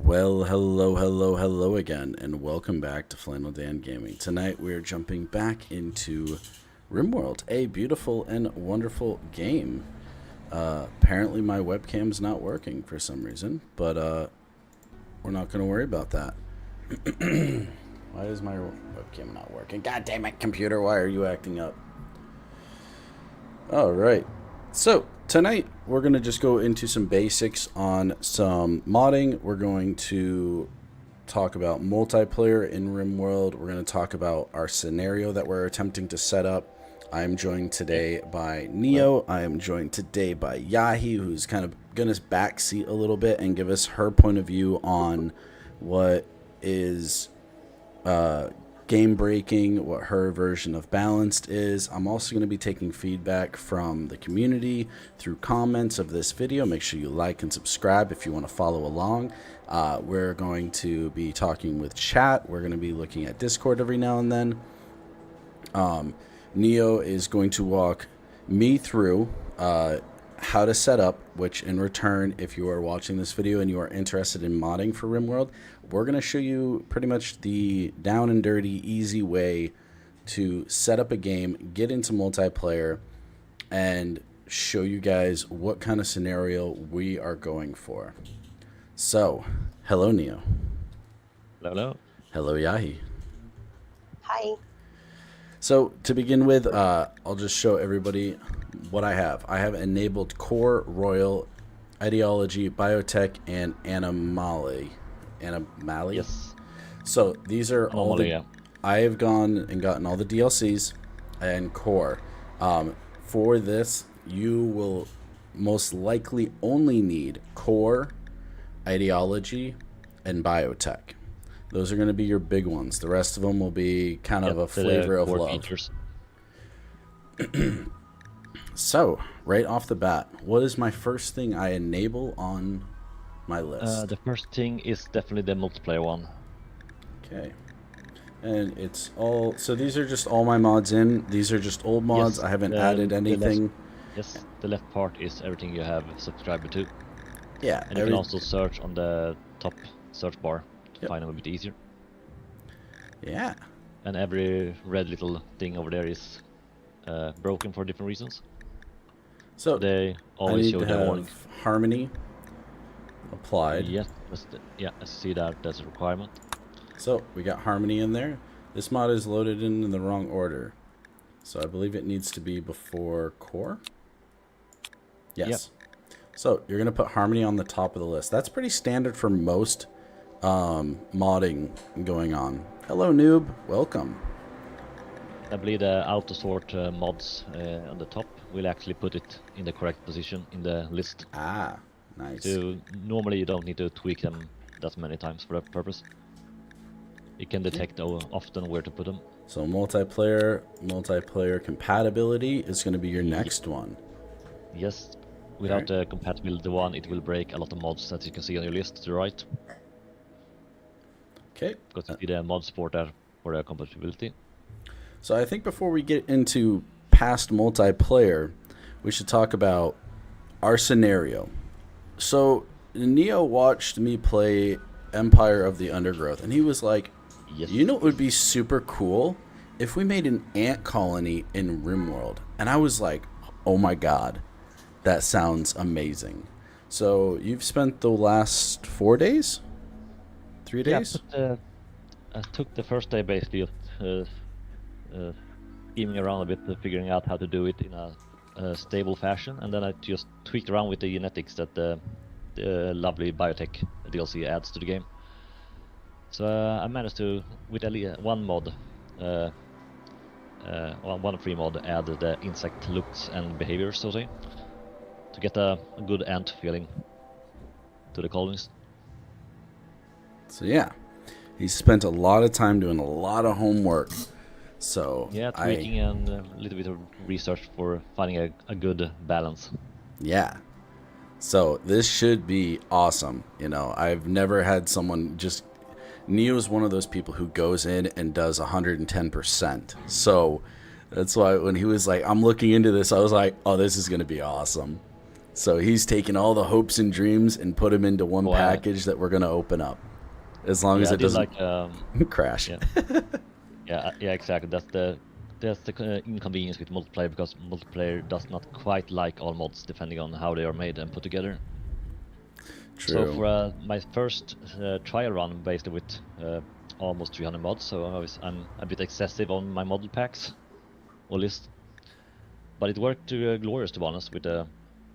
Well, hello again, and welcome back to Flannel Dan Gaming. Tonight we're jumping back into RimWorld, a beautiful and wonderful game. Apparently my webcam's not working for some reason, but we're not going to worry about that. Why is my webcam not working? God damn it, computer, why are you acting up? Alright, so tonight we're going to just go into some basics on some modding. We're going to talk about multiplayer in RimWorld. We're going to talk about our scenario that we're attempting to set up. I'm joined today by Neo. I am joined today by Yahi, who's kind of going to backseat a little bit and give us her point of view on what is game breaking, what her version of balanced is. I'm also going to be taking feedback from the community through comments of this video. Make sure you like and subscribe if you want to follow along. We're going to be talking with chat. We're going to be looking at Discord every now and then. Neo is going to walk me through how to set up, which in return, if you are watching this video and you are interested in modding for RimWorld, we're going to show you pretty much the down and dirty, easy way to set up a game, get into multiplayer, and show you guys what kind of scenario we are going for. So, hello, Neo. Hello. Hello, Yahi. Hi. So, to begin with, I'll just show everybody what I have. I have enabled Core, Royal, Ideology, Biotech, and Animali. Yes. So these are all the... Yeah. I have gone and gotten all the DLCs and Core. For this, you will most likely only need Core, Ideology, and Biotech. Those are going to be your big ones. The rest of them will be kind of a flavor of love. Features. So, right off the bat, what is my first thing I enable on my list? The first thing is definitely the multiplayer one. Okay. And it's all... So these are just all my mods in. These are just old mods. Yes, I haven't added anything. Yes, the left part is everything you have subscribed to. Yeah. And you can also search on the top search bar to find them a bit easier. Yeah. And every red little thing over there is broken for different reasons. So they always show the warning. Harmony applied. Yes, I see that as a requirement. So we got Harmony in there. This mod is loaded in the wrong order, so I believe it needs to be before Core. Yes. Yep. So you're gonna put Harmony on the top of the list. That's pretty standard for most modding going on. Hello, noob. Welcome. I believe the auto sort mods on the top will actually put it in the correct position in the list. Ah, nice. So normally you don't need to tweak them that many times for that purpose. It can detect often where to put them. So multiplayer compatibility is going to be your next one. Yes. Without the compatibility one, it will break a lot of mods that you can see on your list to the right. Okay. Because you see the mod support there for the compatibility. So I think before we get into past multiplayer, we should talk about our scenario. So Neo watched me play Empire of the Undergrowth, and he was like, yes. You know what would be super cool? If we made an ant colony in RimWorld. And I was like, oh my god, that sounds amazing. So you've spent the last 4 days? 3 days? Yeah, I took the first day basically scheming around a bit, figuring out how to do it in a stable fashion, and then I just tweaked around with the genetics that the lovely Biotech DLC adds to the game. So I managed to, with one mod, one free mod, add the insect looks and behaviors, so to say, to get a good ant feeling to the colonies. So yeah, he spent a lot of time doing a lot of homework. So yeah, tweaking and a little bit of research for finding a good balance. Yeah. So this should be awesome. You know, I've never had someone just... Neo is one of those people who goes in and does 110%. So that's why when he was like, I'm looking into this, I was like, oh, this is going to be awesome. So he's taken all the hopes and dreams and put them into one Wow. package that we're gonna open up, as long as I it did doesn't like crash. yeah. Yeah, exactly. That's the inconvenience with multiplayer, because multiplayer does not quite like all mods depending on how they are made and put together. True. So for my first trial run, basically with almost 300 mods, so I'm a bit excessive on my model packs or list. But it worked glorious, to be honest, with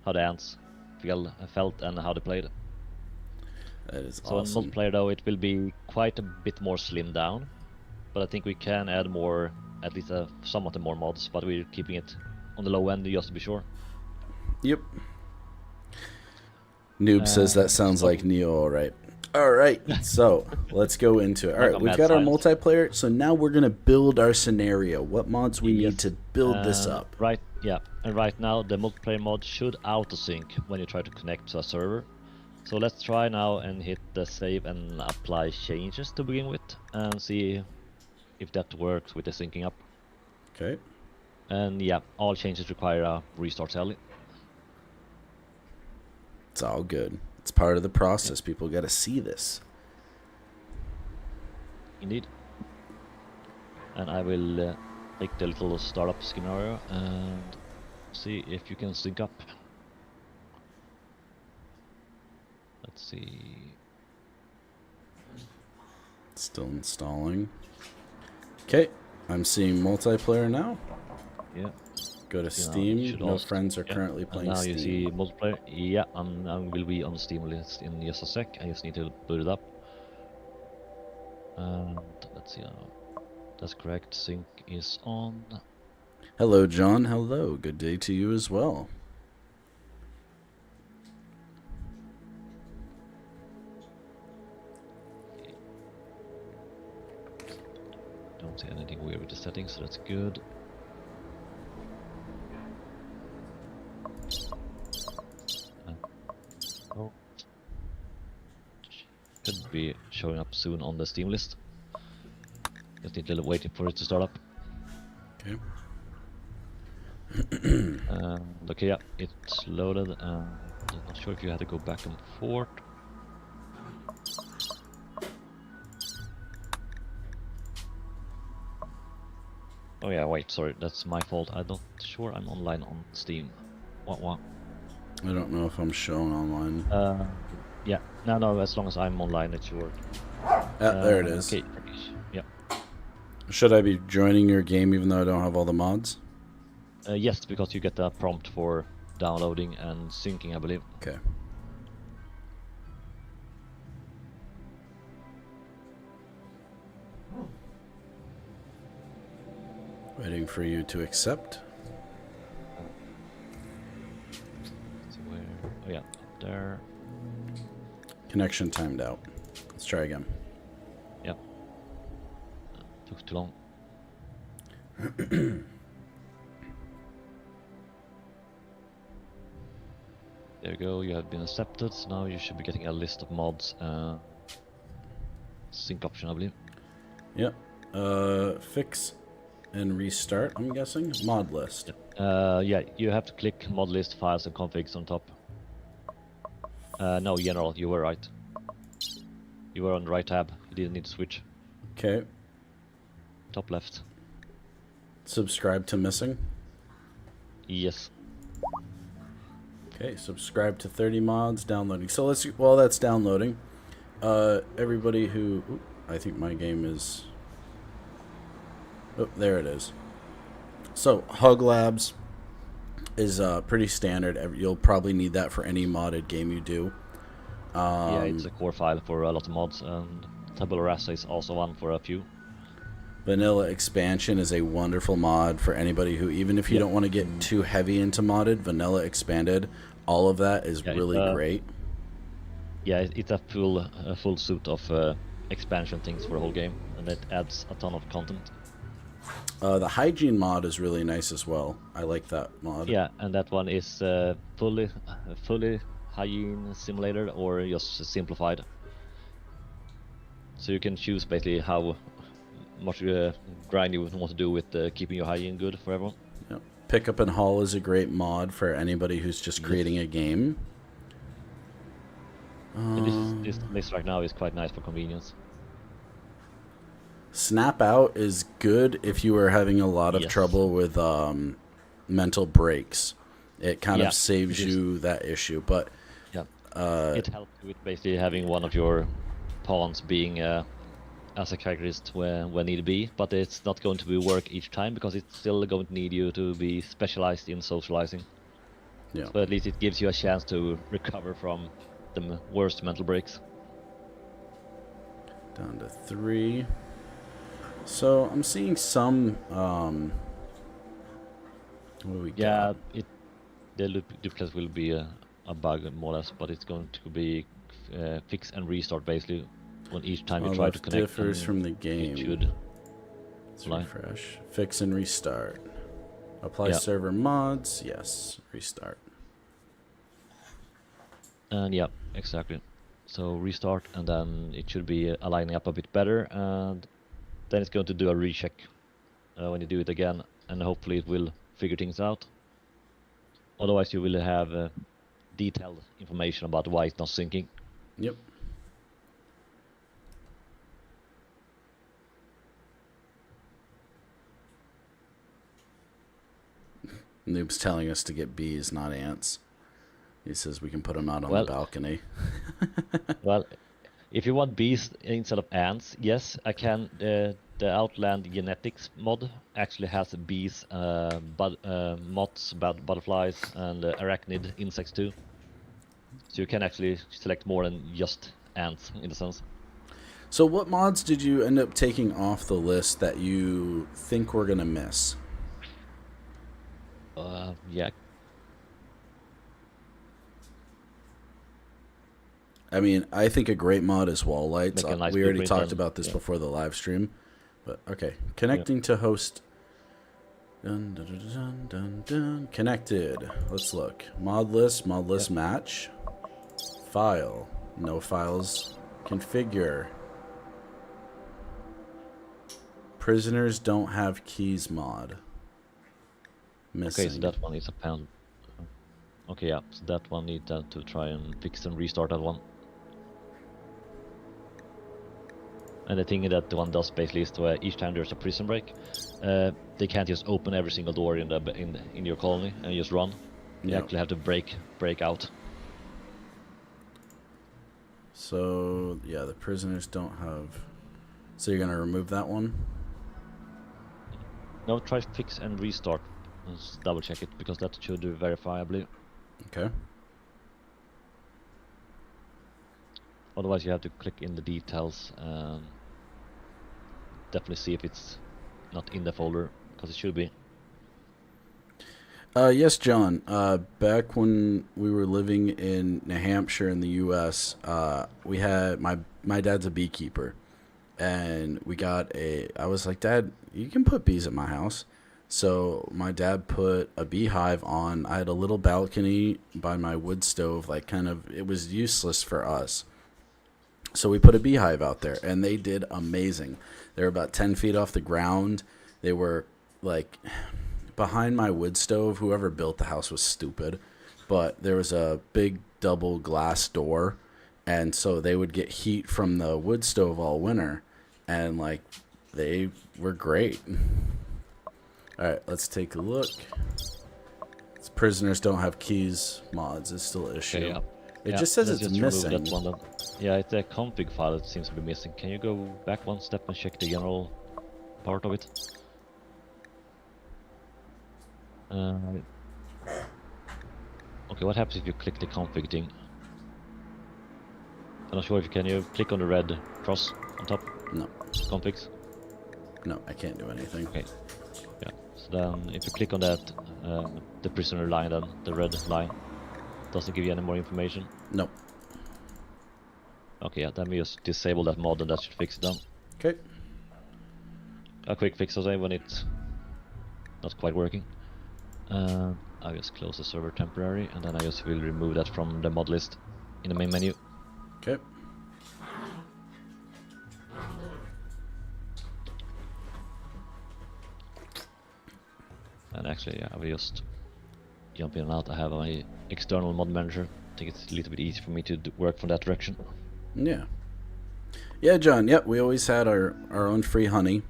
how the ants felt and how they played. That is So awesome. in multiplayer, though, it will be quite a bit more slimmed down. But I think we can add more, at least somewhat more mods, but we're keeping it on the low end just to be sure. Yep. Noob says that sounds like Neo, all right. All right, so let's go into it. All right, we've got our multiplayer, so now we're going to build our scenario. What mods we need to build this up. Right, yeah. And right now, the multiplayer mod should auto-sync when you try to connect to a server. So let's try now and hit the save and apply changes to begin with, and see if that works with the syncing up. Okay. And yeah, all changes require a restart tally. It's all good. It's part of the process. Yeah. People got to see this. Indeed. And I will take the little startup scenario and see if you can sync up. Let's see. Still installing. Okay, I'm seeing multiplayer now. Yeah. Go to Steam. No friends are currently playing now Steam. You see multiplayer. Yeah, I will be on Steam list in just a sec. I just need to boot it up. And let's see now. That's correct. Sync is on. Hello, John. Hello. Good day to you as well. Don't see anything weird with the settings, so that's good. Oh. Should be showing up soon on the Steam list. Just need a little waiting for it to start up. Okay. Okay, yeah, it's loaded. I'm not sure if you had to go back and forth. Oh yeah, wait, sorry, that's my fault. I'm not sure I'm online on Steam. What? I don't know if I'm shown online. Yeah, no, as long as I'm online, it should work. There it is. Okay, yeah. Should I be joining your game even though I don't have all the mods? Yes, because you get a prompt for downloading and syncing, I believe. Okay. Waiting for you to accept. Let's see where. Oh yeah, up there. Connection timed out. Let's try again. Yep. Took too long. There you go, you have been accepted, so now you should be getting a list of mods and sync option, I believe. Yep. Fix and restart, I'm guessing. Mod list. Yeah, you have to click mod list, files and configs on top. No, general, you were right. You were on the right tab, you didn't need to switch. Okay. Top left. Subscribe to missing. Yes. Okay, subscribe to 30 mods, downloading. So let's, while that's downloading, everybody who, I think my game is, oh, there it is. So Hug Labs is pretty standard. You'll probably need that for any modded game you do. Yeah, it's a core file for a lot of mods, and Tabula Rasa is also one for a few. Vanilla Expansion is a wonderful mod for anybody who, even if you don't want to get too heavy into modded, Vanilla Expanded, all of that is really great. Yeah, it's a full suit of expansion things for the whole game, and it adds a ton of content. The Hygiene mod is really nice as well. I like that mod. Yeah, and that one is fully hygiene simulator or just simplified. So you can choose basically how much grind you want to do with keeping your hygiene good for everyone. Yep. Pick Up and Haul is a great mod for anybody who's just creating a game. And this list right now is quite nice for convenience. Snap Out is good if you are having a lot of Yes. trouble with mental breaks. It kind Yeah, of saves it is. you that issue. But Yeah, it helps with basically having one of your pawns being as a characterist when need be, but it's not going to be work each time because it's still going to need you to be specialized in socializing. yeah, So at least it gives you a chance to recover from the worst mental breaks. down to 3. So I'm seeing some. What do we Yeah, got? the duplicate will be a bug more or less, but it's going to be fix and restart basically when each time you try to Left connect. differs and from the it game. should Let's lie. refresh. Fix and restart. Apply Yeah. server mods. Yes. Restart. And yeah, exactly. So restart, and then it should be aligning up a bit better, and then it's going to do a recheck when you do it again, and hopefully it will figure things out. Otherwise, you will have detailed information about why it's not syncing. Yep. Noob's telling us to get bees, not ants. He says we can put them out on Well- the balcony. Well, if you want bees instead of ants, yes, I can. The Outland Genetics mod actually has bees, moths, butterflies, and arachnid insects too. So you can actually select more than just ants in a sense. So what mods did you end up taking off the list that you think we're gonna miss? Yeah, I mean, I think a great mod is wall lights. Make a nice We already blueprint talked and- about this yeah. before the live stream. But okay. Connecting to host. Dun, dun, dun, dun, dun, dun. Connected. Let's look. Mod list match. File. No files. Configure. Prisoners don't have keys mod. Missing. okay, so that one is a pound. Okay, yeah, so that one need to try and fix and restart that one. And the thing that the one does basically is to, each time there's a prison break, they can't just open every single door in your colony and just run. You Yep. actually have to break out. So yeah, the prisoners don't have. So you're gonna remove that one? Now try fix and restart. Let's double check it because that should do verifiably. Okay. Otherwise, you have to click in the details and definitely see if it's not in the folder because it should be. Yes, John. Back when we were living in New Hampshire in the U.S., we had my dad's a beekeeper, and we got I was like, Dad, you can put bees at my house. So my dad put a beehive on. I had a little balcony by my wood stove, like it was useless for us. So we put a beehive out there, and they did amazing. They were about 10 feet off the ground. They were like behind my wood stove. Whoever built the house was stupid, but there was a big double glass door, and so they would get heat from the wood stove all winter, and like they were great. All right, let's take a look. Prisoners don't have keys mods is still an issue. Okay, yeah. It Yeah, just says let's it's just remove missing. that one then. Yeah, it's a config file that seems to be missing. Can you go back one step and check the general part of it? Okay, what happens if you click the config thing? I'm not sure if you can. You click on the red cross on top? No, Configs? no, I can't do anything. Okay. Yeah. So then, if you click on that, the prisoner line, then the red line doesn't give you any more information. Nope. Okay, yeah. Then we just disable that mod, and that should fix it then. Okay. A quick fix, I'll say, when it's not quite working. I'll just close the server temporary, and then I just will remove that from the mod list in the main menu. Okay. And actually, yeah, I will just jump in and out. I have my external mod manager. I think it's a little bit easy for me to work from that direction. Yeah. Yeah, John. Yep, we always had our own free honey.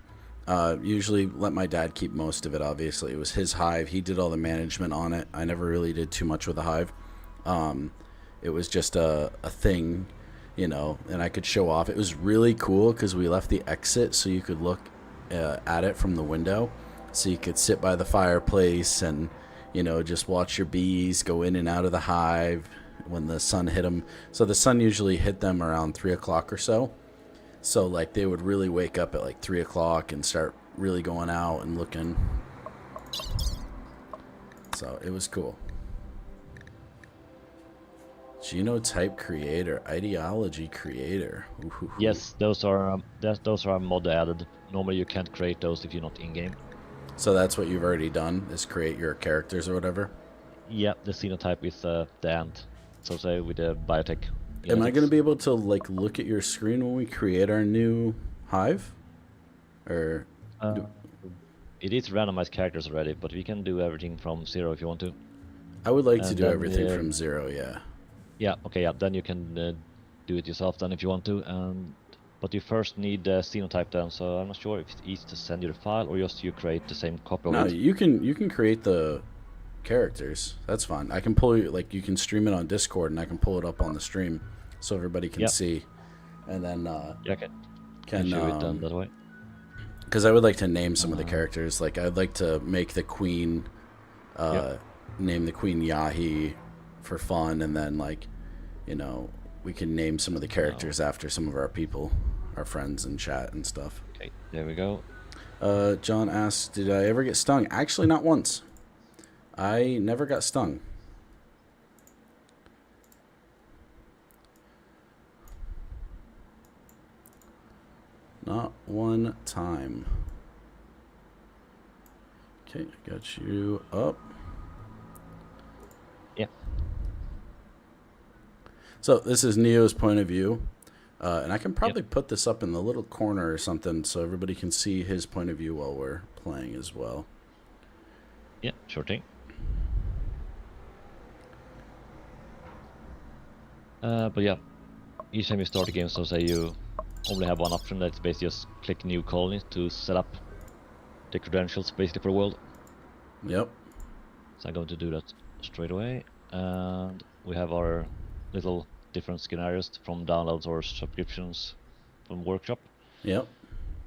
Usually let my dad keep most of it, obviously. It was his hive. He did all the management on it. I never really did too much with the hive. It was just a thing, you know, and I could show off. It was really cool because we left the exit so you could look at it from the window. So you could sit by the fireplace and, you know, just watch your bees go in and out of the hive when the sun hit them. So the sun usually hit them around 3 o'clock or so. So, like, they would really wake up at, like, 3 o'clock and start really going out and looking. So, it was cool. Genotype creator. Ideology creator. Ooh-hoo-hoo. Yes, those are mod added. Normally you can't create those if you're not in-game. So, that's what you've already done, is create your characters or whatever? Yeah, the xenotype is the ant. So say with the biotech. Am I going to be able to, like, look at your screen when we create our new hive? Or... It is randomized characters already, but we can do everything from 0 if you want to. I would like to And do then, everything from 0, yeah. Yeah, okay, yeah, then you can do it yourself then if you want to. But you first need the xenotype then, so I'm not sure if it's easy to send you the file or just you create the same copy of No, it. you can create the characters. That's fine. I can pull you, like, you can stream it on Discord and I can pull it up on the stream so everybody can see. And then Yeah, can show it done that way. because I would like to name some of the characters. Like, I'd like to make the queen name the queen Yahi for fun, and then, like, you know, we can name some of the characters after some of our people, our friends in chat and stuff. Okay, there we go. John asks, did I ever get stung? Actually, not once. I never got stung. Not one time. Okay, I got you up. Yeah. So this is Neo's point of view. And I can probably put this up in the little corner or something so everybody can see his point of view while we're playing as well. Yeah, sure thing. But yeah, each time you start a game, so say you only have one option, that's basically just click new colony to set up the credentials basically for the world. Yep. So I'm going to do that straight away. And we have our little different scenarios from downloads or subscriptions from workshop. Yep.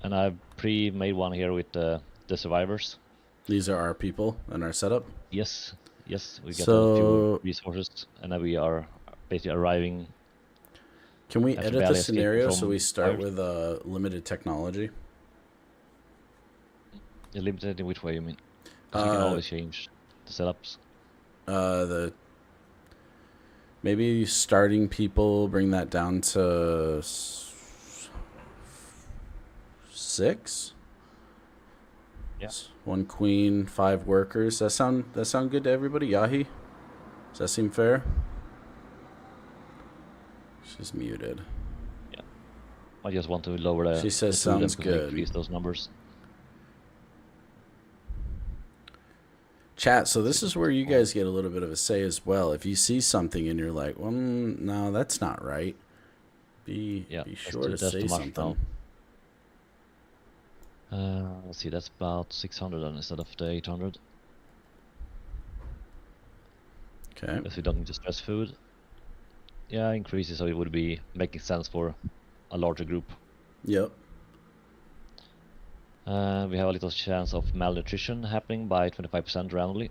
And I've pre-made one here with the survivors. These are our people and our setup. Yes, we get So- a few resources, and then we are basically arriving. Can we After edit the barely escaping scenario so from we start fire. with limited technology? Limited in which way you mean? 'Cause you can always change the setups. Maybe starting people, bring that down to 6. Yeah. 1 queen, 5 workers. That sound good to everybody? Yahi? Does that seem fair? She's muted. I just want to lower the. She says the tool sounds level to good. Increase those numbers. Chat, so this is where you guys get a little bit of a say as well. If you see something and you're like, well, no, that's not right, be sure to say something. Let's see, that's about 600 then instead of the 800. Okay. Because we don't need to stress food. Yeah, increases, so it would be making sense for a larger group. Yep. We have a little chance of malnutrition happening by 25% randomly.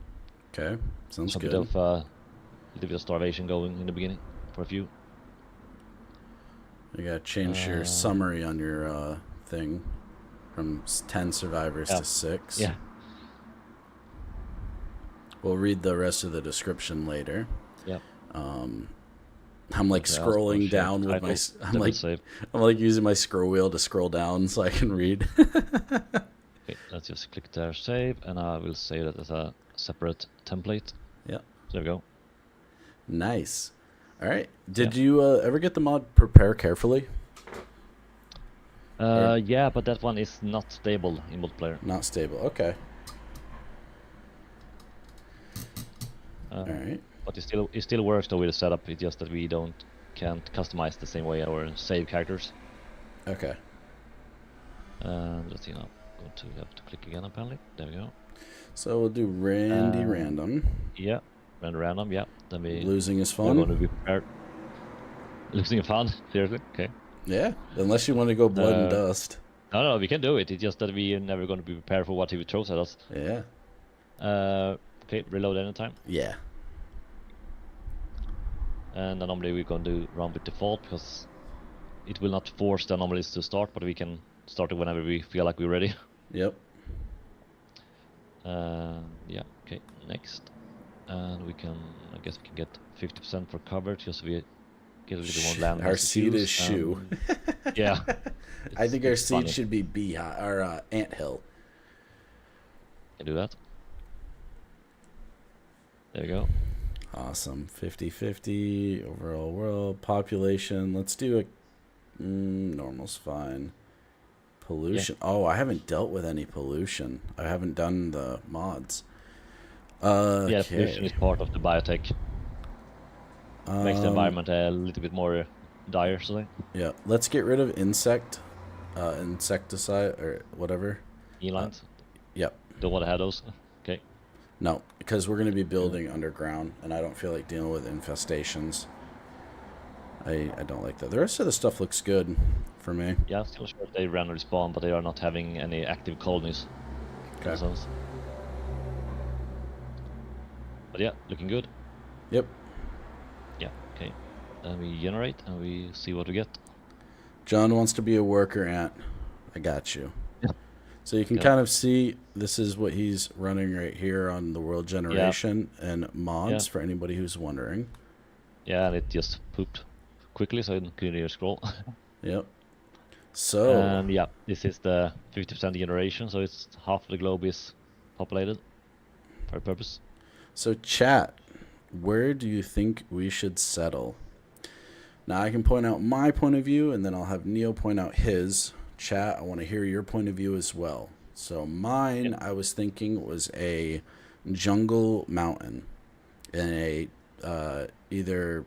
Okay. Sounds So a good. bit of little bit of starvation going in the beginning for a few. You gotta change your summary on your thing from 10 survivors to 6. Yeah. We'll read the rest of the description later. Yeah. I'm like Okay, scrolling I'll down with my. titles, double save. I'm like using my scroll wheel to scroll down so I can read. Okay, let's just click there, save, and I will save that as a separate template. Yeah. There we go. Nice. All right. Did you ever get the mod prepare carefully? Yeah, but that one is not stable in multiplayer. Not stable. Okay. All right. But it still works though with the setup. It's just that we can't customize the same way or save characters. Okay. Let's see now. Going to have to click again apparently. There we go. So we'll do Randy random. Yeah, random. Yeah. Then we Losing is we're going to fun. be prepared. Losing is fun. Seriously. Okay. Yeah, unless you want to go blood and dust. No, we can do it. It's just that we are never going to be prepared for what he throws at us. Yeah. Okay, reload anytime. Yeah. And then normally we're going to run with default because it will not force the anomalies to start, but we can start it whenever we feel like we're ready. Yep. Yeah, okay, next. And we can, I guess we can get 50% for cover just so we get a little more land. Our seed is shoe. Yeah. I think our seed funny. should be beehive or anthill. Can do that. There you go. Awesome. 50-50 overall world population. Let's do a normal's fine. Pollution. Yeah. Oh, I haven't dealt with any pollution. I haven't done the mods. Yeah, pollution is part of the biotech. Makes the environment a little bit more dire, so. Yeah, let's get rid of insecticide or whatever. E-lines? Yep. Don't want to have those? Okay. No, because we're going to be building underground, and I don't feel like dealing with infestations. I don't like that. The rest of the stuff looks good for me. Yeah, I'm still sure they randomly spawn, but they are not having any active colonies. Okay. But yeah, looking good. Yep. Yeah, okay. Then we generate and we see what we get. John wants to be a worker ant. I got you. Yeah. So you can kind of see this is what he's running right here on the world generation and mods for anybody who's wondering. Yeah, and it just pooped quickly, so I couldn't even scroll. Yep. So yeah, this is the 50% generation, so it's half of the globe is populated for a purpose. So chat, where do you think we should settle? Now I can point out my point of view, and then I'll have Neil point out his. Chat, I want to hear your point of view as well. So mine, I was thinking, was a jungle mountain in a either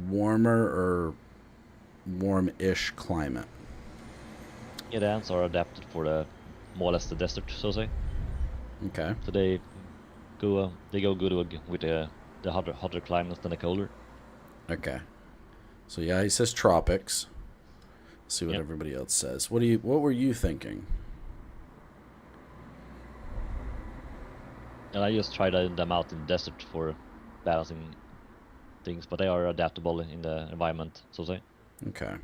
warmer or warm-ish climate. Yeah, the ants are adapted for the more or less the desert, so to say. Okay. So they go good with the hotter climates than the colder. Okay. So yeah, he says tropics. Let's see what everybody else says. What were you thinking? And I just tried them out in the desert for balancing things, but they are adaptable in the environment, so to say. Okay.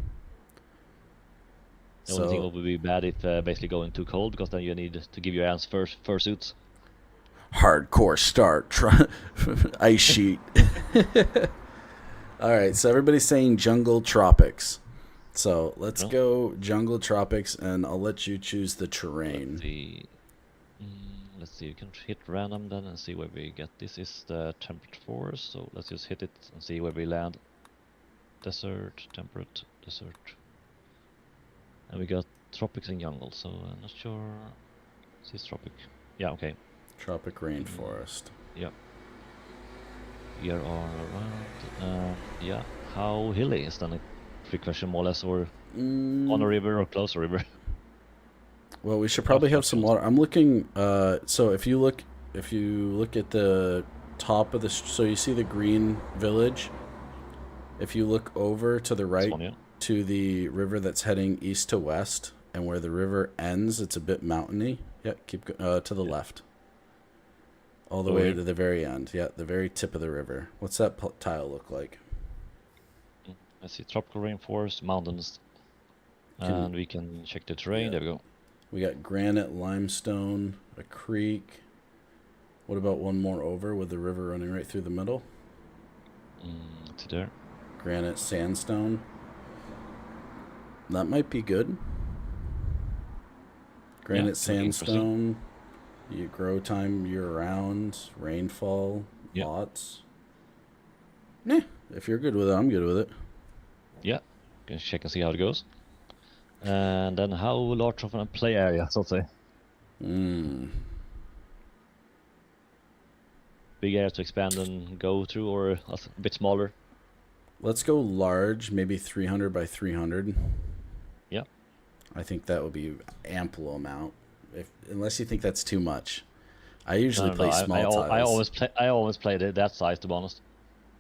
The only thing that would be bad if basically going too cold, because then you need to give your ants fursuits. Hardcore start. Ice sheet. All right, so everybody's saying jungle tropics. So let's go jungle tropics, and I'll let you choose the terrain. Let's see, you can hit random then and see where we get. This is the temperate forest, so let's just hit it and see where we land. Desert, temperate, desert. And we got tropics and jungle, so I'm not sure. Is this tropic? Yeah, okay. Tropic rainforest. Yeah. Here are around. Yeah, how hilly is then a free question, more or less, or on a river or close to a river? Well, we should probably have some water. I'm looking. So if you look at the top of the, so you see the green village. If you look over to the right to the river that's heading east to west, and where the river ends, it's a bit mountainy. Yeah, keep to the left. All the way to the very end. Yeah, the very tip of the river. What's that tile look like? I see tropical rainforest, mountains, and we can check the terrain. There we go. We got granite, limestone, a creek. What about one more over with the river running right through the middle? It's there. Granite, sandstone. That might be good. Granite, sandstone. You grow time year-round. Rainfall. Lots. Nah, if you're good with it, I'm good with it. Yeah, can check and see how it goes. And then how large of a play area, so to say? big areas to expand and go through, or a bit smaller? Let's go large, maybe 300 by 300. Yeah. I think that would be ample amount. Unless you think that's too much. I usually play small tiles. I always play that size, to be honest.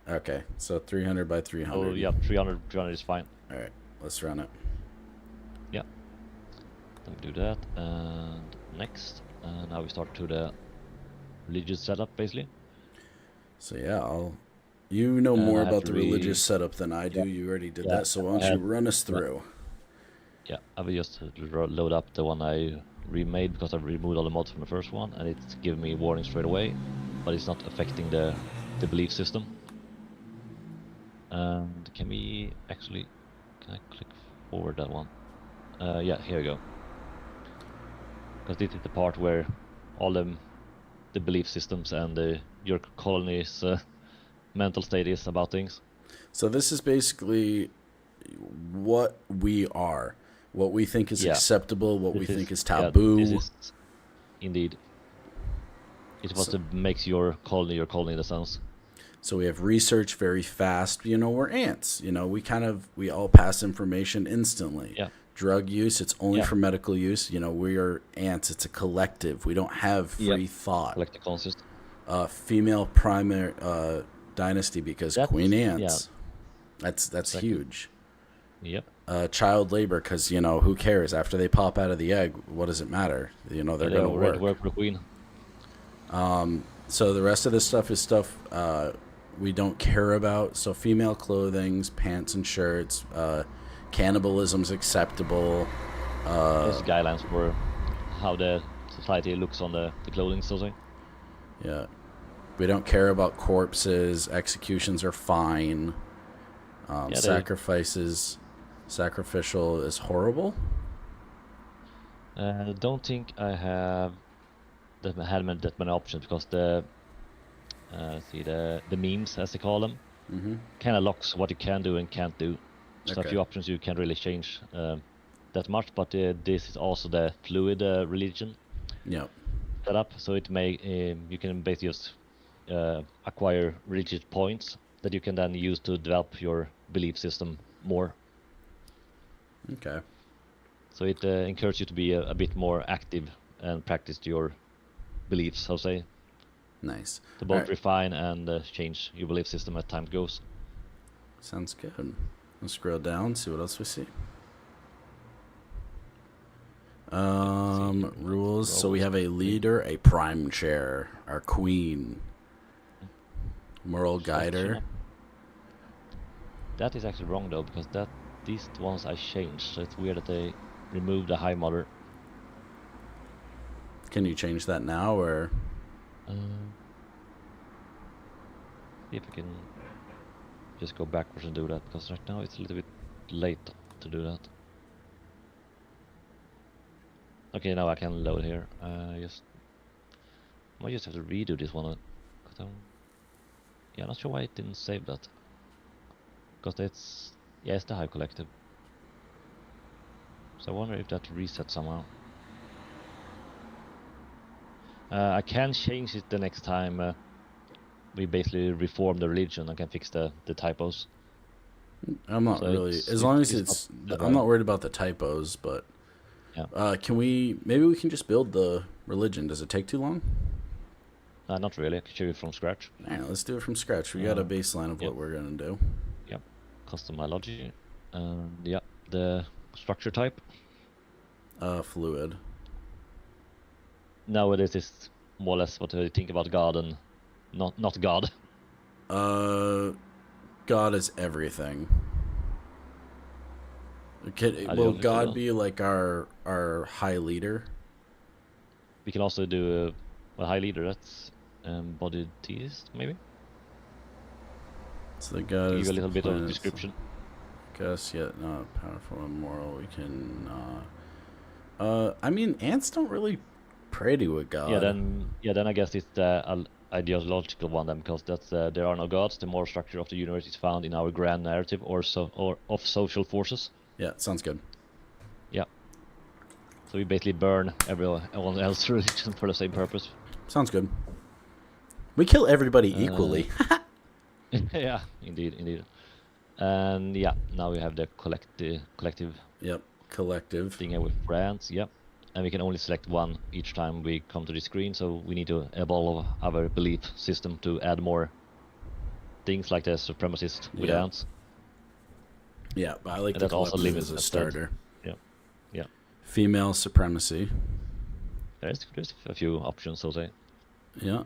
Okay, so 300 by 300. Oh yeah, 300 is fine. All right, let's run it. Yeah. Let me do that, and next, now we start to the religious setup, basically. So yeah, you know more I have about to the religious setup than I do. Yeah. You already did Yeah, that, so why don't you run us through? Yeah, I will just load up the one I remade because I've removed all the mods from the first one, and it's giving me warnings straight away, but it's not affecting the belief system. And can I click forward that one? Yeah, here we go. Because this is the part where all the belief systems and your colony's mental state is about things. So this is basically what we are, what we think is acceptable, what we think is taboo. Yeah, this is indeed. It's what makes your colony in a sense. So we have research very fast. You know, we're ants. You know, we all pass information instantly. Yeah. Drug use, it's only for medical use. You know, we are ants. It's a collective. We don't have free thought. Collective consist. Female primary dynasty because Queen Ants. Yeah. That's exactly. huge. Yep. Child labor because, you know, who cares? After they pop out of the egg, what does it matter? You know, they're going to work. Work for the queen. So the rest of this stuff is stuff we don't care about. So female clothings, pants and shirts, cannibalism's acceptable. There's guidelines for how the society looks on the clothing, so to say. Yeah. We don't care about corpses. Executions are fine. Sacrificial is horrible. I don't think I had that many options because the memes, as they call them, kind of locks what you can do and can't do. So a few options you can't really change that much, but this is also the fluid religion setup, so it you can basically just acquire religious points that you can then use to develop your belief system more. Okay. So it encourages you to be a bit more active and practice your beliefs, I'll say. Nice. To both refine and change your belief system as time goes. Sounds good. Let's scroll down, see what else we see. Rules. So we have a leader, a prime chair, our queen, moral guider. That is actually wrong though, because these ones I changed. So it's weird that they removed the High Mother. Can you change that now, or? See if I can just go backwards and do that, because right now it's a little bit late to do that. Okay, now I can load here. I might just have to redo this one. I'm not sure why it didn't save that. Because it's the Hive Collective. So I wonder if that resets somehow. I can change it the next time we basically reform the religion. I can fix the typos. I'm not really, as long as I'm not worried about the typos, but maybe we can just build the religion. Does it take too long? Not really. I can show you from scratch. Alright, let's do it from scratch. We got a baseline of what we're gonna do. Yep. Custom biology. The structure type. Fluid. Nowadays it's more or less what you think about God and not God. God is everything. Will God be like our high leader? We can also do a high leader. That's embodied theist, maybe. So the God is give a little bit of description. Guess yet not powerful and moral. We can. I mean, ants don't really pray to a god. Then I guess it's the ideological one then, because that's there are no gods. The moral structure of the universe is found in our grand narrative or of social forces. Yeah, sounds good. Yeah. So we basically burn everyone else's religion for the same purpose. Sounds good. We kill everybody equally. Yeah, indeed. And yeah, now we have the collective Yep, collective. thing here with friends. Yep, and we can only select one each time we come to the screen. So we need to evolve our belief system to add more things like the supremacist with Yeah. ants. Yeah, but I like And the that also collective limits as a the starter. Yeah. Female supremacy. There's a few options, so say. Yeah.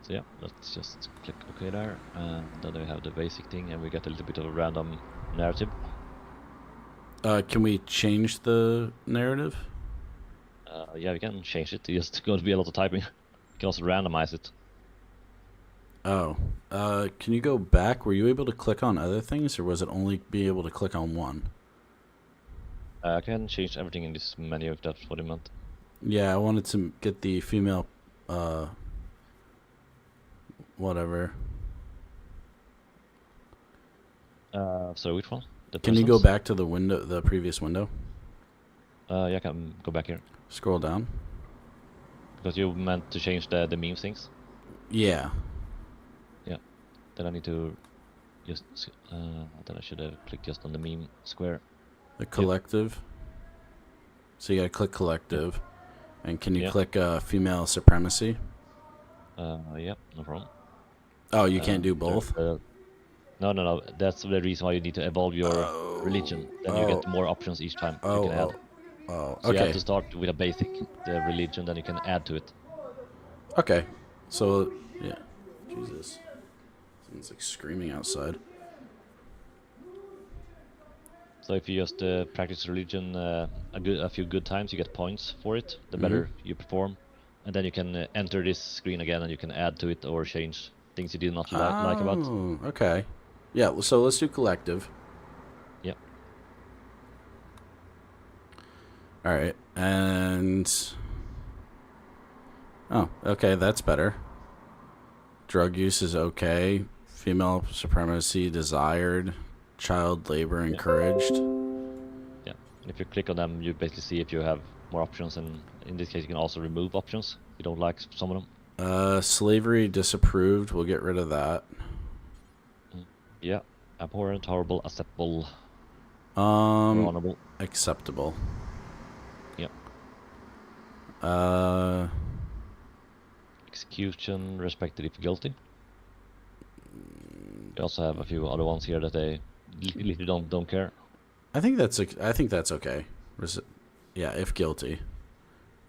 So yeah, let's just click OK there, and then we have the basic thing, and we get a little bit of a random narrative. Can we change the narrative? Yeah, we can change it. It's just going to be a lot of typing. You can also randomize it. Oh. Can you go back? Were you able to click on other things, or was it only be able to click on one? I can change everything in this menu if that's what you meant. Yeah, I wanted to get the female, whatever. So which one? Can you go back to the window, the previous window? Yeah, I can go back here. Scroll down. Because you meant to change the meme things. Yeah. Then I need to just, then I should have clicked just on the meme square. The collective. So you gotta click collective. And can you click female supremacy? Yep, no problem. Oh, you can't do both? No. That's the reason why you need to evolve your religion. Then you get more options each time you can add. Oh, So you have to start with a basic, the religion, then you can add to it. Okay. So, yeah. Jesus. Someone's like screaming outside. So if you just practice religion a few good times, you get points for it, the better you perform. And then you can enter this screen again and you can add to it or change things you did not like about. Oh, okay. Yeah, so let's do collective. Yep. All right. And... Oh, okay, that's better. Drug use is okay. Female supremacy desired. Child labor encouraged. Yeah. And if you click on them, you basically see if you have more options. And in this case, you can also remove options if you don't like some of them. Slavery disapproved. We'll get rid of that. Yeah. Abhorrent, horrible, acceptable, honorable. Acceptable. Yep. Uh... Execution respected if guilty. You also have a few other ones here that they literally don't care. I think that's okay. Yeah, if guilty.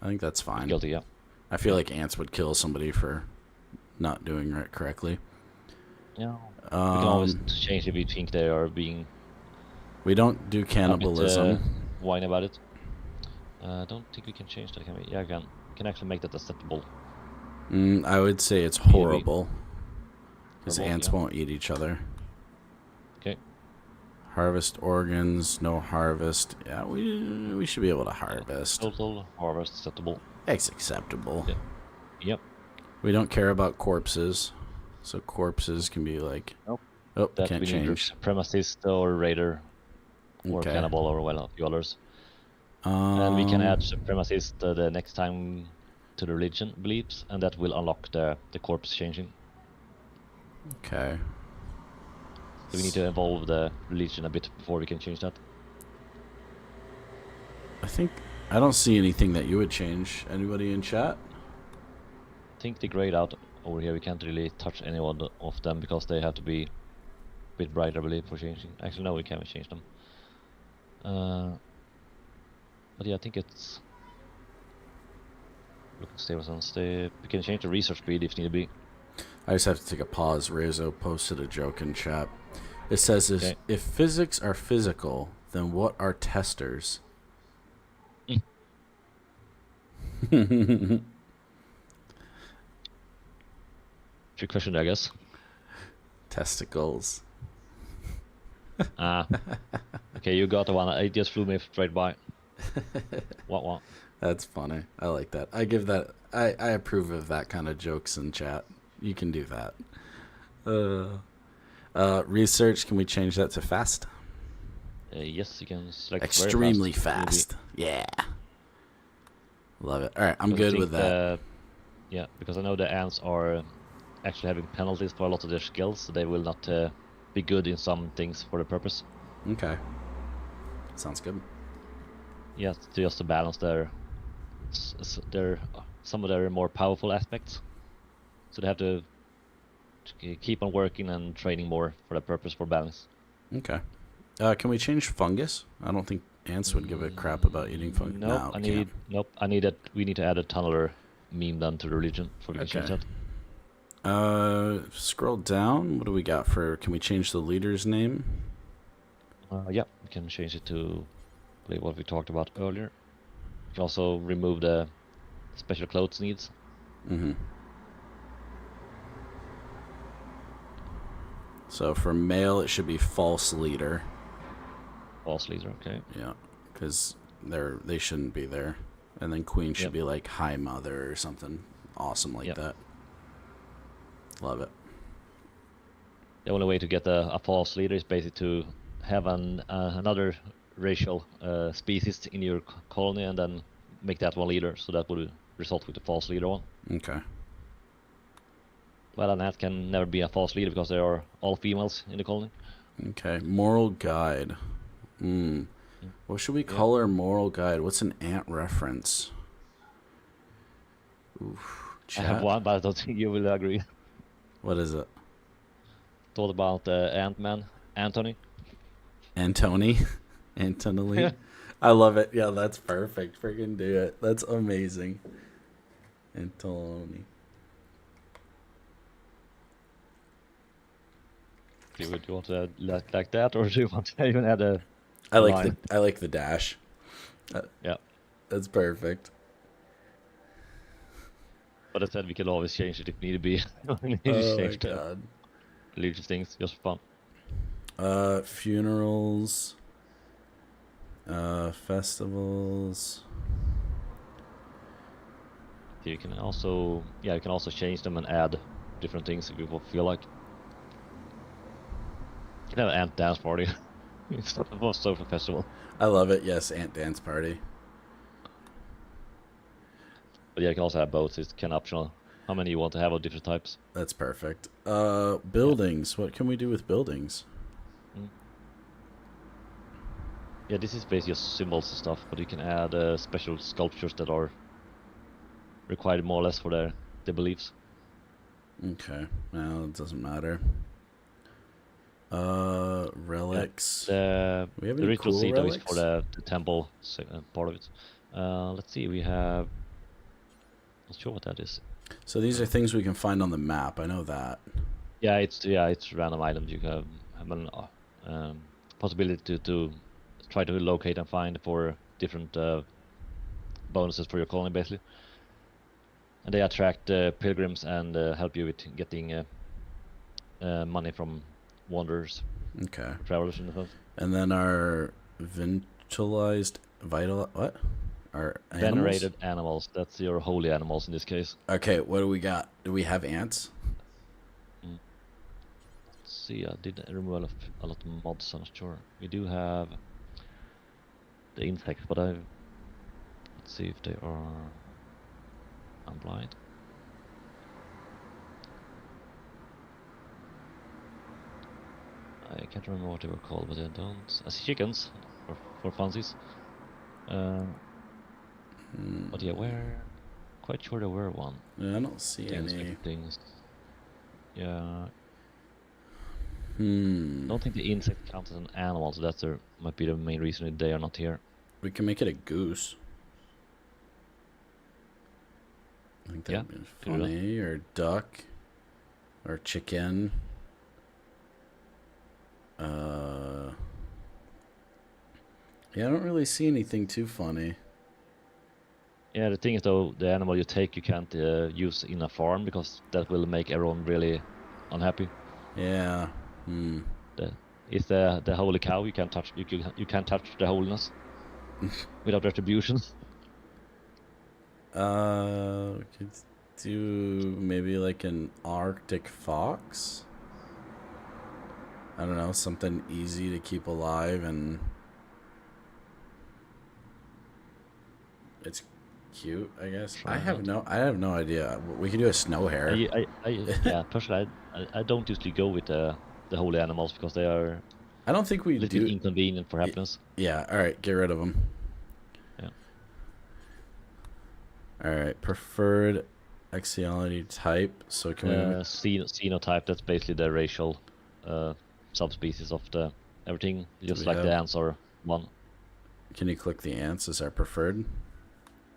I think that's fine. Guilty, yeah. I feel like ants would kill somebody for not doing it correctly. Yeah. We can always change if we think they are being... We don't do cannibalism. Whine about it. I don't think we can change that, can we? Yeah, we can. We can actually make that acceptable. I would say it's horrible. Because ants won't eat each other. Okay. Harvest organs, no harvest. Yeah, we should be able to harvest. Total harvest acceptable. It's acceptable. Yeah. Yep. We don't care about corpses. So corpses can be like... Nope. Oh, that can't we change. Need supremacist or raider. Or cannibal or well, a few others. And we can add supremacist the next time to the religion beliefs, and that will unlock the corpse changing. Okay. So we need to evolve the religion a bit before we can change that. I don't see anything that you would change. Anybody in chat? I think the grayed out over here, we can't really touch any one of them because they have to be a bit brighter, I believe, for changing. Actually, no, we can't change them. But yeah, I think it's... Looking stable and stay. We can change the research speed if need be. I just have to take a pause. Rezo posted a joke in chat. It says this: if physics are physical, then what are testers? Trick question, I guess. Testicles. Okay, you got the one. It just flew me straight by. What? That's funny. I like that. I give that. I approve of that kind of jokes in chat. You can do that. Research. Can we change that to fast? Yes, you can select extremely very fast. Yeah. Love it. All right, I'm Because I good think with that. yeah, because I know the ants are actually having penalties for a lot of their skills, so they will not be good in some things for the purpose. Okay. Sounds good. Yeah, just to balance their some of their more powerful aspects. So they have to keep on working and training more for the purpose for balance. Okay. Can we change fungus? I don't think ants would give a crap about eating fungus. Nope, No, we can't. we need to add a tunneler meme then to the religion so we can change Okay. that. Scroll down. What do we got for? Can we change the leader's name? Yeah, we can change it to what we talked about earlier. We can also remove the special clothes needs. Mm-hmm. So for male, it should be false leader. False leader, okay. Yeah, because they shouldn't be there. And then queen should be like high mother or something awesome like that. Love it. The only way to get a false leader is basically to have another racial species in your colony and then make that one leader. So that would result with the false leader one. Okay. Well, an ant can never be a false leader because they are all females in the colony. Okay. Moral guide. What should we call our moral guide? What's an ant reference? Oof. I have one, but I don't think you will agree. What is it? Thought about Ant-Man, Anthony. Antony? Antonelli? Yeah. I love it. Yeah, that's perfect. Freaking do it. That's amazing. Antony. Do you want to add like that, or do you want to even add a I line? like the dash. Yeah. That's perfect. But I said we can always change it if need to be. We need to Oh my change the god. religious things just for fun. Funerals. Festivals. You can also change them and add different things if you feel like. You can have an ant dance party. It's not a social festival. I love it. Yes, ant dance party. But yeah, you can also have both. It's kind of optional how many you want to have of different types. That's perfect. Buildings. What can we do with buildings? Yeah, this is basically just symbols and stuff, but you can add special sculptures that are required more or less for their beliefs. Okay. Well, it doesn't matter. Relics. We have The any ritual cool seat is relics? for the temple part of it. Let's see, we have... Not sure what that is. So these are things we can find on the map. I know that. Yeah, it's random items. You have an possibility to try to locate and find for different bonuses for your colony, basically. And they attract pilgrims and help you with getting money from wanderers, Okay. travelers in the sense. And then our what? Our animals? Venerated animals. That's your holy animals in this case. Okay, what do we got? Do we have ants? Let's see, I did remove a lot of mods, I'm not sure. We do have the insects, but let's see if they are... I'm blind. I can't remember what they were called, but they don't... As chickens, for funsies. But yeah, quite sure there were one. Yeah, I don't see any. Things. Yeah. I Hmm. don't think the insect counts as an animal, so that might be the main reason they are not here. We can make it a goose. I think that'd be funny. Or duck. Or chicken. Yeah, I don't really see anything too funny. Yeah, the thing is though, the animal you take you can't use in a farm because that will make everyone really unhappy. Yeah. It's the holy cow. You can't touch. You can't touch the holiness without retribution. We could do maybe like an Arctic fox. I don't know, something easy to keep alive and it's cute, I guess. Try not. I have no idea. We could do a snow hare. Yeah, personally, I don't usually go with the holy animals because they are a I don't think we little bit do. inconvenient for happiness. Yeah. All right. Get rid of them. Yeah. All right. Preferred axiality type. So can we? Xenotype, that's basically the racial subspecies of the everything, just we like the have- ants are one. Can you click the ants as our preferred?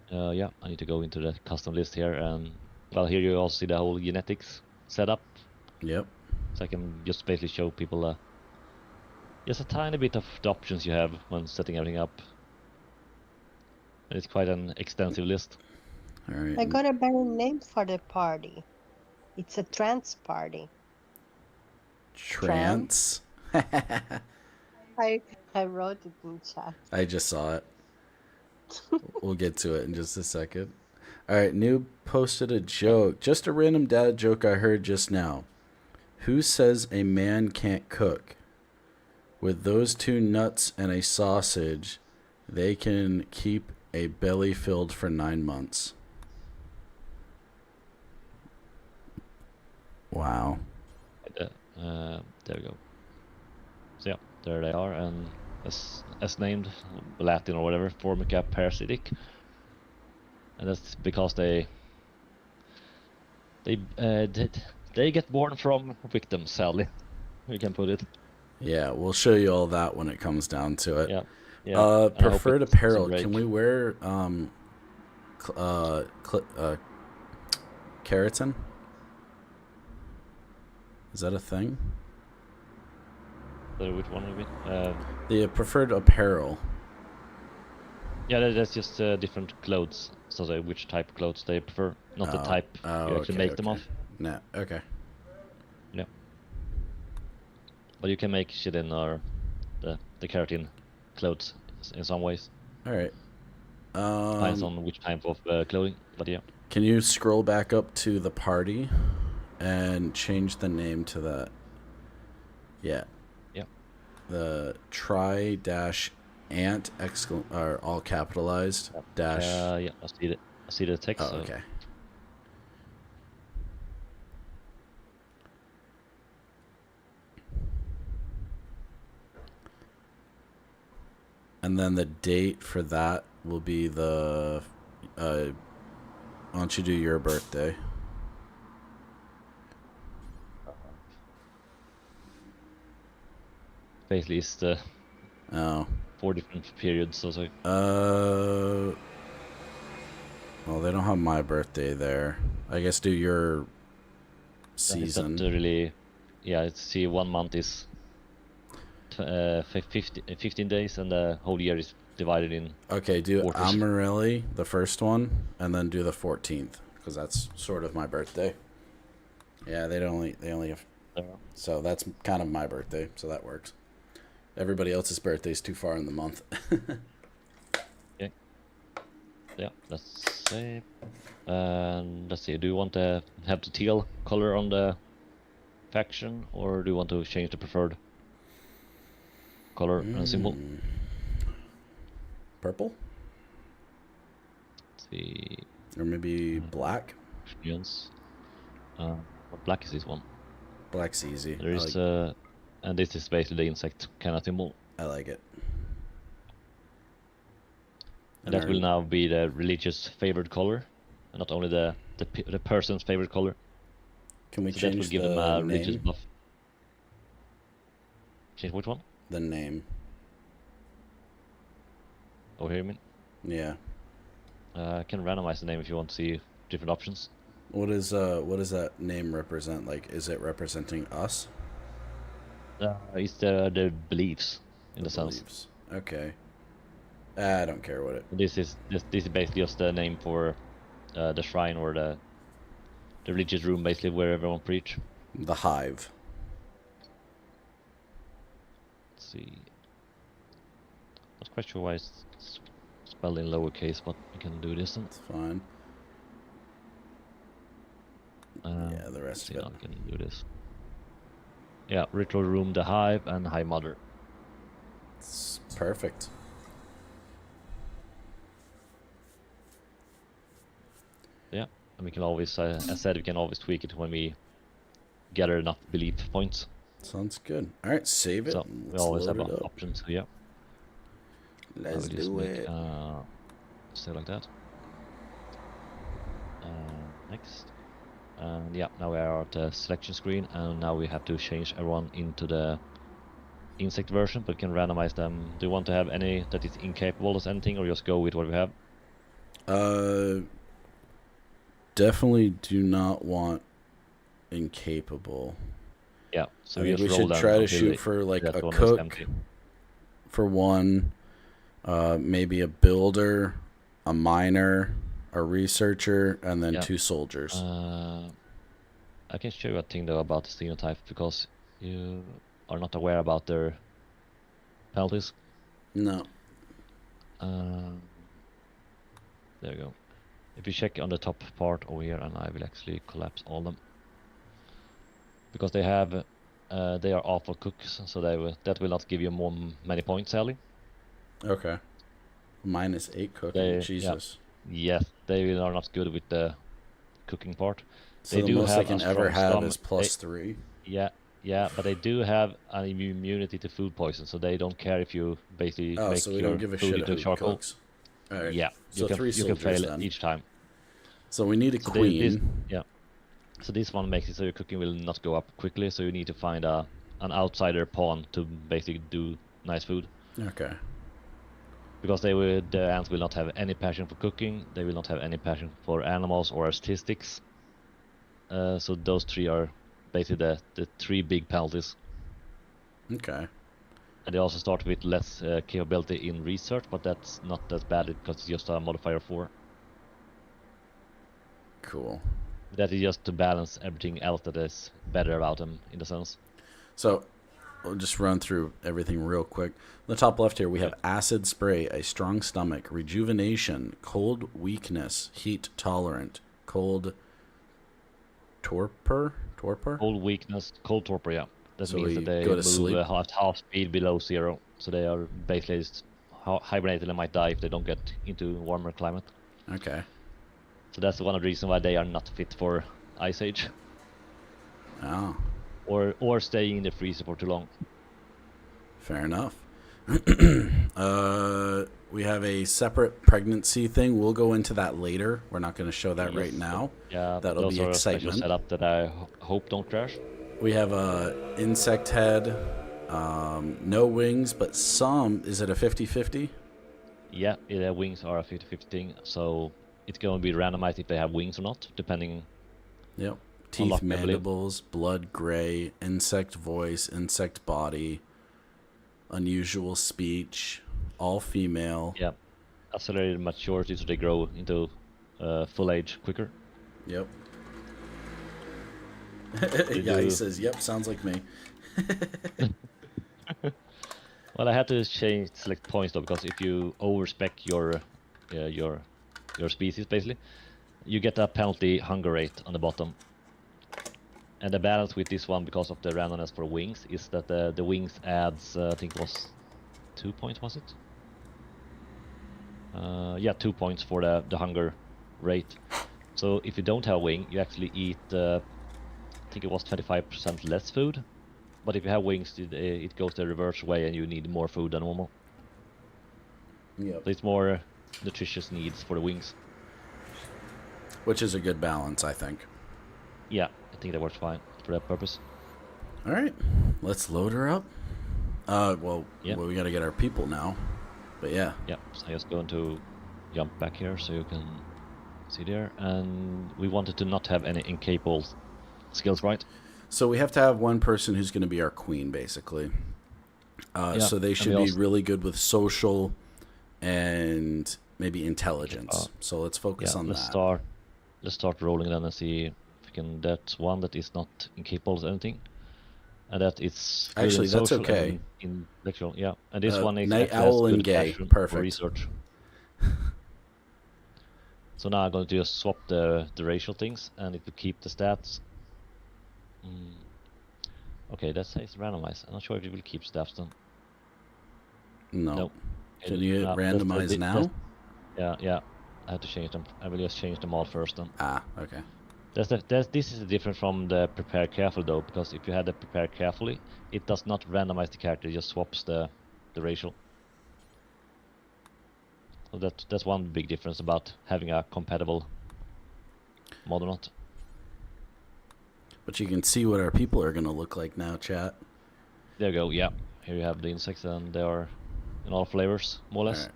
Yeah, I need to go into the custom list here, and well, here you also see the whole genetics setup, Yep. so I can just basically show people just a tiny bit of the options you have when setting everything up. And it's quite an extensive list. All right. I got a better name for the party. It's a trance party. Trance. I wrote it in chat. I just saw it. We'll get to it in just a second. All right, Noob posted a joke. Just a random dad joke I heard just now. Who says a man can't cook? With those two nuts and a sausage, they can keep a belly filled for 9 months. Wow. There we go. So yeah, there they are, and as named, Latin or whatever, Formica parasitic, and that's because they get born from victims, sadly. We can put it. Yeah, we'll show you all that when it comes down to it. Yeah. And I hope Preferred it doesn't apparel. break. Can we wear keratin? Is that a thing? So which one would be? The preferred apparel. Yeah, that's just different clothes. So which type of clothes they prefer, not the type you actually make them of. No, okay. Yeah. But you can make shit in the keratin clothes in some ways. All right. Depends on which type of clothing, but yeah. Can you scroll back up to the party and change the name to that? Yeah. Yeah. The try-ant are all capitalized dash. Yeah, I see the text. Oh, okay. And then the date for that will be the. Why don't you do your birthday? Basically, it's the Oh. 4 different periods. So Well, they don't have my birthday there. I guess do your season. it's not really. Yeah, see, 1 month is 15 days, and the whole year is divided in. Okay, do quarters. Amarilli, the first one, and then do the 14th, because that's sort of my birthday. Yeah, they only have. So that's kind of my birthday, so that works. Everybody else's birthday is too far in the month. Okay. Yeah, let's say. Let's see. Do you want to have the teal color on the faction, or do you want to change the preferred color and symbol? Purple? Let's see. Or maybe black? Options. What black is this one? Black's easy. There is and this is basically the insect kind of symbol. I like it. And that will now be the religious favored color, and not only the person's favorite color. Can we So change that will give the them a religious name? buff. Change which one? The name. Oh, here you mean? Yeah. I can randomize the name if you want to see different options. What does that name represent? Like, is it representing us? It's the beliefs in the sense. Beliefs. Okay. I don't care what it. This is basically just the name for the shrine or the religious room, basically where everyone preach. The hive. Let's see. Not quite sure why it's spelled in lowercase, but we can do this. It's fine. Yeah, the rest of it. I can do this. Yeah, ritual room, the hive, and High Mother. It's perfect. Yeah, and we can always, as I said, we can always tweak it when we gather enough belief points. Sounds good. All right, save it. So And we let's always load have it up. options. So yeah, I Let's will just do make it. say like that. Next. And yeah, now we are at the selection screen, and now we have to change everyone into the insect version, but we can randomize them. Do you want to have any that is incapable of anything, or just go with what we have? Definitely do not want incapable. Yeah, so I we think just we roll should them try to until shoot for like that a one is cook empty. for one, maybe a builder, a miner, a researcher, and then Yeah. 2 soldiers. I can show you a thing though about the xenotype, because you are not aware about their penalties. No. There you go. If you check on the top part over here, and I will actually collapse all them, because they have they are awful cooks, so that will not give you many points, Sally. Okay. -8 cooking. They Jesus. yes, they are not good with the cooking part. So They the do most they have can a ever strong have stomach. is +3. Yeah, but they do have an immunity to food poison, so they don't care if you basically Oh, make so we your don't give a food shit into who charcoal. cooks. All right. Yeah, So 3 you can soldiers fail then. each time. So we need a So queen. So this one makes it so your cooking will not go up quickly, so you need to find an outsider pawn to basically do nice food. Okay. Because the ants will not have any passion for cooking, they will not have any passion for animals or statistics. So those 3 are basically the 3 big penalties. Okay. And they also start with less capability in research, but that's not that bad because it's just a modifier 4. Cool. That is just to balance everything else that is better about them, in the sense. So we'll just run through everything real quick. On the top left here, we have acid spray, a strong stomach, rejuvenation, cold weakness, heat tolerant, cold torpor. Cold weakness, cold torpor, yeah. That So means we that they go to move sleep? at half speed below 0. So they are basically hibernated and might die if they don't get into warmer climate. Okay. So that's one of the reasons why they are not fit for Ice Age. Oh, Or staying in the freezer for too long. fair enough. We have a separate pregnancy thing. We'll go into that later. We're not going to show that right Yes. now. Yeah, That'll those be are a special excitement. setup that I hope don't crash. We have a insect head, no wings, but some. Is it a 50-50? Yeah, their wings are a 50-50 thing, so it's going to be randomized if they have wings or not, depending. Yep. Teeth, luck, I believe. mandibles, blood gray, insect voice, insect body, unusual speech, all female. Yeah, accelerated maturity, so they grow into full age quicker. Yep. Yeah, he says, yep, sounds like me. Well, I had to change select points though, because if you overspec your species, basically, you get a penalty hunger rate on the bottom. And the balance with this one, because of the randomness for wings, is that the wings adds, I think it was 2 points, was it? Yeah, 2 points for the hunger rate. So if you don't have a wing, you actually eat, I think it was 25% less food. But if you have wings, it goes the reverse way, and you need more food than normal. Yep. So it's more nutritious needs for the wings. Which is a good balance, I think. Yeah, I think that works fine for that purpose. All right, let's load her up. Well, we got to get our people now. But yeah. Yeah, so I'm just going to jump back here so you can see there. And we wanted to not have any incapable skills, right? So we have to have one person who's going to be our queen, basically. So they should be really good with social and maybe intelligence. So let's focus on that. Let's start rolling then and see if we can. That's one that is not incapable of anything, and that it's good actually in that's social okay. And intellectual, yeah. And this one is night actually has owl good and gay, passion perfect. for research. So now I'm going to just swap the racial things, and it will keep the stats. Okay, that says randomize. I'm not sure if it will keep stats then. No. Nope. Can you hit randomize now? Yeah. I have to change them. I will just change them all first then. Ah, okay. This is different from the prepare carefully though, because if you had the prepare carefully, it does not randomize the character, it just swaps the ratio. So that's one big difference about having a compatible mod or not. But you can see what our people are going to look like now, chat. There you go, yeah. Here you have the insects and they are in all flavors, more or less. All right.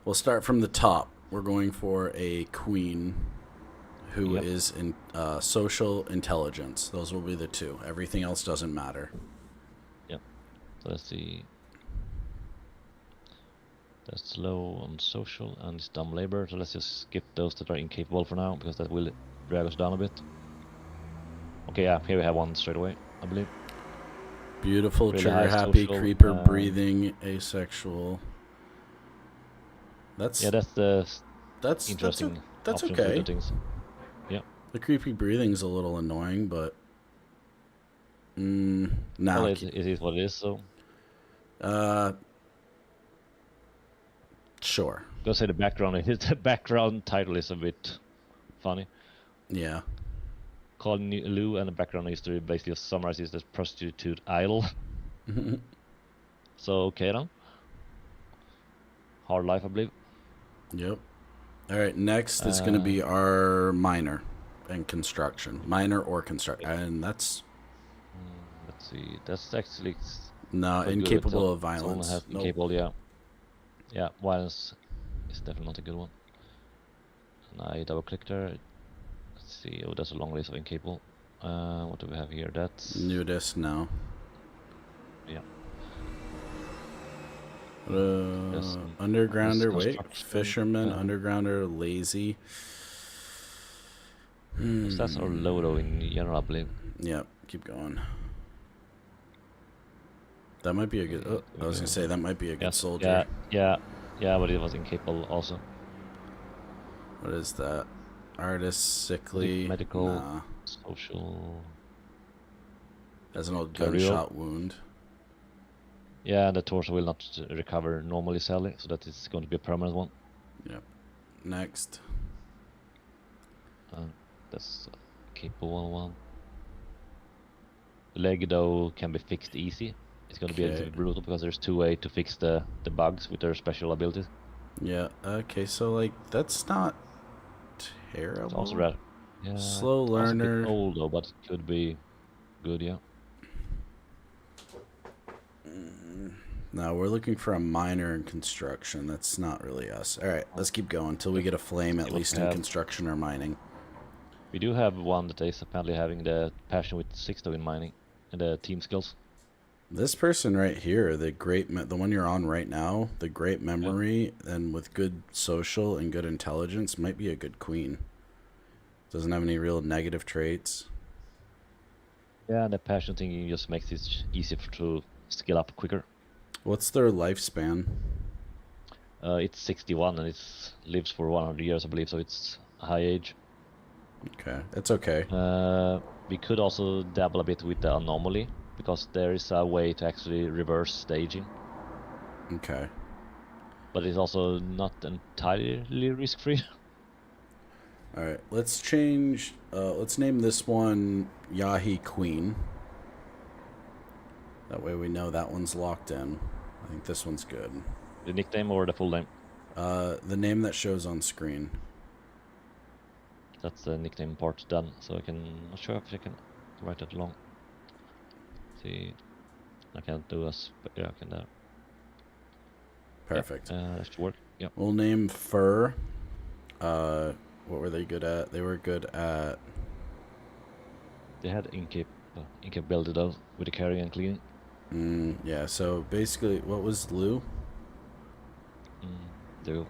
We'll start from the top. We're going for a queen who is in social intelligence. Those will be the two. Everything else doesn't matter. Yep. So let's see. That's low on social and it's dumb labor. So let's just skip those that are incapable for now, because that will drag us down a bit. Okay, yeah, here we have one straight away, I believe. Beautiful, Really trigger high happy, social, creeper breathing, asexual. That's interesting. That's options okay. with the things. Yeah. The creepy breathing's a little annoying, but nah. Well, it is what it is. So. Sure. Go say the background. The background title is a bit funny. Yeah. Calling Lou and the background history basically summarizes the prostitute idol. So okay then. Hard life, I believe. Yep. All right. Next is going to be our miner and construction. Miner or construct, and that's. Let's see. That's actually. No, incapable of violence. Has incapable, yeah. Yeah, violence is definitely not a good one. And I double click there. Let's see. Oh, that's a long list of incapable. What do we have here? That's nudist now. Yeah. Undergrounder. Wait, fisherman. Undergrounder. Lazy. That's our low though in general, I believe. Yep. Keep going. That might be a good. Oh, I was gonna say that might be a good soldier. Yeah, but it was incapable also. What is that? Artist, sickly, medical, social. Has an old gunshot wound. Yeah, the torso will not recover normally, sadly, so that is going to be a permanent one. Yep. Next. That's capable one. The leg though can be fixed easy. It's going to be a little brutal because there's 2 ways to fix the bugs with their special abilities. Yeah. Okay. So like that's not terrible. It's also rare. Yeah. Slow learner. It's a bit old though, but it could be good. Yeah. No, we're looking for a miner in construction. That's not really us. All right, let's keep going until we get a flame, at least in construction or mining. We do have one that is apparently having the passion with 6 though in mining and the team skills. This person right here, the one you're on right now, the great memory and with good social and good intelligence, might be a good queen. Doesn't have any real negative traits. Yeah, and the passion thing just makes it easy to skill up quicker. What's their lifespan? It's 61 and it lives for 100 years, I believe, so it's a high age. Okay, it's okay. We could also dabble a bit with the anomaly, because there is a way to actually reverse staging. Okay. But it's also not entirely risk-free. Alright, let's change, let's name this one Yahi Queen. That way we know that one's locked in. I think this one's good. The nickname or the full name? The name that shows on screen. That's the nickname part done, so I can, not sure if I can write that long. See, I can't do yeah, I can there. Perfect. That should work. Yep. We'll name Fur. What were they good at? They were good at. They had incapability though with the carrying and cleaning. Yeah. So basically, what was Lou? They were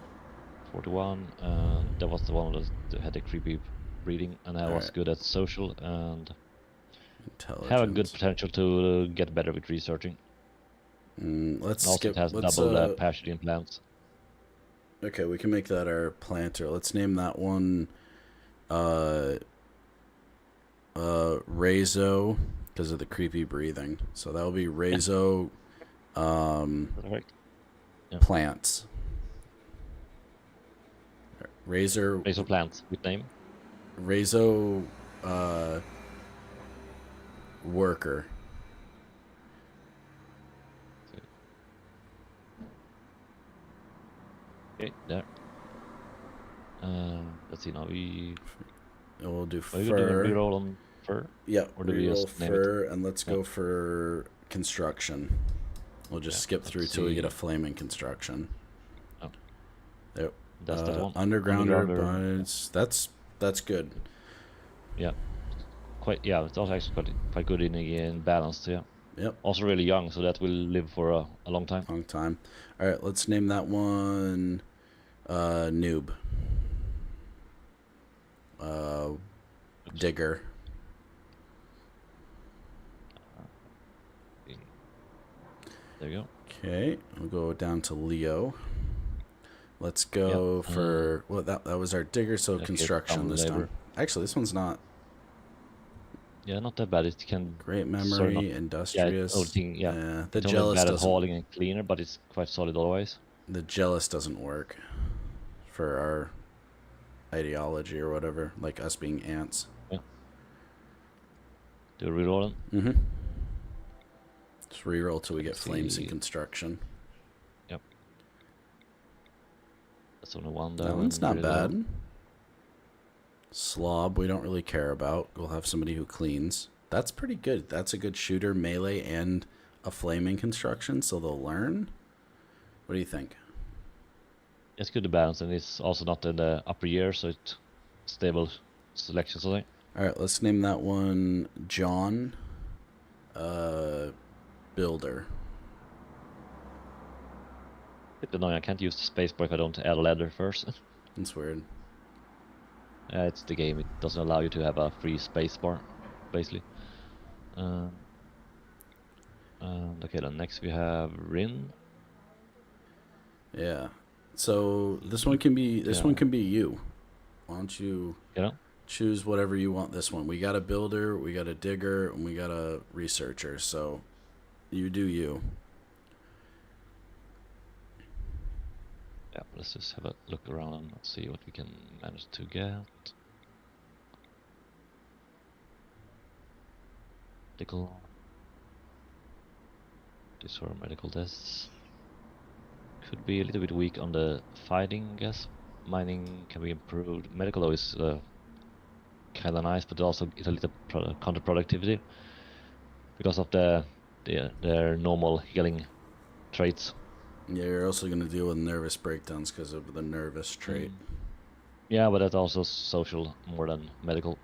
41, and that was the one that had the creepy breeding, and I was good at social and have a good potential to get better with researching. Let's also skip. It has double passion in plants. Okay, we can make that our planter. Let's name that one Rezo, because of the creepy breathing. So that will be Rezo plants. Razor plant with name. Razo worker. Okay, there. Let's see now. We'll do Are you doing a fur. reroll on fur? Yeah, Or do we reroll just name fur, and let's go for construction. We'll just Yeah, skip through let's till we get a see. flaming construction. Oh, Yep. that's that one. Undergrounder, Undergrounder. that's good. Yeah, Yeah, it's also actually quite good in balance. Yeah. Yep. Also really young, so that will live for a long time. Long time. All right, let's name that one noob. Digger. There you go. Okay, we'll go down to Leo. Let's go for well, that was our digger, so construction this time. Actually, this one's not. Yeah, not that bad. It can Great memory, industrious. The the it's jealous only bad at doesn't. hauling and cleaner, but it's quite solid otherwise. The jealous doesn't work for our ideology or whatever, like us being ants. Yeah. Do a reroll then? Mm-hmm. Just reroll till we get flames in construction. Yep. That's only one down. That one's not bad. Slob, we don't really care about. We'll have somebody who cleans. That's pretty good. That's a good shooter, melee, and a flaming construction, so they'll learn. What do you think? It's good to balance, and it's also not in the upper year, so it's stable selection, so like. All right, let's name that one John Builder. Bit annoying. I can't use the spacebar if I don't add a ladder first. That's weird. It's the game. It doesn't allow you to have a free spacebar, basically. Okay, then next we have Rin. Yeah. So this one can be you. Why don't you choose whatever you want this one? We got a builder, we got a digger, and we got a researcher. So you do you. Yeah, let's just have a look around and see what we can manage to get. Medical. These are medical tests. Could be a little bit weak on the fighting, I guess. Mining can be improved. Medical though is kind of nice, but also it's a little counterproductivity because of their normal healing traits. Yeah, you're also going to deal with nervous breakdowns because of the nervous trait. Yeah, but that's also social more than medical.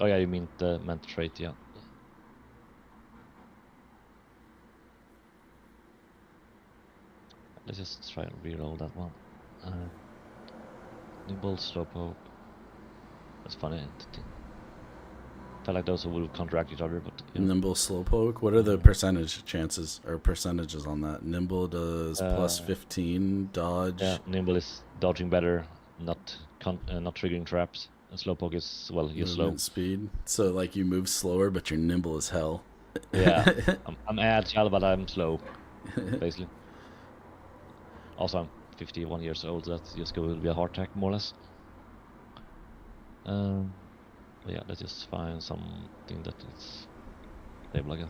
Oh yeah, you mean the mental trait, yeah. Let's just try and reroll that one. Nimble, slowpoke. That's funny. I felt like those will counteract each other, but yeah. Nimble, slowpoke. What are the percentages on that? Nimble does plus 15 dodge. Yeah, nimble is dodging better, not triggering traps. And slowpoke is you're slow. Speed. So like you move slower, but you're nimble as hell. Yeah, I'm agile, but I'm slow, basically. Also, I'm 51 years old. So that's just going to be a heart attack, more or less. But yeah, let's just find something that is stable, I guess.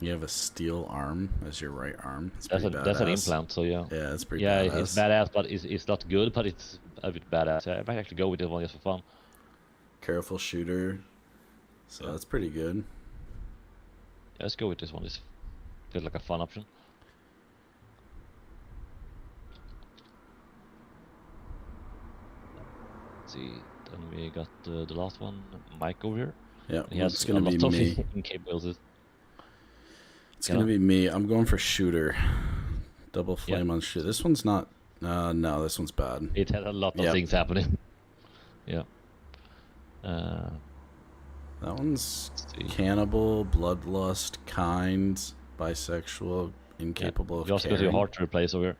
You have a steel arm as your right arm. That's an implant, so yeah. Yeah, it's pretty badass. badass. It's badass, but it's not good, but it's a bit badass. I might actually go with this one just for fun. Careful shooter. So that's pretty good. Yeah, let's go with this one. This feels like a fun option. See, then we got the last one, Mike over here. Yeah, it's gonna be me. It's gonna be me. I'm going for shooter. Double flame on shoot. This one's not. No, this one's bad. It had a lot of things happening. Yeah. That one's cannibal, bloodlust, kind, bisexual, incapable of you also got your heart to replace over here.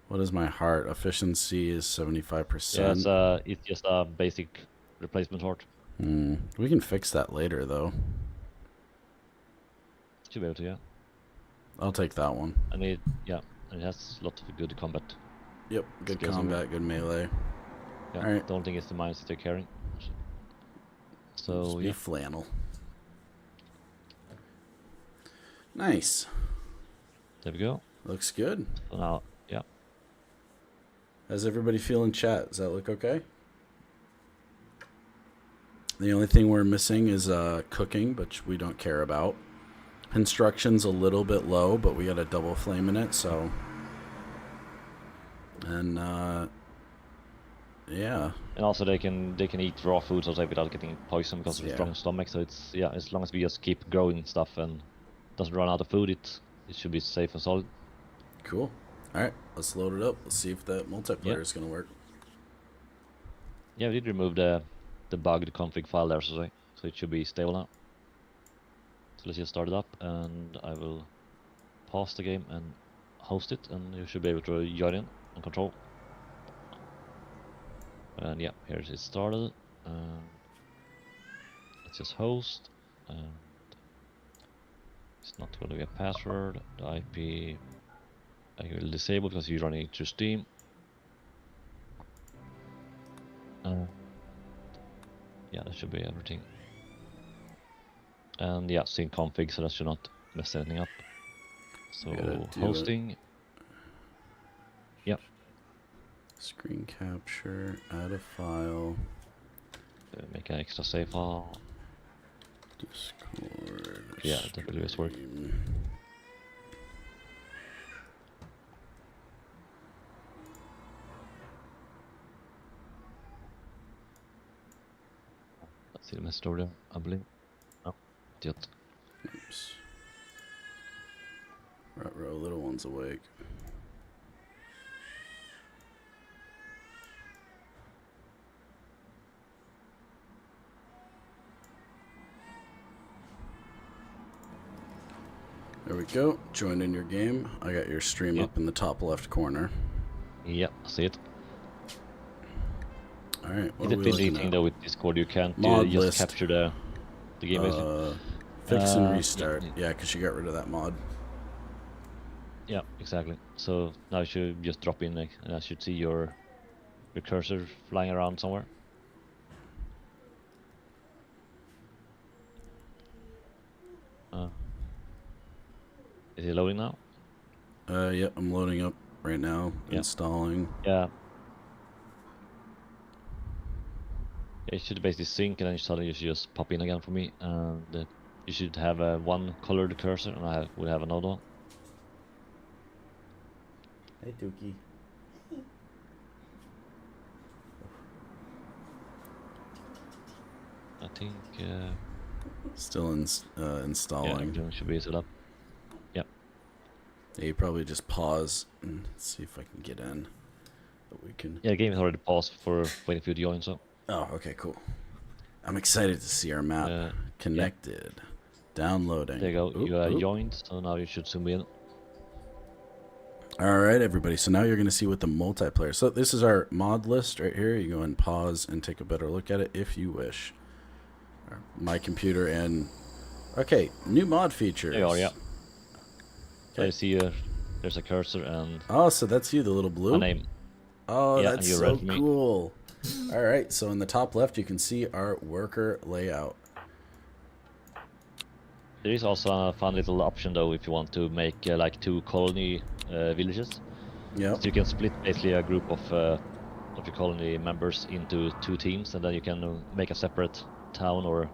What is my heart? Efficiency is 75%. Yeah, it's just a basic replacement heart. We can fix that later, though. Should be able to, yeah. I'll take that one. And it has a lot of good combat. Yep, good Skills as well. combat, good melee. Yeah. Alright. The only thing is the mines that they're carrying. So Just be yeah. flannel. Nice. There we go. Looks good. So now, yeah. How's everybody feel in chat? Does that look okay? The only thing we're missing is cooking, which we don't care about. Construction's a little bit low, but we got a double flame in it, so. And yeah. And also they can eat raw foods outside without getting poisoned because of a strong stomach. So it's as long as we just keep growing stuff and doesn't run out of food, it should be safe and solid. Cool. All right, let's load it up. Let's see if that multiplayer is gonna work. Yeah, we did remove the bugged config file there, so it should be stable now. So let's just start it up, and I will pause the game and host it, and you should be able to join in and control. And yeah, here it started. Let's just host, and it's not going to be a password. The IP I will disable because you're running through Steam. Yeah, that should be everything. And yeah, sync config, so that should not mess anything up. So hosting. Yep. Screen capture, add a file. Make an extra save file. Discord. Yeah, WS work. Let's see the message over there, I believe. No, not yet. Oops. Right row, little one's awake. There we go. Join in your game. I got your stream up in the top left corner. Yep, I see it. Alright, what It's are a we bit looking thing at? though with Discord, you can't Mod just list. capture the game basically. Fix and restart. Yeah, because you got rid of that mod. Yeah, exactly. So now you should just drop in, and I should see your cursor flying around somewhere. Is it loading now? Yeah, I'm loading up right now. Yeah. Installing. Yeah. It should basically sync, and then suddenly you should just pop in again for me, and you should have one colored cursor, and I will have another one. Hey, Dookie. I think Still installing. yeah, everything should be set up. Yep. Yeah, you probably just pause and see if I can get in. But we can. Yeah, the game is already paused for waiting for you to join, so. Oh, okay, cool. I'm excited to see our map connected. Yeah. Downloading. There you go. Oop, You are oop. joined, so now you should zoom in. All right, everybody. So now you're going to see what the multiplayer. So this is our mod list right here. You go and pause and take a better look at it if you wish. My computer and okay, new mod features. There you are, yeah. So Okay. I see there's a cursor and Oh, so that's you, the little blue. a name. Oh, Yeah, that's and you're so red for me. cool. All right, so in the top left, you can see our worker layout. There is also a fun little option though if you want to make like 2 colony villages. Yep. So you can split basically a group of your colony members into 2 teams, and then you can make a separate town or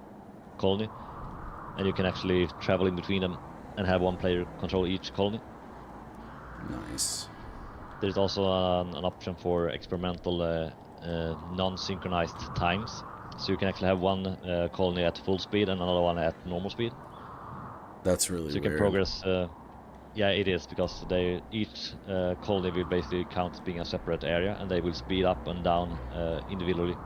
colony, and you can actually travel in between them and have one player control each colony. Nice. There's also an option for experimental non-synchronized times, so you can actually have one colony at full speed and another one at normal speed. That's really So you can weird. progress. Yeah, it is, because each colony will basically count as being a separate area, and they will speed up and down individually.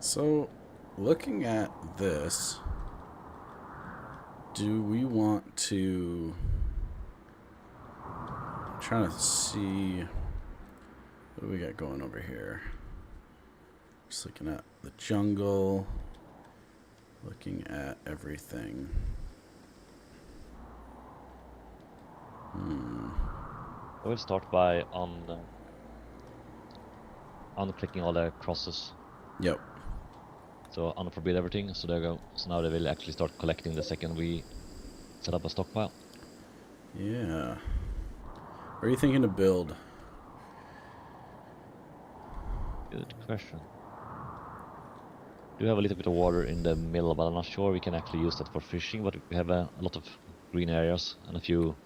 So, looking at this, do we want to... I'm trying to see what do we got going over here. Just looking at the jungle. Looking at everything. I will start by unclicking all the crosses. Yep. So unforbid everything. So there you go. So now they will actually start collecting the second we set up a stockpile. Yeah. What are you thinking to build? Good question. Do have a little bit of water in the middle, but I'm not sure we can actually use that for fishing. But we have a lot of green areas and a few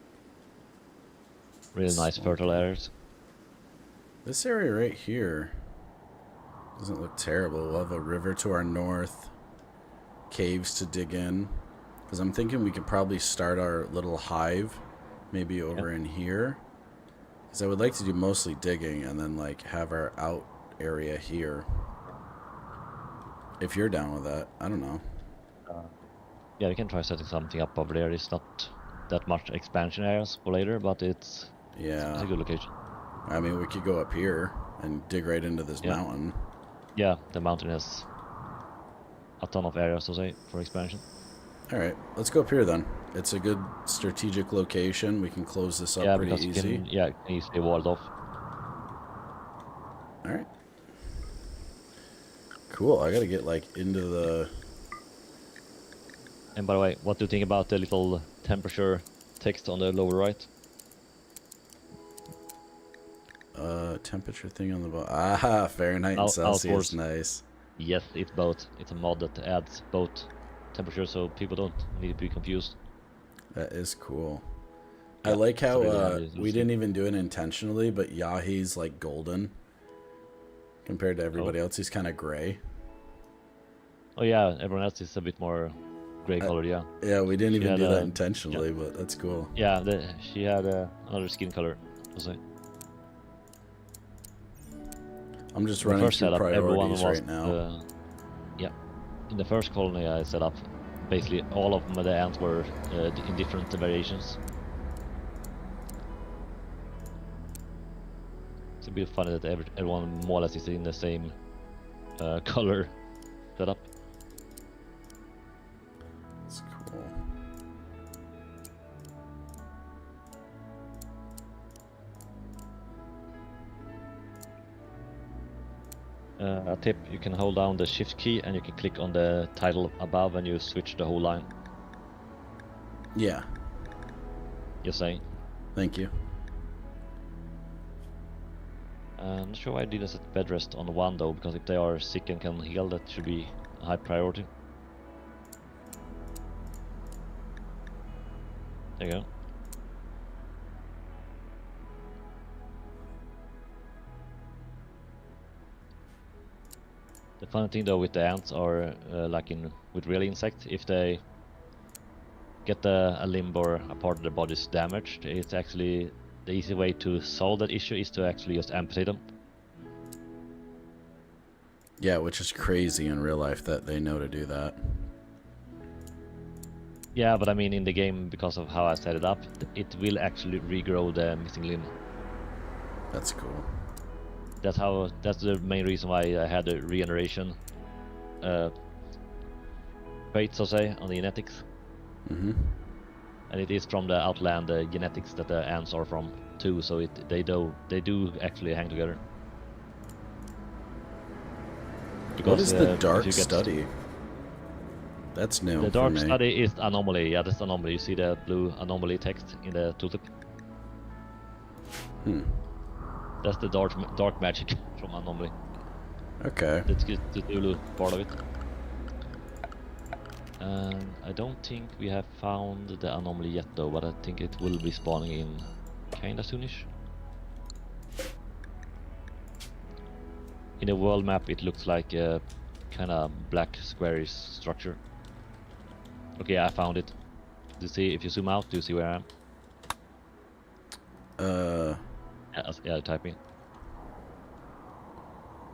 really nice fertile areas. This area right here doesn't look terrible. We'll have a river to our north, caves to dig in. Because I'm thinking we could probably start our little hive maybe over in here. Because I would like to do mostly digging and then like have our out area here. If you're down with that, I don't know. Yeah, we can try setting something up over there. It's not that much expansion areas for later, but it's a good location. I mean, we could go up here and dig right into this mountain. Yeah, the mountain has a ton of areas to say for expansion. All right, let's go up here then. It's a good strategic location. We can close this up pretty easy. You can easily wall it off. All right. Cool. I gotta get like into the. And by the way, what do you think about the little temperature text on the lower right? Temperature thing on the bottom. Ah, Fahrenheit and Celsius. Nice. Yes, it's both. It's a mod that adds both temperature, so people don't need to be confused. That is cool. Yeah, I like how really we didn't even do it intentionally, but Yahi's like golden compared to everybody else. He's kind of gray. Oh yeah, everyone else is a bit more gray colored. Yeah. Yeah, we didn't even do that intentionally, but that's cool. Yeah, she had another skin color. I'll say. I'm just running through priorities right now. Yeah, in the first colony I set up, basically all of them, the ants were in different variations. It's a bit funny that everyone more or less is in the same color setup. That's cool. A tip, you can hold down the shift key and you can click on the title above and you switch the whole line. Yeah. Just saying. Thank you. I'm not sure why I didn't set bed rest on one though, because if they are sick and can heal, that should be a high priority. There you go. The funny thing though with the ants are like with real insects, if they get a limb or a part of their bodies damaged, it's actually the easy way to solve that issue is to actually just amputate them. Yeah, which is crazy in real life that they know to do that. Yeah, but I mean in the game, because of how I set it up, it will actually regrow the missing limb. That's cool. That's the main reason why I had a regeneration trait, so say, on the genetics. Mm-hmm. And it is from the Outland genetics that the ants are from too, so they do actually hang together. Because, what is the dark study? That's new. The dark study is anomaly. Yeah, that's anomaly. You see the blue anomaly text in the tooltip. That's the dark magic from anomaly. Okay. That's the Zulu part of it. I don't think we have found the anomaly yet though, but I think it will be spawning in kinda soonish. In the world map it looks like a kinda black squarish structure. Okay, I found it. Do you see, if you zoom out, do you see where I am? Yeah, typing.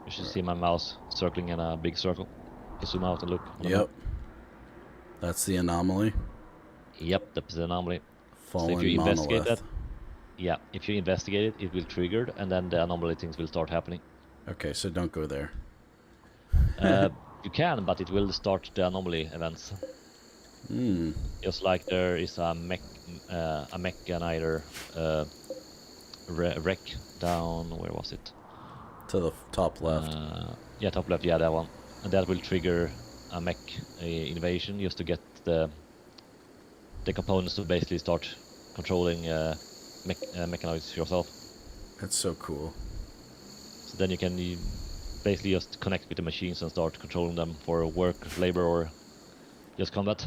You should see my mouse circling in a big circle. You zoom out and look. Yep. That's the anomaly. Yep, that's the anomaly. Fallen so if you investigate monolith. that, yeah, if you investigate it, it will trigger, and then the anomaly things will start happening. Okay, so don't go there. You can, but it will start the anomaly events. Hmm. Just like there is a mechanizer wreck down. Where was it? To the top left. Yeah, top left. Yeah, that one. And that will trigger a mech invasion just to get the components to basically start controlling mechanics yourself. That's so cool. So then you can basically just connect with the machines and start controlling them for work, labor, or just combat.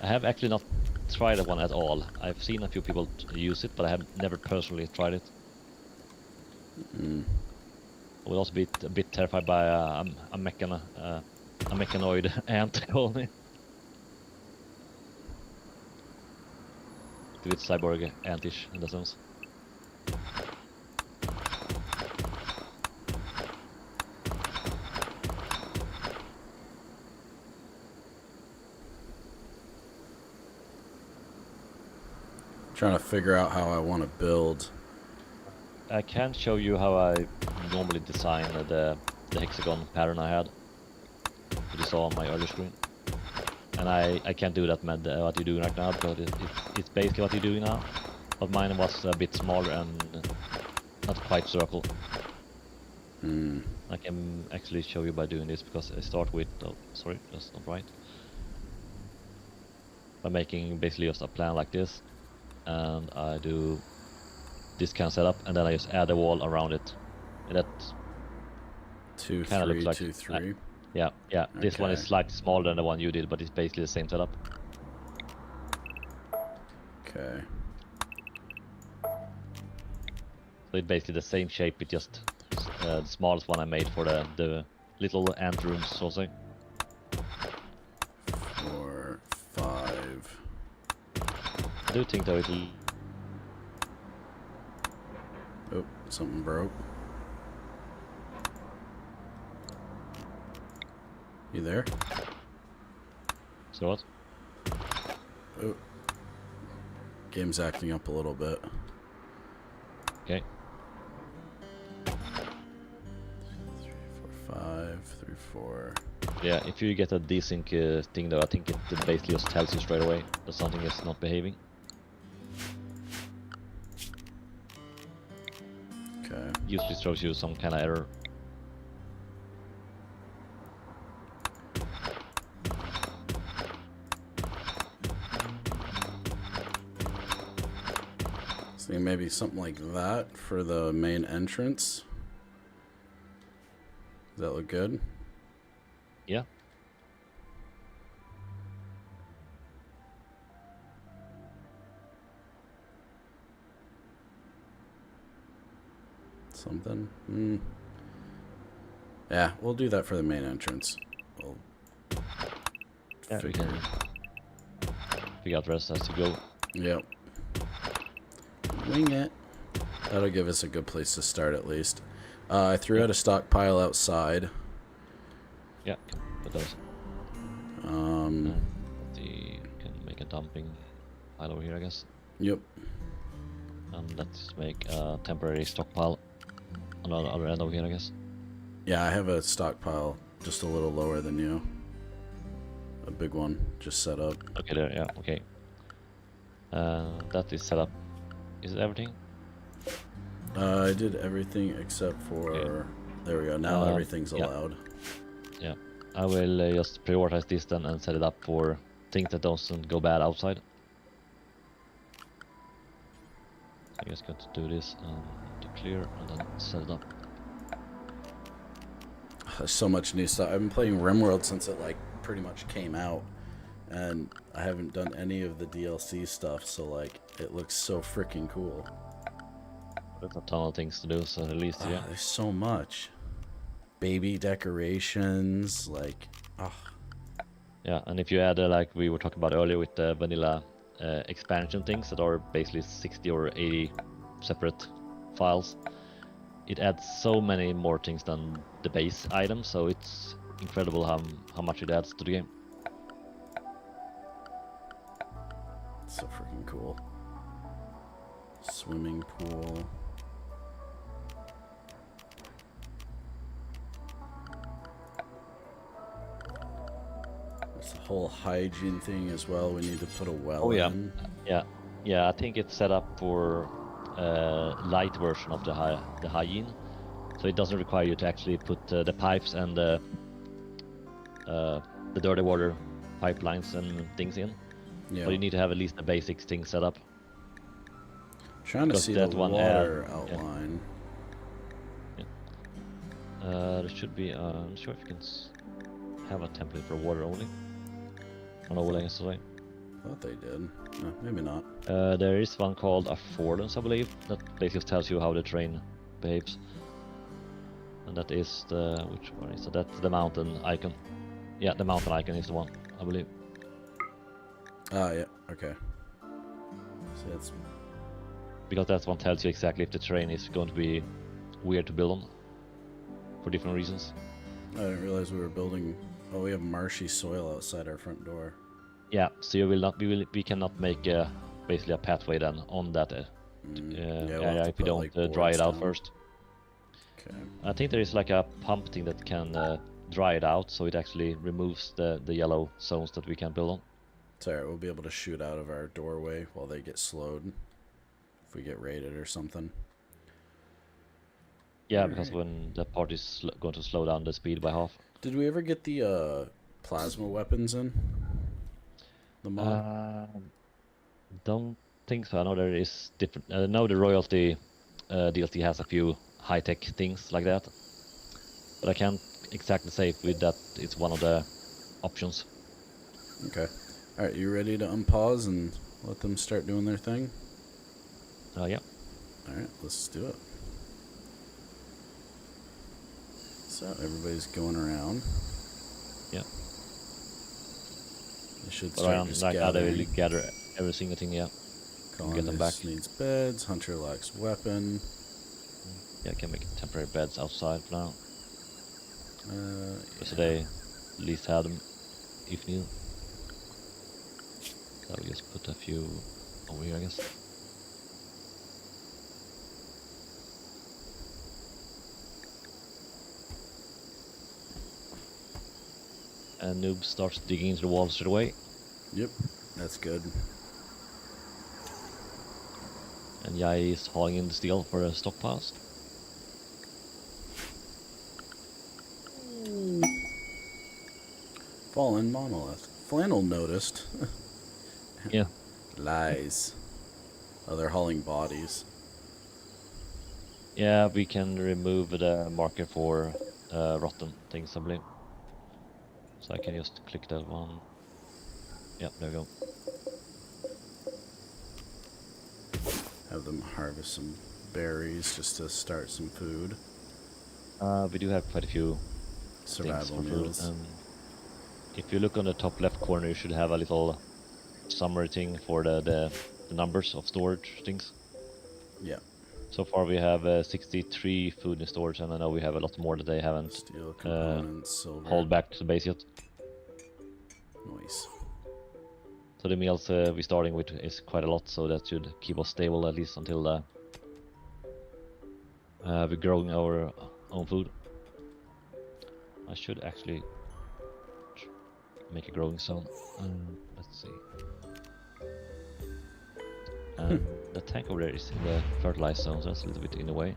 I have actually not tried that one at all. I've seen a few people use it, but I have never personally tried it. I would also be a bit terrified by a mechanoid ant colony. It's a bit cyborg antish in that sense. Trying to figure out how I want to build. I can show you how I normally design the hexagon pattern I had that you saw on my earlier screen. And I can't do that what you're doing right now, because it's basically what you're doing now. But mine was a bit smaller and not quite circle. I can actually show you by doing this, because I start with, oh sorry, that's not right. By making basically just a plan like this, and I do this kind of setup, and then I just add a wall around it. And that 2, kind of 3, looks like 2, 3. yeah. This one is Okay. slightly smaller than the one you did, but it's basically the same setup. Okay. So it's basically the same shape, it just the smallest one I made for the little ant rooms, so to say. 4, 5. I do think though it'll. Oh, something broke. You there? So what? Oh. Game's acting up a little bit. Okay. 3, 4, 5, 3, 4. Yeah, if you get a desync thing though, I think it basically just tells you straight away that something is not behaving. Okay. Usually throws you some kind of error. So maybe something like that for the main entrance. Does that look good? Yeah. Something. Yeah, we'll do that for the main entrance. We'll Yeah, we figure. can figure out the rest as you go. Yep. Wing it. That'll give us a good place to start at least. I threw out a stockpile outside. Yeah, can put those. You can make a dumping pile over here, I guess. Yep. And let's make a temporary stockpile on the other end over here, I guess. Yeah, I have a stockpile just a little lower than you. A big one just set up. Okay, there, yeah, okay. That is set up. Is it everything? I did everything except for... Okay. There we go. Now everything's yeah. allowed. Yeah. I will just prioritize this then and set it up for things that doesn't go bad outside. I'm just going to do this and to clear and then set it up. There's so much new stuff. I've been playing RimWorld since it like pretty much came out, and I haven't done any of the DLC stuff, so like it looks so freaking cool. There's a ton of things to do, so at least yeah. There's so much. Baby decorations, like, Yeah, and if you add like we were talking about earlier with the vanilla expansion things that are basically 60 or 80 separate files, it adds so many more things than the base item, so it's incredible how much it adds to the game. so freaking cool. Swimming pool. whole hygiene thing as well. We need to put a well Oh yeah, in. yeah. I think it's set up for light version of the hygiene, so it doesn't require you to actually put the pipes and the dirty water pipelines and things in. Yeah. But you need to have at least the basic thing set up. Trying to because see the that one water yeah. outline. There should be. I'm not sure if you can have a template for water only. On overlays today. Thought they did. No, maybe not. There is one called affordance, I believe, that basically tells you how the train behaves. And that is the which one is that? That's the mountain icon. Yeah, the mountain icon is the one, I believe. Ah, yeah. Okay. So that's Because that one tells you exactly if the train is going to be weird to build on for different reasons. I didn't realize we were building. Oh, we have marshy soil outside our front door. Yeah, so you will not. We cannot make basically a pathway then on that Yeah, we'll have area to if you put, don't like, dry boards it out down. first. Okay. I think there is like a pump thing that can dry it out, so it actually removes the yellow zones that we can build on. It's alright. We'll be able to shoot out of our doorway while they get slowed. If we get raided or something. Yeah, because when the party is going to slow down the speed by half. Did we ever get the plasma weapons in? The mod? Don't think so. I know there is different. I know the royalty DLC has a few high-tech things like that, but I can't exactly say with that it's one of the options. Okay. Alright, you ready to unpause and let them start doing their thing? Yeah. Alright, let's do it. So, everybody's going around. Yeah. They should But start just right now they gathering. will gather every single thing. Yeah. Get them back. Colonist needs beds. Hunter lacks weapon. Yeah, I can make temporary beds outside for now, so Yeah. they at least have them if needed. So I'll just put a few over here, I guess. And Noob starts digging into the walls straight away. Yep, that's good. And Yai is hauling in the steel for the stockpiles. Fallen monolith. Flannel noticed. Yeah. Lies. Oh, they're hauling bodies. Yeah, we can remove the marker for rotten things, I believe. So I can just click that one. Yeah, there we go. Have them harvest some berries just to start some food. We do have quite a few Survival things for meals. food. If you look on the top left corner, you should have a little summary thing for the numbers of storage things. Yeah. So far we have 63 food in storage, and I know we have a lot more that they haven't Steel components, silver. hauled back to the base yet. Nice. So the meals we're starting with is quite a lot, so that should keep us stable at least until we're growing our own food. I should actually make a growing zone. Let's see. The tank over there is in the fertilized zone, so that's a little bit in the way.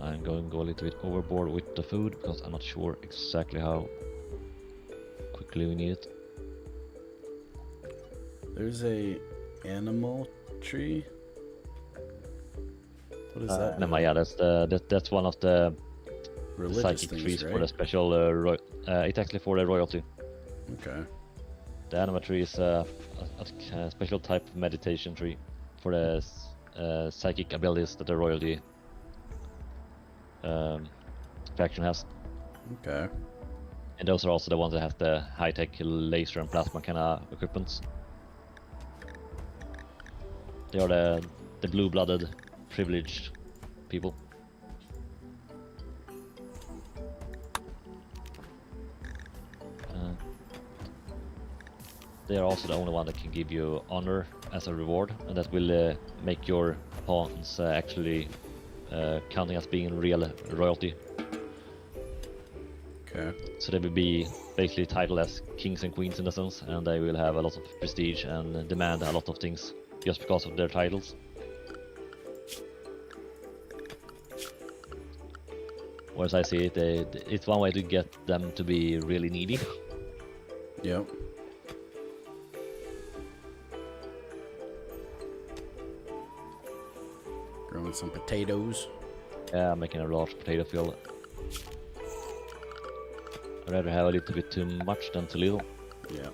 I'm going to go a little bit overboard with the food because I'm not sure exactly how quickly we need it. There's a animal tree. What is that? No, yeah, that's one of the Religious psychic things, trees right? for the special. It's actually for the royalty. Okay. The anima tree is a special type of meditation tree for the psychic abilities that the royalty faction has. Okay. And those are also the ones that have the high-tech laser and plasma kind of equipments. They are the blue-blooded, privileged people. They are also the only one that can give you honor as a reward, and that will make your pawns actually counting as being real royalty. Okay. So they will be basically titled as kings and queens in a sense, and they will have a lot of prestige and demand a lot of things just because of their titles. Or as I see it, it's one way to get them to be really needy. Yep. Growing some potatoes. Yeah, making a large potato field. I'd rather have a little bit too much than too little. Yeah.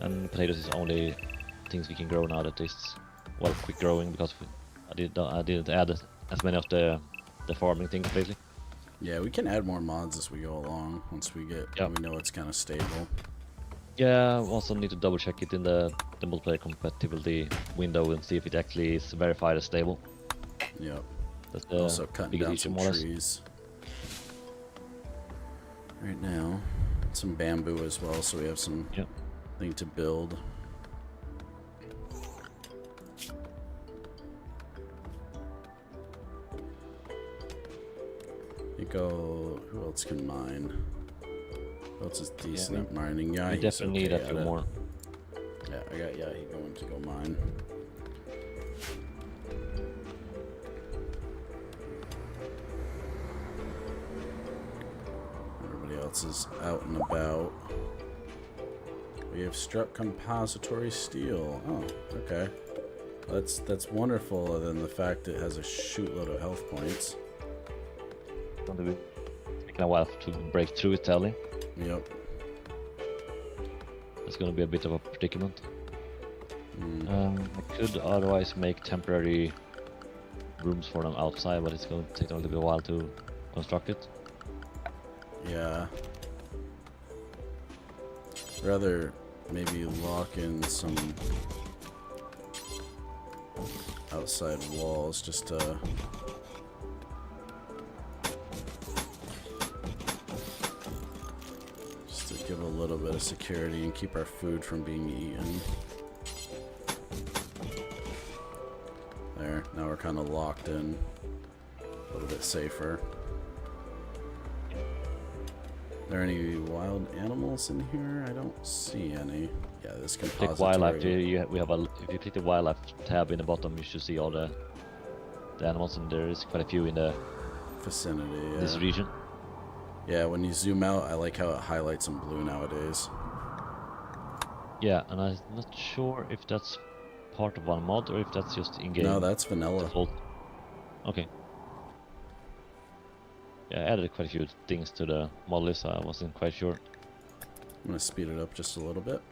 And potatoes is only things we can grow now that is well quick growing because I didn't add as many of the farming things lately. Yeah, we can add more mods as we go along once we get Yep. we know it's kind of stable. Yeah, also need to double check it in the multiplayer compatibility window and see if it actually is verified as stable. Yep. That's the Also cutting biggest down issue, some more or less. trees right now. Some bamboo as well, so we have some Yep. thing to build. Who else can mine? Who else is decent at mining? Yeah, We he's definitely need okay a few at it. more. Yeah, I got he going to go mine. Everybody else is out and about. We have struck compository steel. Oh, okay. That's wonderful, other than the fact it has a shootload of health points. It's going to be taking a while to break through it, Tally. Yep. It's going to be a bit of a predicament. Mm. I could otherwise make temporary rooms for them outside, but it's going to take them a little bit while to construct it. Yeah. Rather maybe lock in some outside walls just to give a little bit of security and keep our food from being eaten. There, now we're kind of locked in, a little bit safer. Are there any wild animals in here? I don't see any. Yeah, this compository. Click wildlife. We have a. If you click the wildlife tab in the bottom, you should see all the animals, and there is quite a few in the vicinity. Yeah. This region. Yeah, when you zoom out, I like how it highlights in blue nowadays. Yeah, and I'm not sure if that's part of one mod or if that's just in-game. No, that's vanilla. Default. Okay. Yeah, I added quite a few things to the mod list, so I wasn't quite sure. I'm gonna speed it up just a little bit.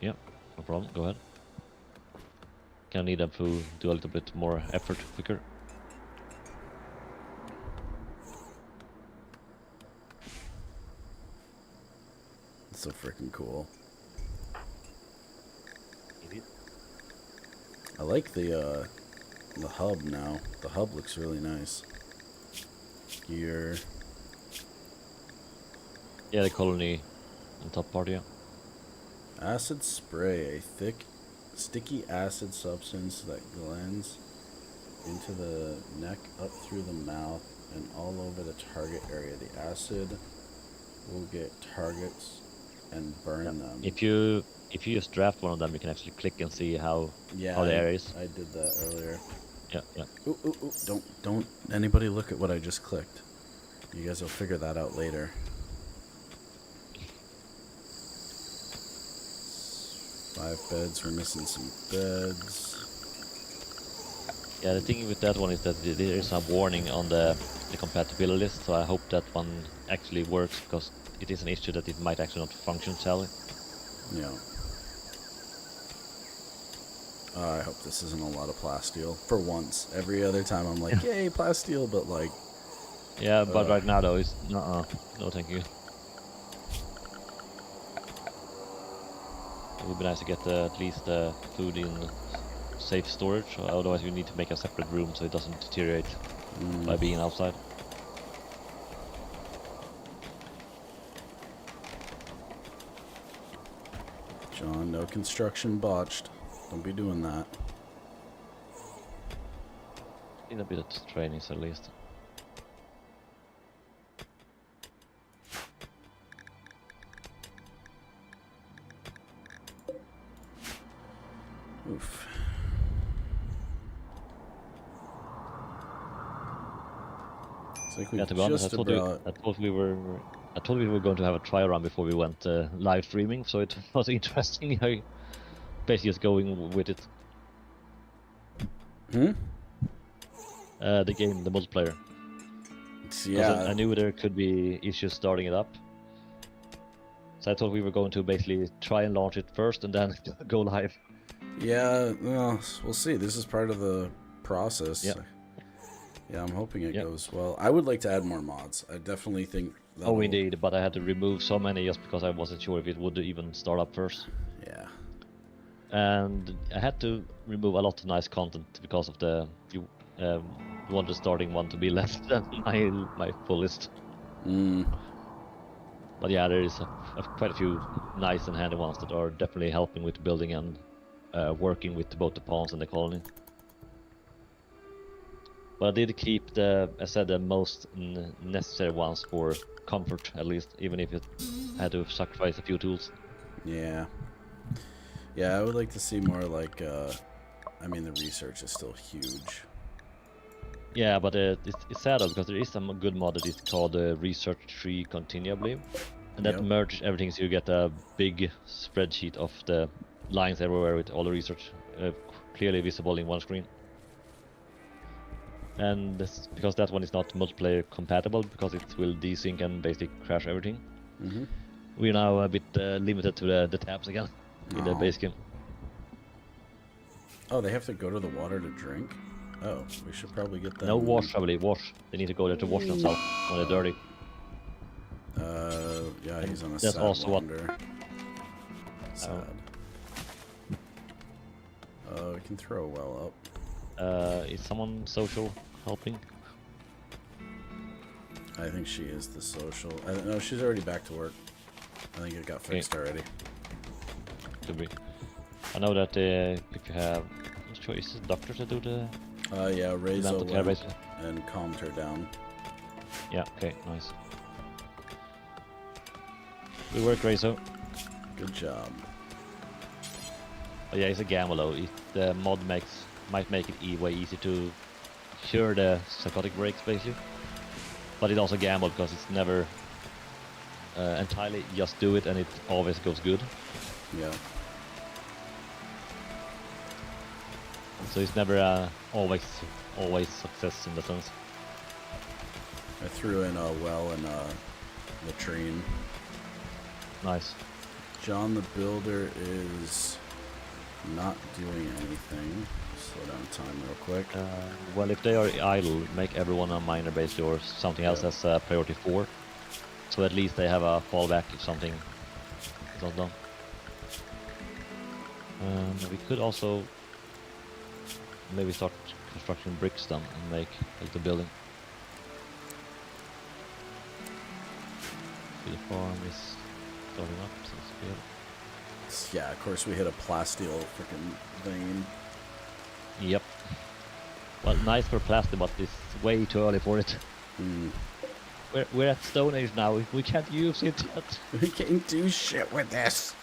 Yeah, no problem. Go ahead. Gonna need them to do a little bit more effort quicker. It's so freaking cool. I like the hub now. The hub looks really nice. Gear. Yeah, the colony on top part, yeah. Acid spray, a thick, sticky acid substance that glens into the neck, up through the mouth, and all over the target area. The acid will get targets and burn them. If you just draft one of them, you can actually click and see how the area is. I did that earlier. Yeah, yeah. Ooh, ooh, ooh. Don't anybody look at what I just clicked. You guys will figure that out later. Five beds, we're missing some beds. Yeah, the thing with that one is that there is a warning on the compatibility list, so I hope that one actually works, because it is an issue that it might actually not function, Sally. Yeah. I hope this isn't a lot of plasteel. For once. Every other time I'm like, yay, plasteel, but like... Yeah, but right now though, it's... no thank you. It would be nice to get at least food in safe storage, otherwise we need to make a separate room so it doesn't deteriorate by being outside. John, no construction botched. Don't be doing that. Need a bit of training at least. It's like we Yeah, to be honest, just about. I thought we were going to have a trial run before we went live streaming, so it was interesting. I basically just going with it. Hmm? The game, the multiplayer. 'Cause Yeah. I knew there could be issues starting it up. So I thought we were going to basically try and launch it first and then go live. Yeah, well, we'll see. This is part of the process. Yeah. Yeah, I'm hoping it Yeah. goes well. I would like to add more mods. I definitely think that. Oh, indeed, but I had to remove so many just because I wasn't sure if it would even start up first. Yeah. And I had to remove a lot of nice content because of you want the starting one to be less than my fullest. But yeah, there is quite a few nice and handy ones that are definitely helping with building and working with both the pawns and the colony. But I did keep the most necessary ones for comfort, at least, even if it had to sacrifice a few tools. Yeah. Yeah, I would like to see more like, I mean, the research is still huge. Yeah, but it's sad though, because there is some good mod that is called Research Tree Continue, I believe. And that merges everything, so you get a big spreadsheet of the lines everywhere with all the research clearly visible in one screen. And because that one is not multiplayer compatible, because it will desync and basically crash everything. We're now a bit limited to the tabs again in the base game. Oh, they have to go to the water to drink? Oh, we should probably get them. No, wash, I believe. Wash. They need to go there to wash themselves when they're dirty. Yeah, he's on a That's sad also wander. Sad. We can throw a well up. Is someone social helping? I think she is the social. No, she's already back to work. I think it got fixed already. Could be. I know that if you have choices, doctors that do the yeah, Rezo mental care went basically. and calmed her down. Yeah, okay, nice. Good work, Rezo. Good job. But yeah, it's a gamble though. The mod might make it way easier to cure the psychotic breaks basically. But it also gamble because it's never entirely just do it and it always goes good. Yeah. So it's never always success in the sense. I threw in a well and a latrine. Nice. John the Builder is not doing anything. Slow down time real quick. Well, if they are idle, make everyone a miner base or something else as priority 4. So at least they have a fallback if something is not done. We could also maybe start constructing bricks then and make like the building. The farm is starting up, seems good. Yeah, of course we hit a plasteel freaking vein. Yep. Well, nice for plastic, but it's way too early for it. We're at Stone Age now. We can't use it yet. We can't do shit with this.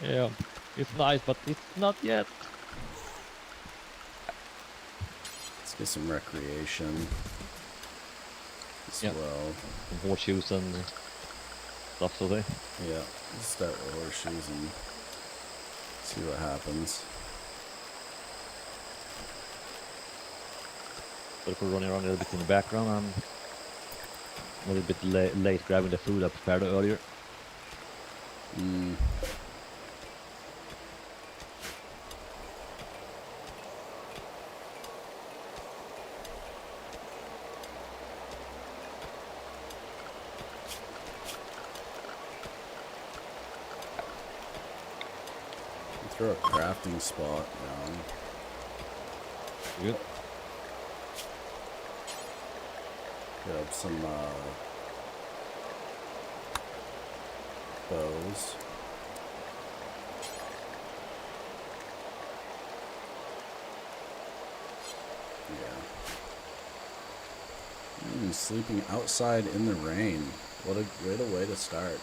Yeah, it's nice, but it's not yet. Let's get some recreation as well. Some horseshoes and stuff today. Yeah, let's start with horseshoes and see what happens. But if we're running around a little bit in the background, I'm a little bit late grabbing the food I prepared earlier. Throw a crafting spot down. Good. Get up some bows. Yeah. Sleeping outside in the rain. What a great way to start.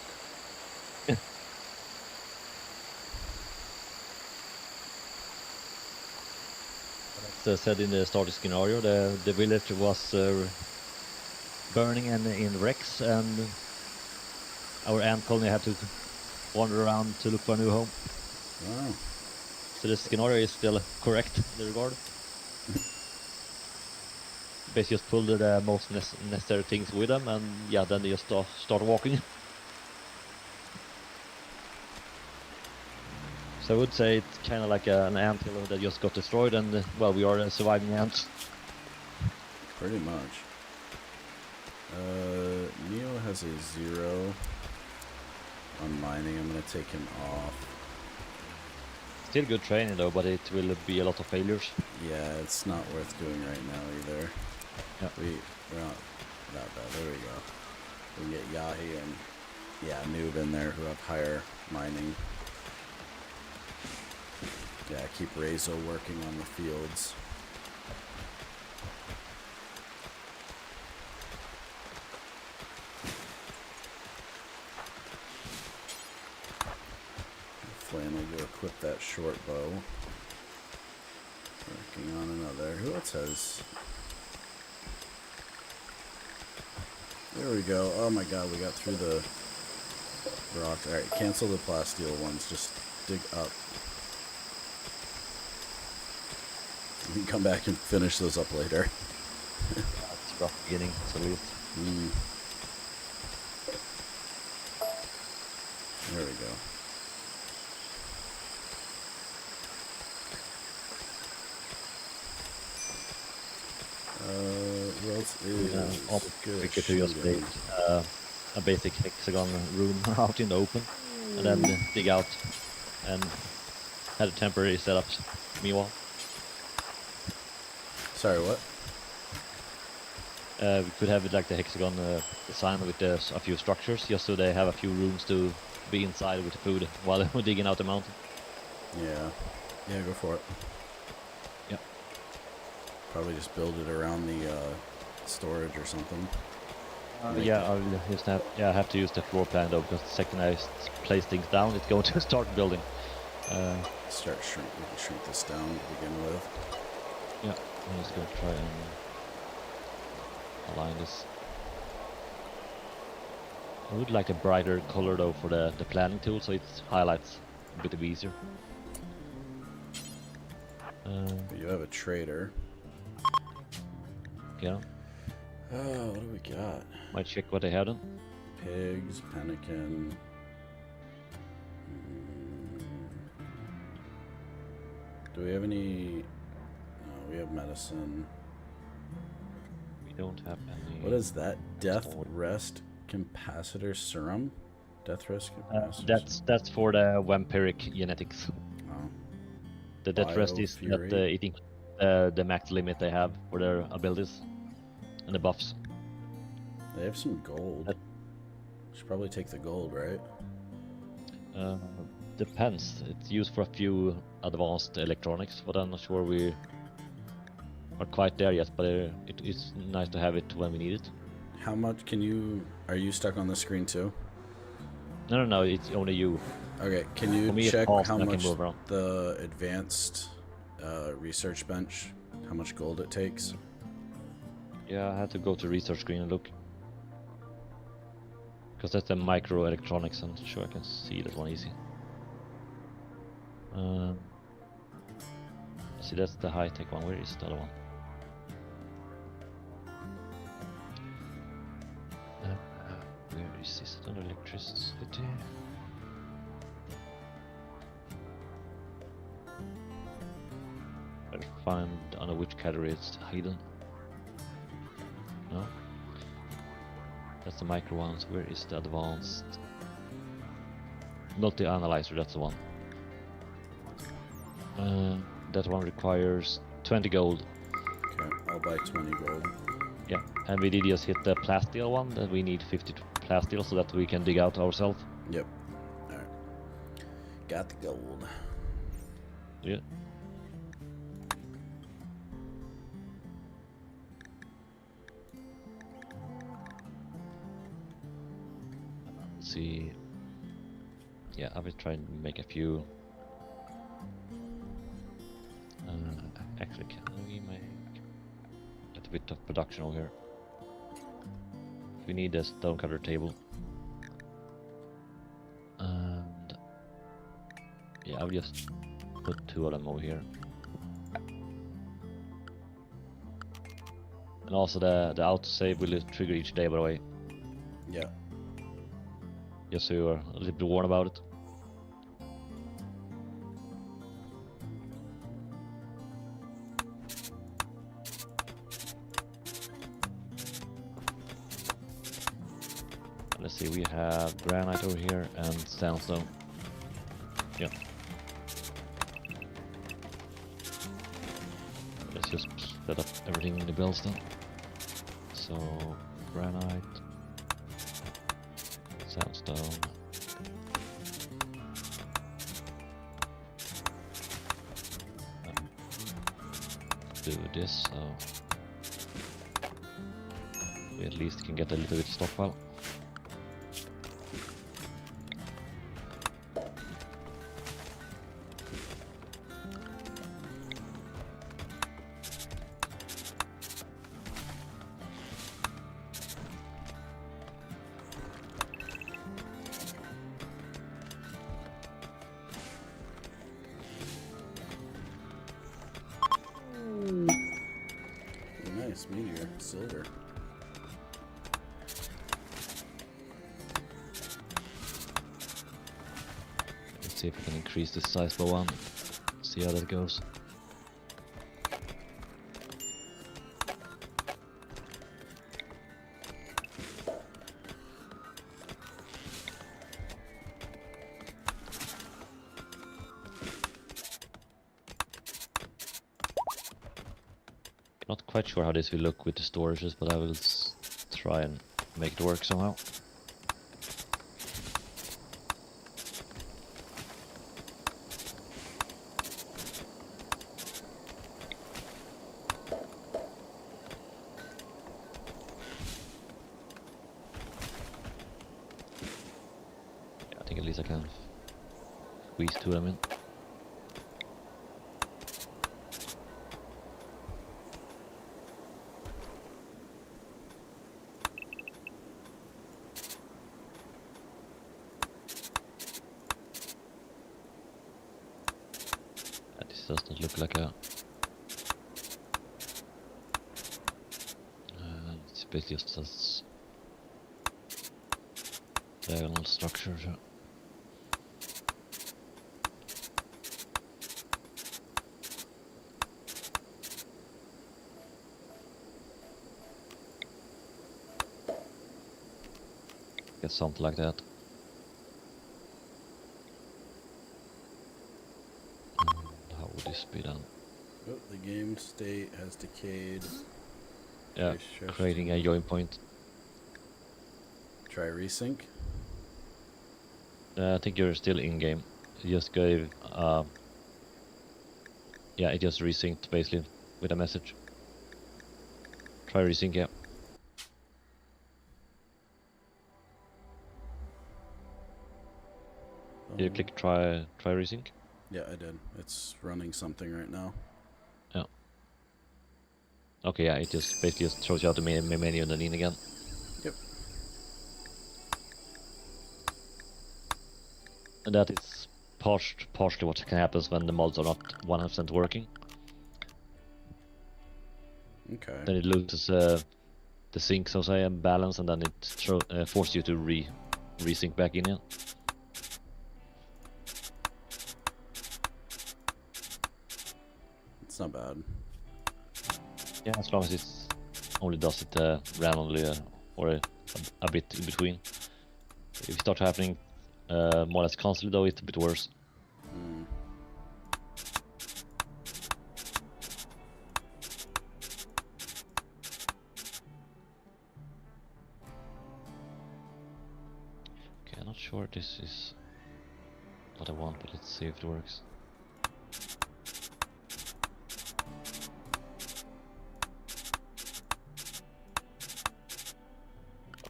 As said in the starting scenario, the village was burning and in wrecks, and our ant colony had to wander around to look for a new home. Wow. So the scenario is still correct in the regard. Basically just pulled the most necessary things with them, and yeah, then they just start walking. So I would say it's kind of like an ant hill that just got destroyed, and well, we are surviving ants. Pretty much. Neo has a 0 on mining. I'm gonna take him off. Still good training though, but it will be a lot of failures. Yeah, it's not worth doing right now either. Yeah. We're not that bad. There we go. We can get Yahi and Noob in there who have higher mining. Yeah, keep Rezo working on the fields. Flannel will equip that short bow. Working on another. Who else has? There we go. Oh my god, we got through the rocks. Alright, cancel the plasteel ones. Just dig up. We can come back and finish those up later. It's rough beginning, at least. There we go. Who else is good at We could do just shooting? a basic hexagon room out in the open, and then dig out and had a temporary setup meanwhile. Sorry, what? We could have it like the hexagon design with a few structures, just so they have a few rooms to be inside with the food while we're digging out the mountain. Yeah. Yeah, go for it. Yep. Probably just build it around the storage or something. Yeah, I'll just have to use the floor plan though, because the second I place things down, it's going to start building. We can shrink this down to begin with. Yeah, I'm just going to try and align this. I would like a brighter color though for the planning tool, so it highlights a bit easier. You have a trader. Yeah, Oh, what do we got? might check what they have done. Pigs, pemmican. Do we have any? No, we have medicine. We don't have any. What is that? Death rest capacitor serum? Death rest capacitor. That's for the vampiric genetics. Oh. The death rest is that eating the max limit they have for their abilities and the buffs. They have some gold. Should probably take the gold, right? Depends. It's used for a few advanced electronics, but I'm not sure we are quite there yet. But it's nice to have it when we need it. How much can you? Are you stuck on the screen too? No. It's only you. Okay. Can you For me, it's check fast how and I can much move around. the advanced research bench? How much gold it takes? Yeah, I had to go to research screen and look. Because that's the microelectronics, and sure I can see that one easy. See, that's the high-tech one. Where is the other one? Where is this? Under electricity. I'll find under which category it's hidden. No? That's the micro ones. Where is the advanced? Multi-analyzer, that's the one. That one requires 20 gold. Okay, I'll buy 20 gold. Yeah, and we did just hit the plasteel one, that we need 50 plasteel so that we can dig out ourselves. Yep. Alright. Got the gold. Yeah. Let's see. Yeah, I will try and make a few. Actually, can we make a bit of production over here? we need a stonecutter table. And yeah, I'll just put 2 of them over here. And also the autosave will trigger each day, by the way. Yeah. Just so you're a little bit warned about it. Let's see, we have granite over here and sandstone. Yeah. Let's just set up everything in the builds then. So, granite, sandstone. Do this so we at least can get a little bit of stockpile. Nice meteor, silver. Let's see if we can increase this size by 1. See how that goes. Not quite sure how this will look with the storages, but I will try and make it work somehow. Yeah, I think at least I can squeeze 2 of them in. This doesn't look like a... it's basically just a diagonal structure. So. Get something like that. This be done. Oh, the game state has decayed. Yeah, creating a join point. Try resync. I think you're still in game. It just gave, yeah, it just resynced basically with a message. Try resync, yeah. Did you click try resync? Yeah, I did. It's running something right now. Yeah. Okay, yeah, it just basically just throws you out the main menu and then in again. Yep. And that is partially what can happen when the mods are not 100% working. Okay. Then it loses the sync, so to say, and balance, and then it forces you to resync back in. Yeah. It's not bad. Yeah, as long as it only does it randomly or a bit in between. If it starts happening more or less constantly, though, it's a bit worse. Mm. Okay, I'm not sure this is what I want, but let's see if it works.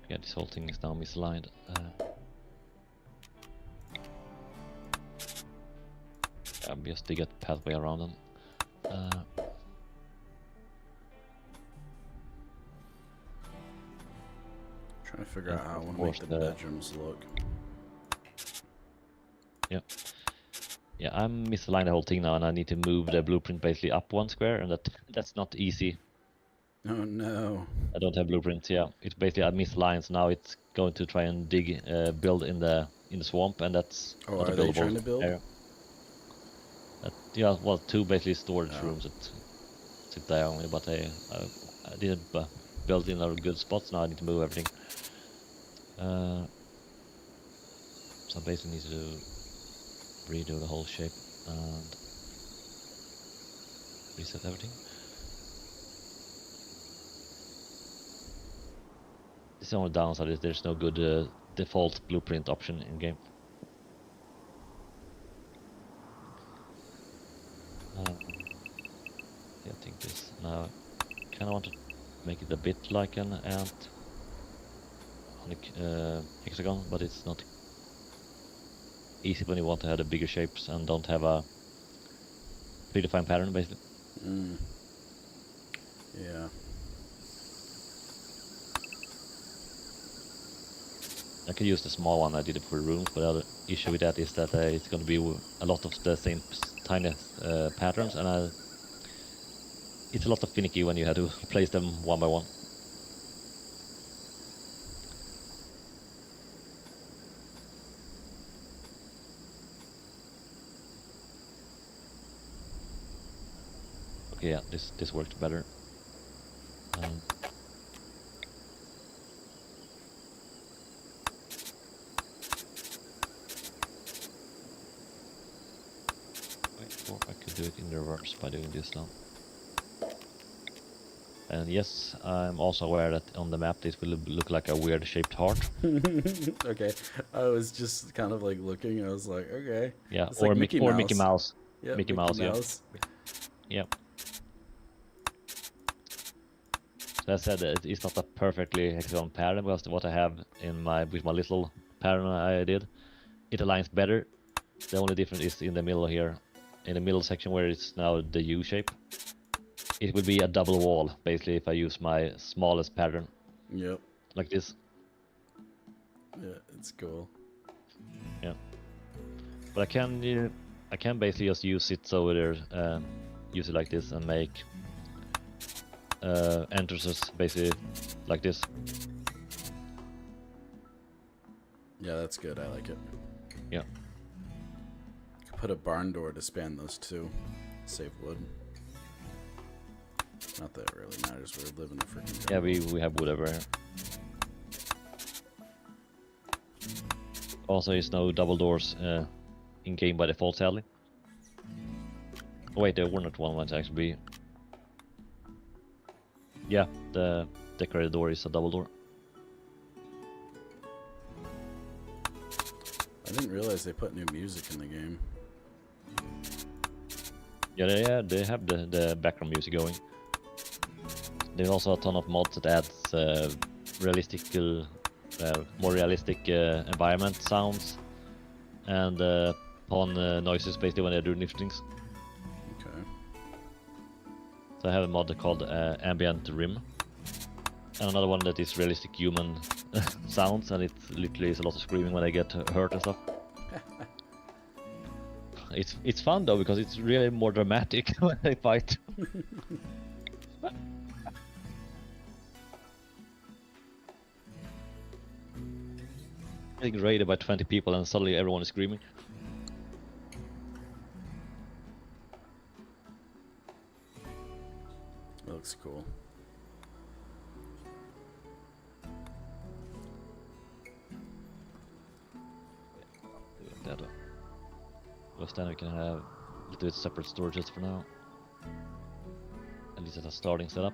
Yeah, this whole thing is now misaligned. I'm just to get pathway around them. Try Trying to figure out how I Of want to make course, the bedrooms look. Yeah. Yeah, I'm misaligned the whole thing now, and I need to move the blueprint basically up 1 square, and that's not easy. Oh no. I don't have blueprints. Yeah, it's basically I misaligned, so now it's going to try and build in the swamp, and that's Oh, not a are they buildable trying to build? area. Yeah, well, 2 basically storage Oh. rooms that sit diagonally, but I didn't build in a good spots. Now I need to move everything. So I basically need to redo the whole shape and reset everything. This is the only downside is there's no good default blueprint option in game. Yeah, I think this now kind of want to make it a bit like an ant on a hexagon, but it's not easy when you want to have the bigger shapes and don't have a predefined pattern basically. Yeah. I could use the small one I did it for rooms, but the other issue with that is that it's going to be a lot of the same tiny patterns, and it's a lot of finicky when you have to place them one by one. Okay, yeah, this worked better. Or I could do it in reverse by doing this now. And yes, I'm also aware that on the map this will look like a weird shaped heart. Okay, I was just kind of like looking. I was like, okay. Yeah, It's or like Mickey Mouse. Yeah, Mickey Mouse, yeah. Yeah. So I said it's not a perfectly hexagon pattern, because what I have in with my little pattern I did, it aligns better. The only difference is in the middle here, in the middle section where it's now the U shape. It will be a double wall, basically, if I use my smallest pattern. Yep. Like this. Yeah, it's cool. Yeah. But I can basically just use it over there, use it like this and make entrances basically like this. Yeah, that's good. I like it. Yeah. Could put a barn door to span those two. Save wood. Not that it really matters. We live in the freaking jungle. Yeah, we have wood over here. Also, there's no double doors in game by default, sadly. Oh, wait, there were not one to actually be. Yeah, the decorated door is a double door. I didn't realize they put new music in the game. Yeah, they have the background music going. There's also a ton of mods that adds more realistic environment sounds and on noises basically when they're doing different things. Okay. So I have a mod called Ambient Rim, and another one that is realistic human sounds, and it literally is a lot of screaming when they get hurt and stuff. It's fun though, because it's really more dramatic when they fight. Getting raided by 20 people and suddenly everyone is screaming. That looks cool. Because then we can have a little bit separate storages for now. At least as a starting setup.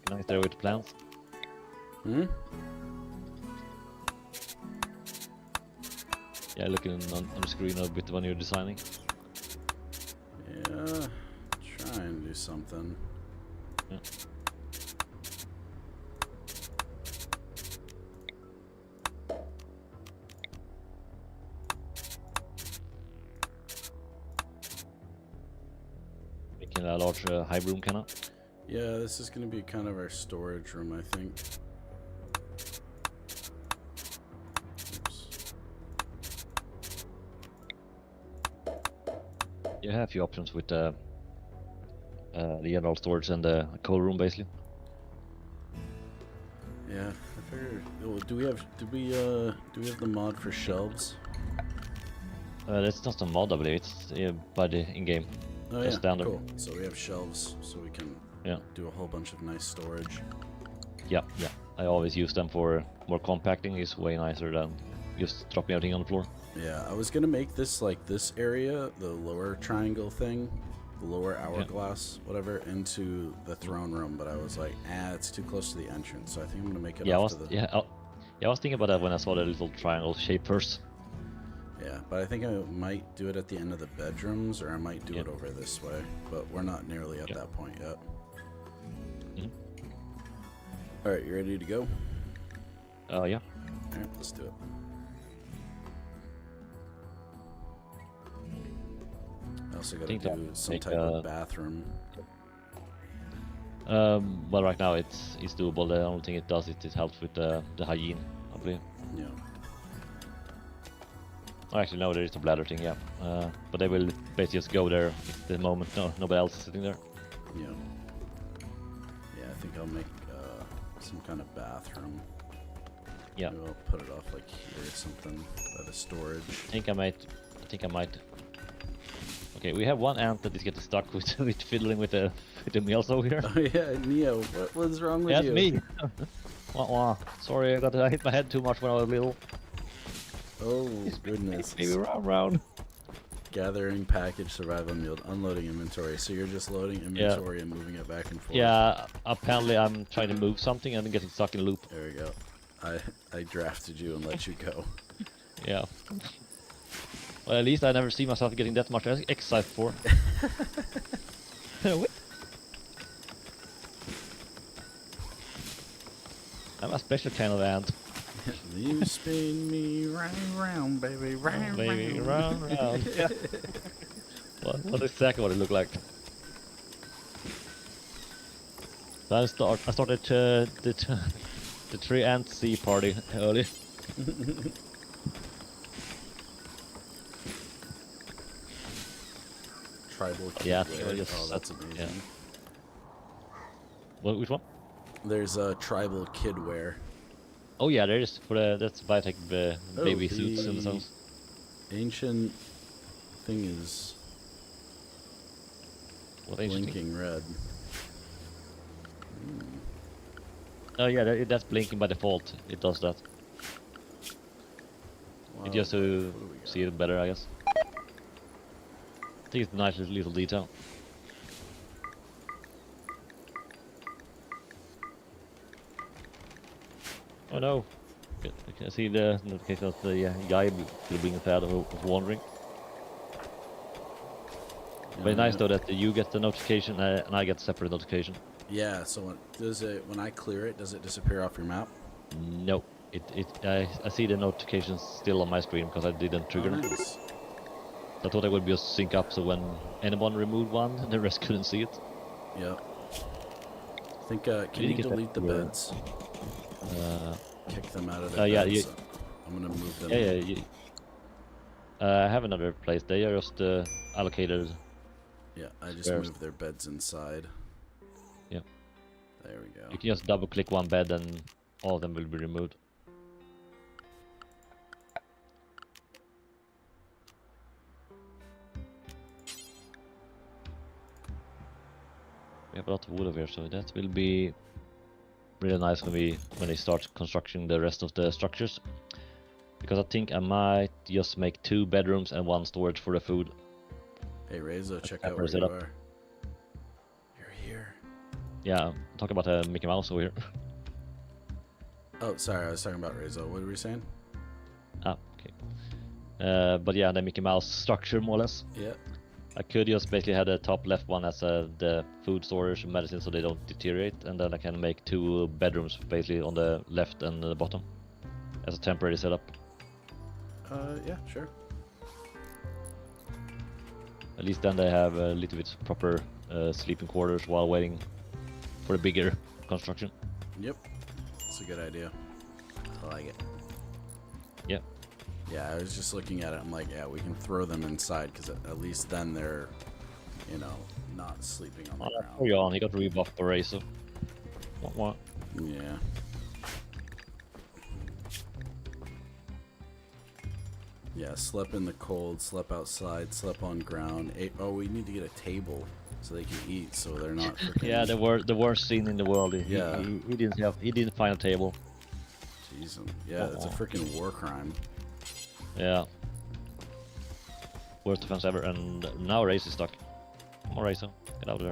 Nice there with plants. Yeah, looking on the screen a bit when you're designing. Yeah, try and do something. Yeah. a large high room kind of. Yeah, this is going to be kind of our storage room, I think. Oops. You have a few options with the general storage and the cold room, basically. Yeah, I figured. Oh, do we have the mod for shelves? That's not a mod, I believe. It's by the in-game. Oh Just yeah, standard. cool. So we have shelves, so we can do a whole bunch of nice storage. Yeah. I always use them for more compacting. It's way nicer than just dropping everything on the floor. Yeah, I was gonna make this like this area, the lower triangle thing, the lower hourglass, whatever, into the throne room, but I was like, it's too close to the entrance, so I think I'm gonna make it I off was to the... I was thinking about that when I saw the little triangle shape first. Yeah, but I think I might do it at the end of the bedrooms, or I might do it over this way, but we're not nearly at that point yet. Alright, you ready to go? Yeah. Alright, let's do it. I also gotta do some type of bathroom. Well, right now it's doable. The only thing it does is it helps with the hygiene, I believe. Yeah. Oh, actually, no, there is a bladder thing, yeah. But they will basically just go there the moment nobody else is sitting there. Yeah. Yeah, I think I'll make some kind of bathroom. Yeah. Maybe I'll put it off like here or something by the storage. I think I might. Okay, we have one ant that is getting stuck with fiddling with the meals over here. Oh yeah, Neo, what was wrong with you? That's me. Wah. Sorry, I hit my head too much when I was little. Oh goodness. Maybe round. Gathering package survival meal, unloading inventory. So you're just loading inventory and moving it back and forth. Yeah, apparently I'm trying to move something and getting stuck in a loop. There we go. I drafted you and let you go. Yeah. Well, at least I never see myself getting that much exercise for. I'm a special kind of ant. You spin me round, baby, round. Yeah. What exactly what it looked like. So I started the tree ant sea party early. Tribal kid Yeah, wear. just, Oh, that's amazing. Yeah. Which one? There's a tribal kid wear. Oh yeah, there is that's biotech baby suits in the songs. Ancient thing is What ancient thing? blinking red. Oh yeah, that's blinking by default. It does that. Wow. It just to see it better, I guess. I think it's a nice little detail. Oh no! I can see the notification of the guy still being sad of wandering. Very nice though that you get the notification and I get separate notification. Yeah. So when I clear it, does it disappear off your map? No, I see the notifications still on my screen because I didn't trigger them. Nice. I thought I would just sync up so when anyone removed one, the rest couldn't see it. Yep. I think can you delete the beds? Kick them out of their beds. I'm gonna move them. Yeah. I have another place. They are just allocated. Yeah, I just moved their beds inside. Yeah. There we go. You can just double click one bed and all of them will be removed. We have a lot of wood over here, so that will be really nice for me when they start constructing the rest of the structures. Because I think I might just make 2 bedrooms and 1 storage for the food. Hey Reza, check out where you are. You're here. Yeah, talk about Mickey Mouse over here. Oh, sorry, I was talking about Reza. What were we saying? Ah, okay. But yeah, the Mickey Mouse structure, more or less. Yeah. I could just basically have the top left one as the food storage and medicine so they don't deteriorate, and then I can make 2 bedrooms basically on the left and the bottom as a temporary setup. Yeah, sure. At least then they have a little bit proper sleeping quarters while waiting for a bigger construction. Yep. It's a good idea. I like it. Yep. Yeah, I was just looking at it. I'm like, yeah, we can throw them inside because at least then they're, you know, not sleeping on the Oh, ground. Jan, he got rebuffed for Razor. What? Yeah. Yeah, slept in the cold, slept outside, slept on ground. Ate, oh, we need to get a table so they can eat, so they're not freaking... Yeah, the worst scene in the world. Yeah. He didn't find a table. Jeez, yeah, that's a freaking war crime. Yeah. Worst defense ever, and now Race is stuck. Come on, Racer, get out of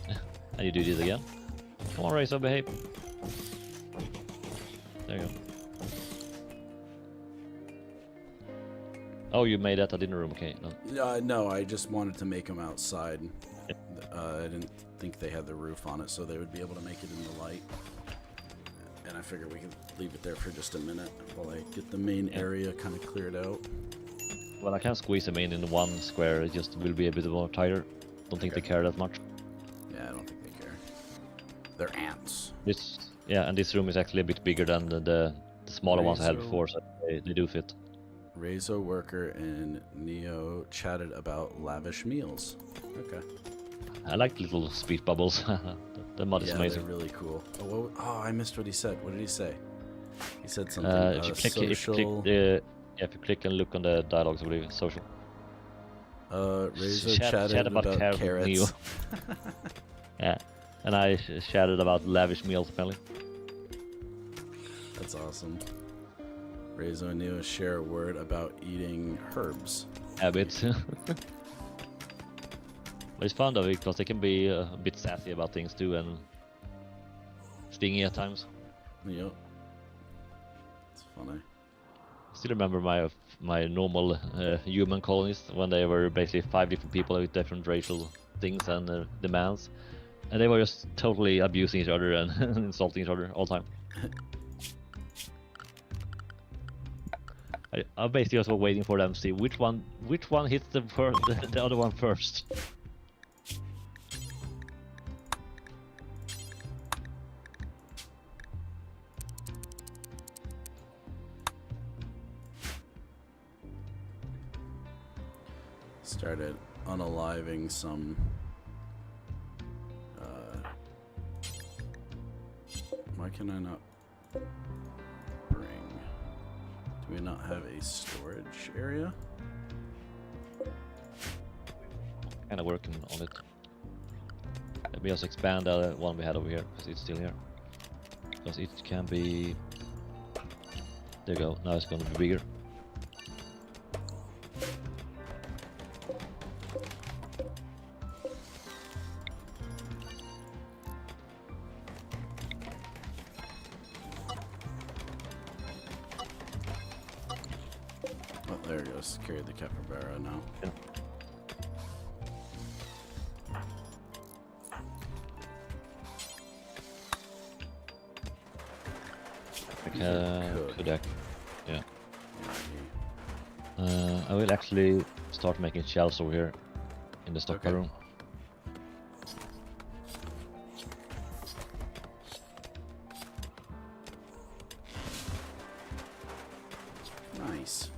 there. And you do this again. Come on, Racer, behave. There you go. Oh, you made that in the room, okay. No. No, I just wanted to make them outside. I didn't think they had the roof on it, so they would be able to make it in the light. And I figured we could leave it there for just a minute while I get the main area kind of cleared out. Well, I can squeeze them in one square, it just will be a bit more tighter. Don't think they care that much. Yeah, I don't think they care. They're ants. And this room is actually a bit bigger than the smaller ones I had Razor. before, so they do fit. Rezo Worker and Neo chatted about lavish meals. Okay. I like little speed bubbles. The mod is Yeah, amazing. they're really cool. Oh, I missed what he said. What did he say? He said something If you click, social... if you click and look on the dialogues, I believe social. Rezo chatted about carrots. Neo. Yeah, and I chatted about lavish meals apparently. That's awesome. Rezo and Neo share a word about eating herbs. Habits. But it's fun though, because they can be a bit sassy about things too, and stingy at times. Yep. It's funny. Still remember my normal human colonists when they were basically 5 different people with different racial things and demands, and they were just totally abusing each other and insulting each other all the time. I basically was waiting for them to see which one hits the other one first. Started unaliving some why can I not bring... Do we not have a storage area? Kind of working on it. Let me just expand the one we had over here, because it's still here. Because it can be... There you go, now it's going to be bigger. Oh, there it goes. Carry the capybara now. Yeah. Could yeah. I will actually start making shelves over here in the stockpile room. Nice.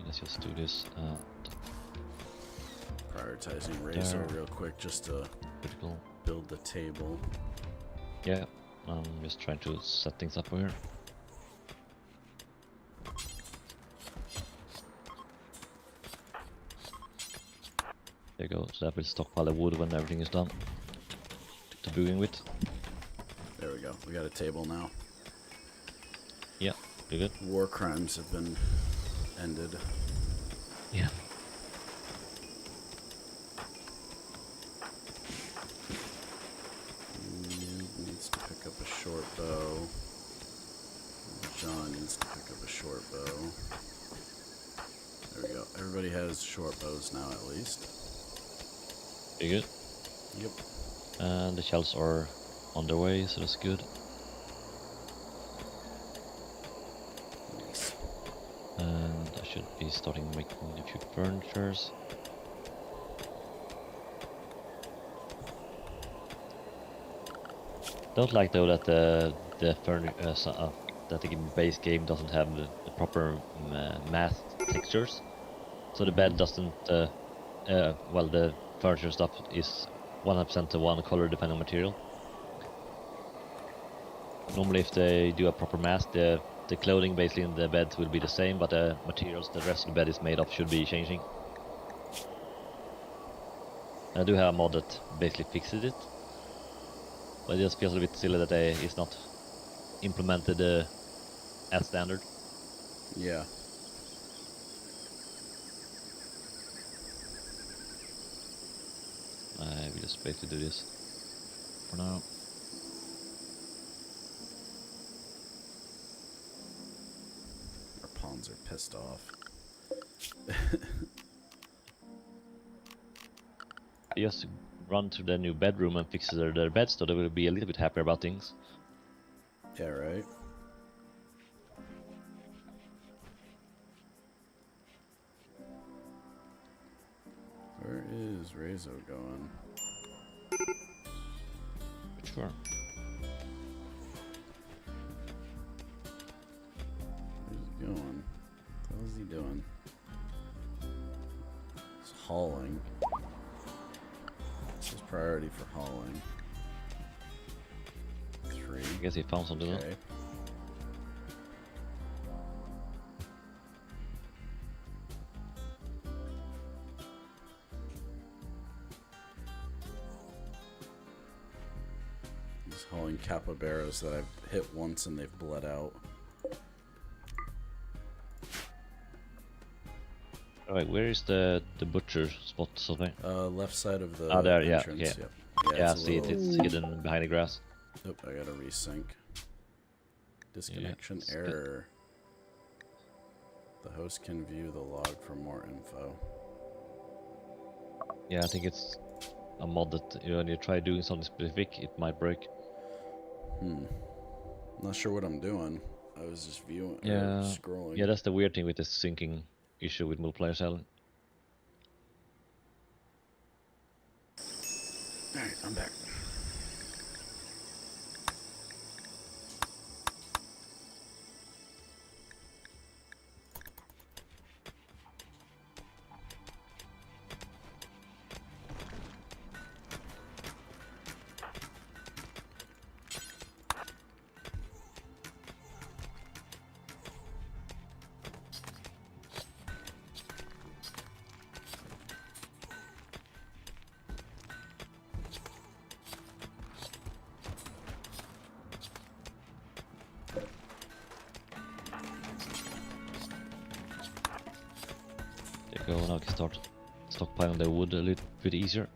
Let's just do this. Prioritizing Razor real quick just to Critical. build the table. Yeah, I'm just trying to set things up over here. There you go, so that will stockpile the wood when everything is done. To brewing with. There we go. We got a table now. Yeah, do good. War crimes have been ended. Yeah. Noob needs to pick up a short bow. John needs to pick up a short bow. There we go. Everybody has short bows now, at least. You good? Yep. And the shells are on their way, so that's good. Nice. And I should be starting making a few furnitures. Don't like though that that the base game doesn't have the proper math textures, so the bed doesn't. Well, the furniture stuff is 100% to one color depending on material. Normally, if they do a proper math, the clothing basically in the bed will be the same, but the materials the rest of the bed is made of should be changing. And I do have a mod that basically fixes it, but it just feels a bit silly that it's not implemented as standard. Yeah. I will just basically do this for now. Our pawns are pissed off. I just run to the new bedroom and fix their beds, so they will be a little bit happier about things. Yeah, right. Where is Rezo going? Sure. Where's he going? What the hell is he doing? He's hauling. This is priority for hauling. 3. I guess he found something. Okay. He's hauling capybaras that I've hit once and they've bled out. Alright, where is the butcher spot something? Left side of the There, yeah, entrance. yeah. Yep. Yeah, I it's a see it. little- It's hidden behind the grass. Oh, I gotta resync. Disconnection it's error. The host can view the log for more info. Yeah, I think it's a mod that when you try doing something specific, it might break. Not sure what I'm doing. I was just viewing, Yeah, scrolling. yeah, that's the weird thing with the syncing issue with multiplayer selling. Alright, I'm back. There you go, now I can start stockpiling the wood a little bit easier.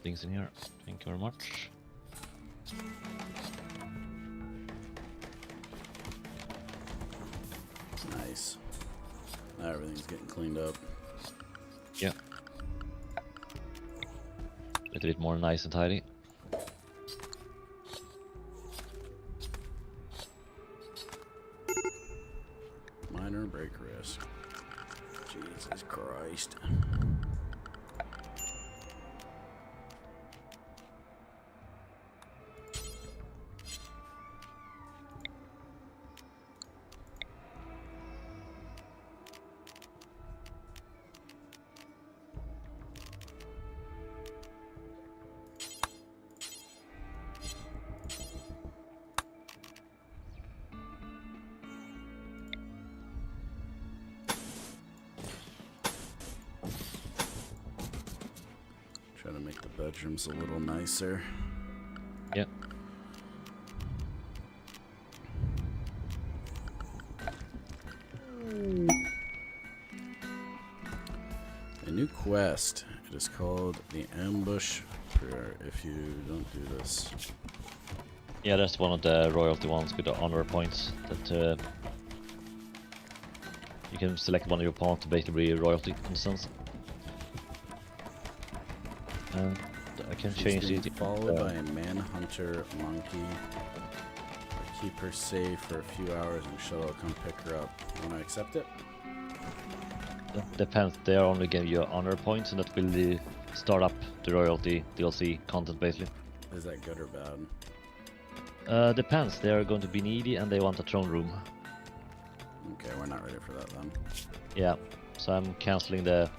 Things in here. Thank you very much. Nice. Now everything's getting cleaned up. Yeah. A little bit more nice and tidy. Minor break risk. Jesus Christ. Try to make the bedrooms a little nicer. Yep. A new quest. It It is called the ambush prayer if you don't do this. Yeah, that's one of the royalty ones with the honor points that you can select one of your opponents to basically be royalty in a sense. And I can She's change being it. followed by a manhunter monkey. Keep her safe for a few hours and Shuttle will come pick her up. You want to accept it? That depends. They are only giving you honor points, and that will start up the royalty DLC content basically. Is that good or bad? Depends. They are going to be needy and they want a throne room. Okay, we're not ready for that then. Yeah, so I'm canceling the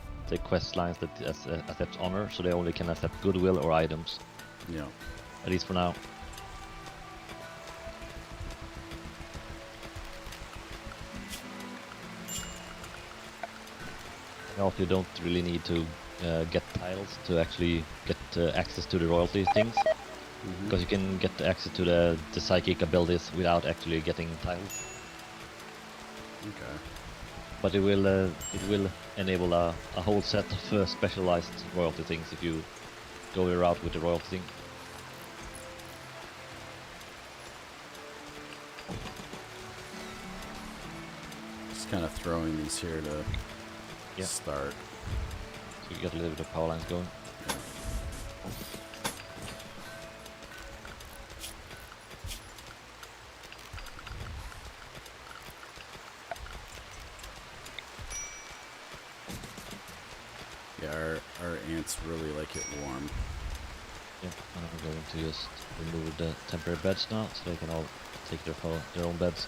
quest lines that accept honor, so they only can accept goodwill or items. Yeah. At least for now. Also, you don't really need to get tiles to actually get access to the royalty things, because you can get access to the psychic abilities without actually getting tiles. Okay. But it will enable a whole set of specialized royalty things if you go your route with the royalty thing. Just kind of throwing these here to start. So you get a little bit of power lines going. Yeah, our ants really like it warm. Yeah, and I'm going to just remove the temporary beds now, so they can all take their own beds.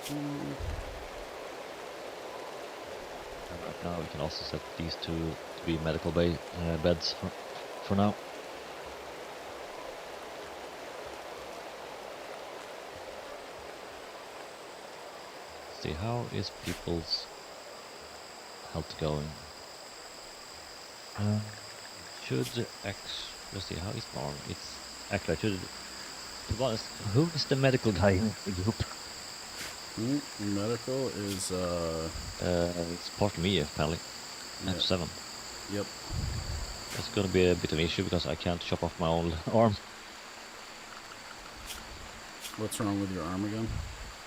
And right now we can also set these two to be medical beds for now. Let's see, how is people's health going? Let's see, how is Norm? It's actually, I should, to be honest, who is the medical guy in the group? Medical is It's part of me apparently. I have 7. Yep. That's gonna be a bit of an issue because I can't chop off my own arm. What's wrong with your arm again?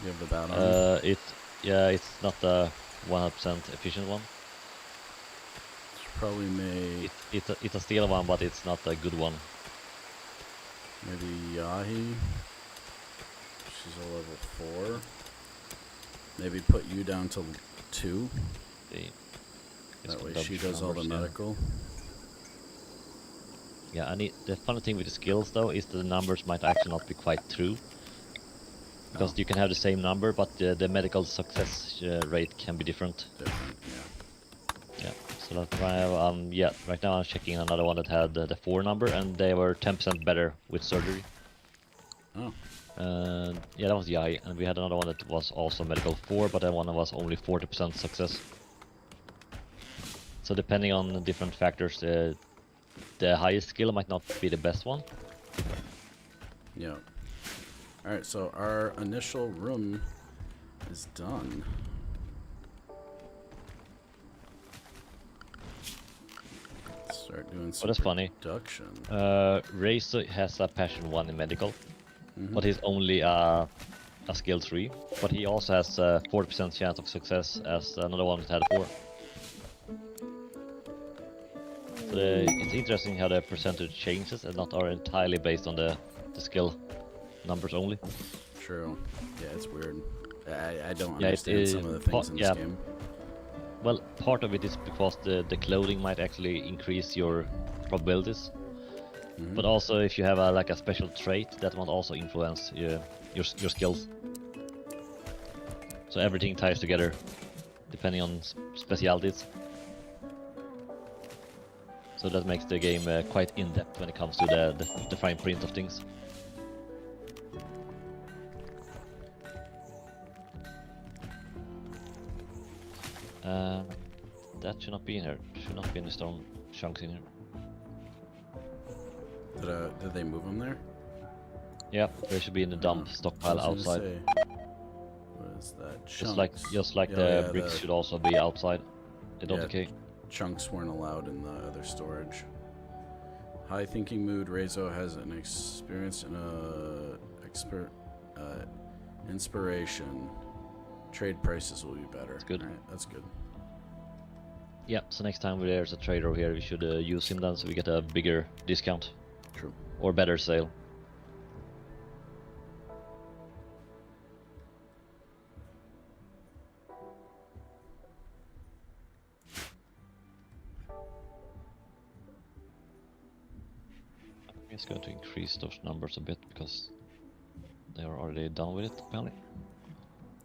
You have the bad arm? It's not the 100% efficient one. Probably may It's a steel one, but it's not a good one. maybe Yahi. She's a level 4. Maybe put you down to 2. That way she does all the medical. Yeah, the funny thing with the skills though is that the numbers might actually not be quite true. Because you can have the same number, but the medical success rate can be different. Yeah, so that's why right now I'm checking another one that had the 4 number, and they were 10% better with surgery. Oh. Yeah, that was Yai, and we had another one that was also medical 4, but that one was only 40% success. So depending on different factors, the highest skill might not be the best one. Yeah. Alright, so our initial room is done. Let's start doing some that's funny. production. Razor has a passion 1 in medical, but he's only a skill 3. But he also has a 40% chance of success as another one that had 4. So it's interesting how the percentage changes and not are entirely based on the skill numbers only. True. Yeah, it's weird. I don't understand some of the things in this game. Well, part of it is because the clothing might actually increase your probabilities. But also if you have a special trait, that might also influence your skills. So everything ties together, depending on specialities. So that makes the game quite in-depth when it comes to the fine print of things. That should not be in here. Should not be any stone chunks in here. Did they move them there? Yeah, they should be in the dump I stockpile was gonna outside. say, what is that? Just Chunks. like Yeah, the yeah, bricks should also be outside. They don't Yeah. decay. Chunks weren't allowed in the other storage. High thinking mood. Rezo has an experience in inspiration. Trade prices will be better. That's good. Alright, that's good. Yeah, so next time there's a trader here, we should use him then so we get a bigger discount. True. Or better sale. I'm just going to increase those numbers a bit because they are already done with it apparently.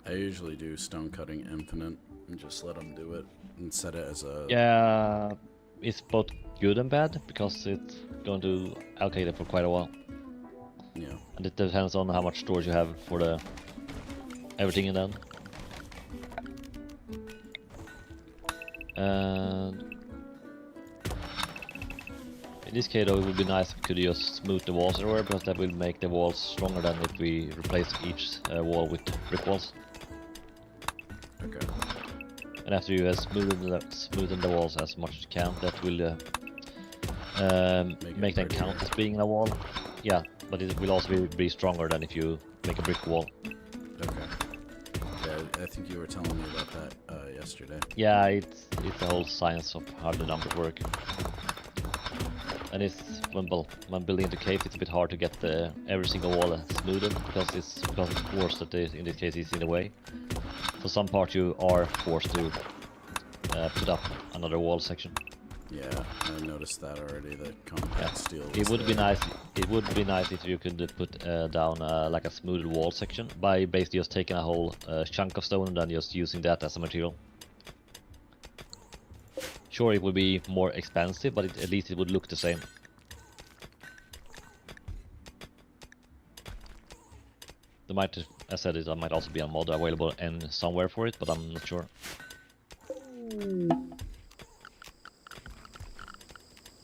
I usually do stone cutting infinite and just let them do it and set it as a. Yeah, it's both good and bad because it's going to allocate it for quite a while. Yeah. And it depends on how much storage you have for the everything in them. And in this case though, it would be nice if we could just smooth the walls everywhere because that will make the walls stronger than if we replace each wall with brick walls. Okay. And after you have smoothened the walls as much as you can, that will make them count as being a wall. Yeah, but it will also be stronger than if you make a brick wall. Okay. Yeah, I think you were telling me about that yesterday. Yeah, it's the whole science of how the numbers work. And it's when building the cave, it's a bit hard to get every single wall smoothed because of course that in this case is in the way. For some part you are forced to put up another wall section. Yeah, I noticed that already. That compact steel. It would be nice. It would be nice if you could put down like a smoothed wall section by basically just taking a whole chunk of stone and then just using that as a material. Sure, it would be more expensive, but at least it would look the same. There might, as I said, there might also be a mod available and somewhere for it, but I'm not sure.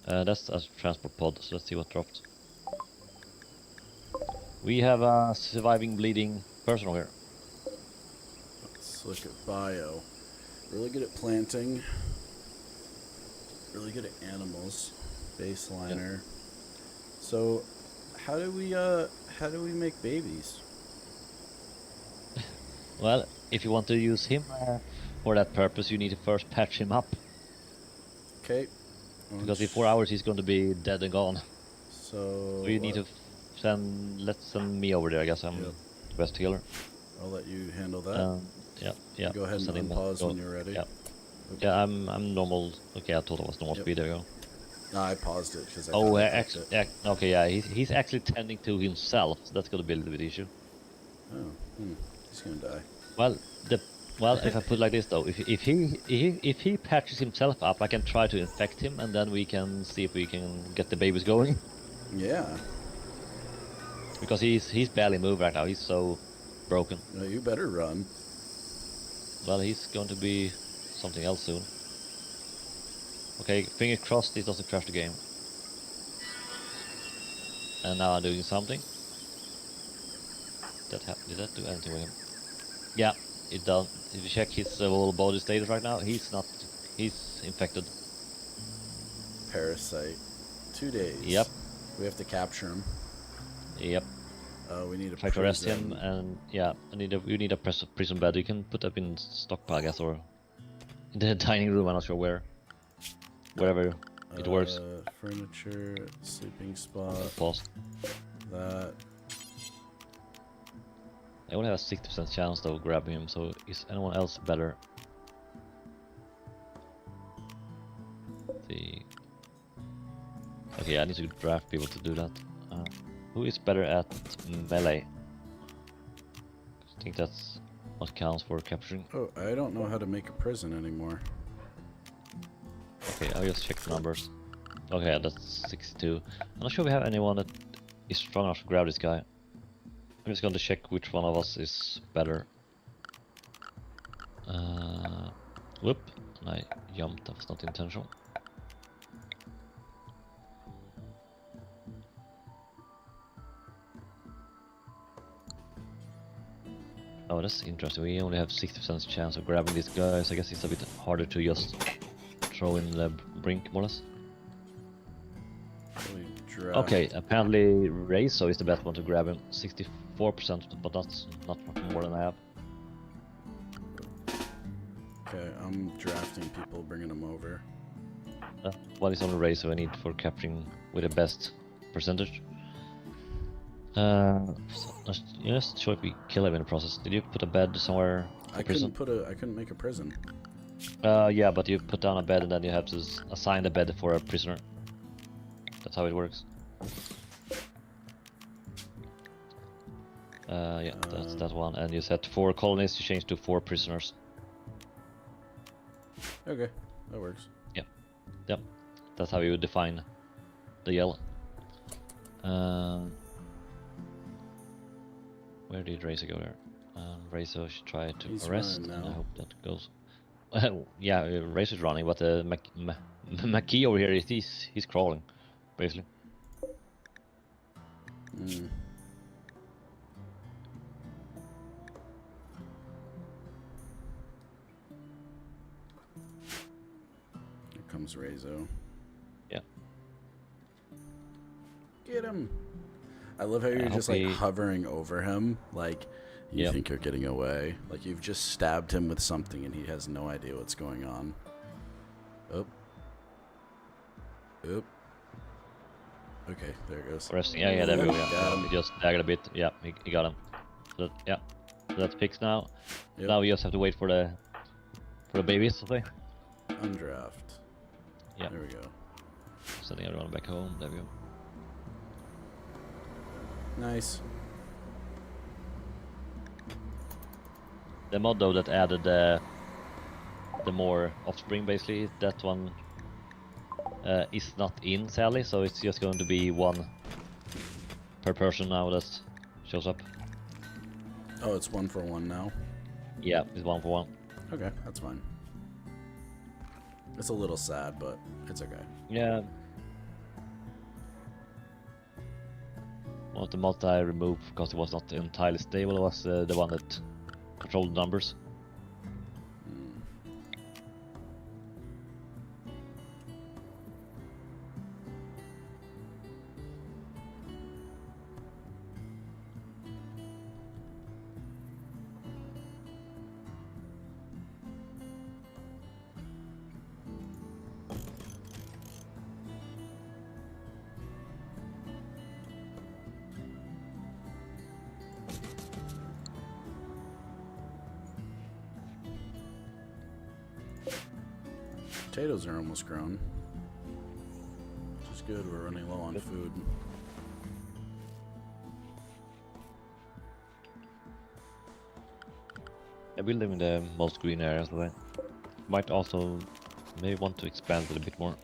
That's a transport pod, so let's see what dropped. We have a surviving bleeding person over here. Let's look at bio. Really good at planting. Really good at animals. Baseliner. Yep. So, how do we make babies? Well, if you want to use him for that purpose, you need to first patch him up. Okay. Because in 4 hours he's going to be dead and gone. So you need to let's send me over there, I guess. I'm Yep. the best healer. I'll let you handle that. Yeah. Go ahead and send him, unpause when you're ready. Yeah. Yeah, I'm normal. Okay, I thought it was normal Yep. speed. There you go. No, I paused it because I. Oh, kinda actually, clicked it. okay, yeah, he's actually tending to himself, so that's gonna be a little bit issue. Oh, he's gonna die. Well, if I put it like this though, if he patches himself up, I can try to infect him, and then we can see if we can get the babies going. Yeah. Because he's barely moved right now. He's so broken. No, you better run. Well, he's going to be something else soon. Okay, fingers crossed this doesn't crash the game. And now I'm doing something. Did that do anything with him? Yeah, it does. If you check his whole body status right now, he's infected. Parasite. 2 days. Yep. We have to capture him. Yep. We need to Try to arrest prison. him, and yeah, you need a prison bed. You can put up in stockpile, I guess, or in the dining room. I'm not sure where. Wherever it works. Furniture, sleeping spot. Pause. That. I only have a 60% chance of grabbing him, so is anyone else better? Okay, I need to draft people to do that. Who is better at melee? I think that's what counts for capturing. Oh, I don't know how to make a prison anymore. Okay, I'll just check the numbers. Okay, that's 62. I'm not sure we have anyone that is strong enough to grab this guy. I'm just going to check which one of us is better. Whoop, and I jumped, that was not intentional. Oh, that's interesting. We only have 60% chance of grabbing these guys. I guess it's a bit harder to just throw in the brink, more or less. We draft. Okay, apparently Reizo is the best one to grab him. 64%, but that's not much more than I have. Okay, I'm drafting people, bringing them over. Well, it's only Reizo I need for capturing with the best percentage. So just show if we kill him in the process. Did you put a bed somewhere? I couldn't make a prison. Yeah, but you put down a bed and then you have to assign the bed for a prisoner. That's how it works. Yeah, that's that one. And you set 4 colonists, you change to 4 prisoners. Okay, that works. Yep, that's how you define the yell. Where did Reizo go there? Reizo should try to He's arrest, running and I now. hope that goes. Yeah, Reizo's running, but Maki over here, he's crawling, basically. Mm. Here comes Reizo. Yeah. Get him! I love how you're just like hovering over him, like you think you're getting away. Like you've just stabbed him with something and he has no idea what's going on. Oh. Oop. Okay, there it goes. Resting. Yeah, there we go. Got Yeah, him. he just daggered a bit. Yeah, he got him. So, yeah, so that's fixed now. Yep. Now we just have to wait for the babies to play. Undraft. Yeah. There we go. Sending everyone back home. There we go. Nice. The mod though that added the more offspring, basically, that one is not in, sadly, so it's just going to be 1 per person now that shows up. Oh, it's 1 for 1 now? Yeah, it's 1 for 1. Okay, that's fine. It's a little sad, but it's okay. Yeah. One of the mods I removed because it was not entirely stable was the one that controlled the numbers. Potatoes are almost grown. Which is good, we're running low on food. I will live in the most green areas, but I might also maybe want to expand it a bit more.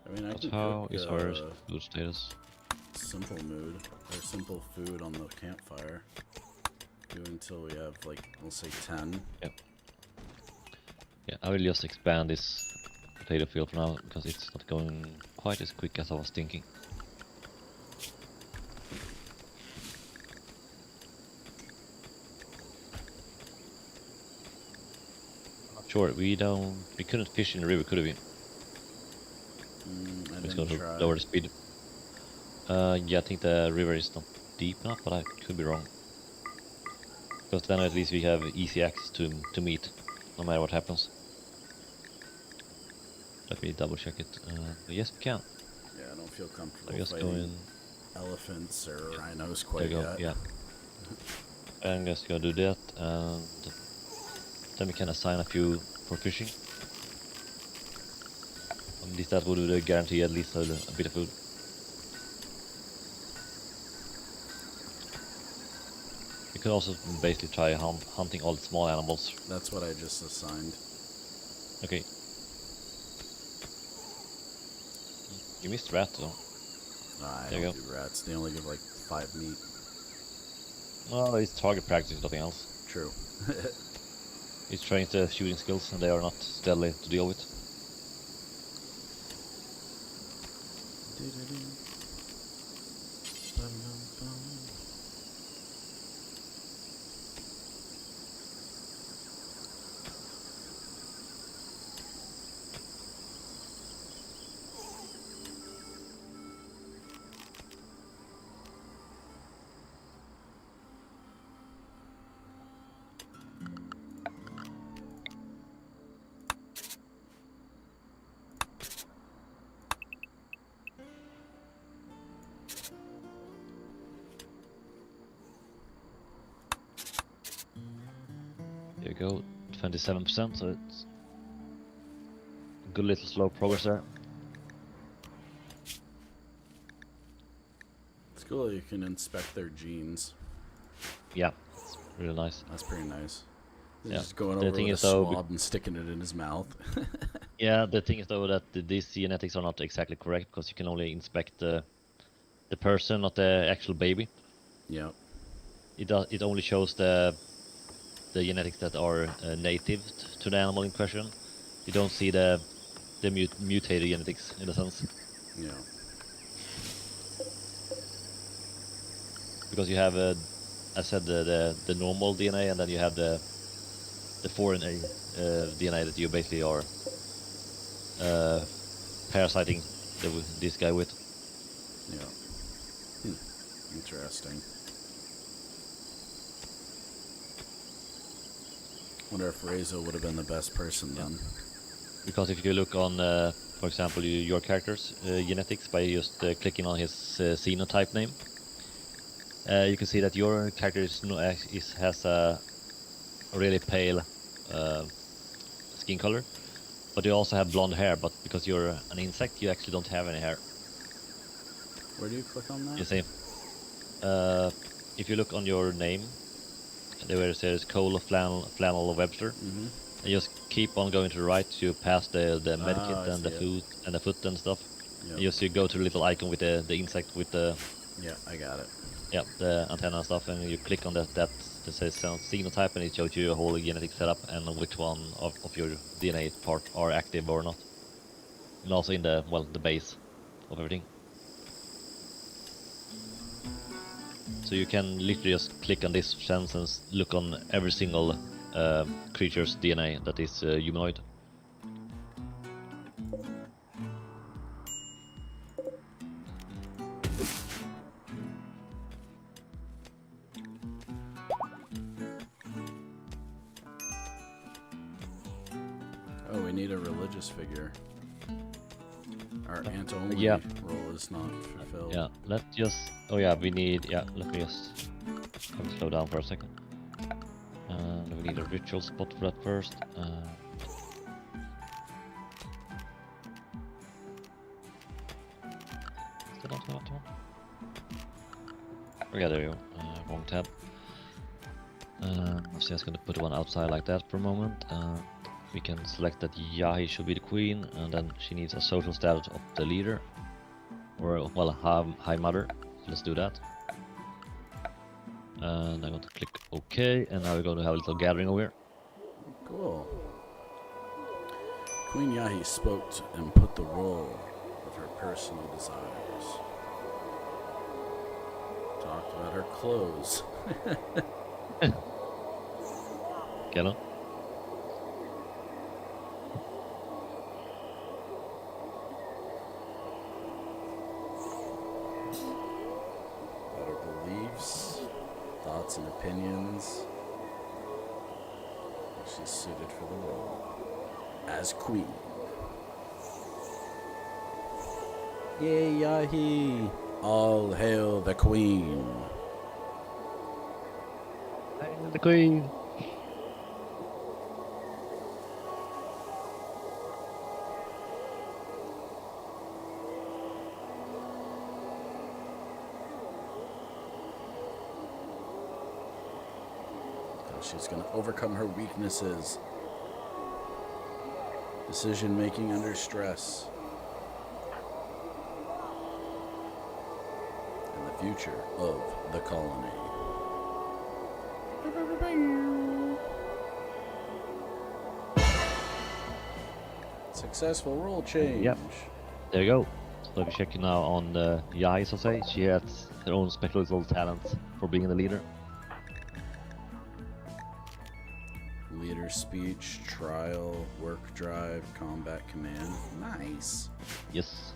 I mean, I can How cook, is our food status? simple mood, or simple food on the campfire. Do until we have, like, we'll say 10. Yep. Yeah, I will just expand this potato field for now, because it's not going quite as quick as I was thinking. Sure, we couldn't fish in the river, could we? I It's didn't going to try. lower the speed. Yeah, I think the river is not deep enough, but I could be wrong. Because then at least we have easy access to meat, no matter what happens. Let me double check it. But yes, we can. Yeah, I don't feel comfortable I'm just fighting going. elephants or rhinos There quite you go. yet. Yeah. I'm just gonna do that, and then we can assign a few for fishing. At least that would guarantee at least a bit of food. You could also basically try hunting all the small animals. That's what I just assigned. Okay. You missed rat though. I There you don't do rats. They only give like 5 meat. Well, it's target practice, nothing else. True. It trains the shooting skills, and they are not deadly to deal with. There you go, 27%, so it's a good little slow progress there. It's cool you can inspect their genes. Yeah, it's really nice. That's pretty nice. He's Yeah. just going The over thing with a is, though, swab and sticking it in his mouth. Yeah, the thing is though that these genetics are not exactly correct because you can only inspect the person, not the actual baby. Yep. It only shows the genetics that are native to the animal in question. You don't see the mutated genetics in a sense, Yeah. because you have I said the normal DNA, and then you have the foreign DNA that you basically are parasiting this guy with. Yeah. Interesting. Wonder if Rezo would have been the best person then. Because if you look on, for example, your character's genetics by just clicking on his xenotype name, you can see that your character has a really pale skin color, but you also have blonde hair. But because you're an insect, you actually don't have any hair. Where do you click on that? You see, if you look on your name, there where it says Cole Flannel Webster, Mm-hmm. and just keep on going to the right to pass the medkit I and the see it. food and the foot and stuff. Yep. And just you go to the little icon with the insect with the Yeah, I got it. the antenna and stuff, and you click on that says phenotype, and it shows you a whole genetic setup and which one of your DNA part are active or not, and also in the the base of everything. So you can literally just click on this sense and look on every single creature's DNA that is humanoid. Oh, we need a religious figure. Our aunt-only Yeah. role is not fulfilled. Yeah, let's just. Oh yeah, we need. Yeah, let me just. Let me slow down for a second. We need a ritual spot for that first. Still not that one. Oh yeah, there you go. Wrong tab. I'm just gonna put one outside like that for a moment. We can select that Yahi should be the queen, and then she needs a social status of the leader, or well, high mother. Let's do that. And I'm going to click OK, and now we're going to have a little gathering over here. Cool. Queen Yahi spoke and put the role of her personal desires. Talked about her clothes. Get on. About her beliefs, thoughts, and opinions. She's suited for the role as queen. Yay, Yahi! All hail the queen! I'm the queen! She's going to overcome her weaknesses. Decision making under stress. And the future of the colony. Successful role change. Yep. There you go. So if you check now on Yai, so say, she has her own special little talent for being the leader. Leader speech, trial, work drive, combat command. Nice. Yes.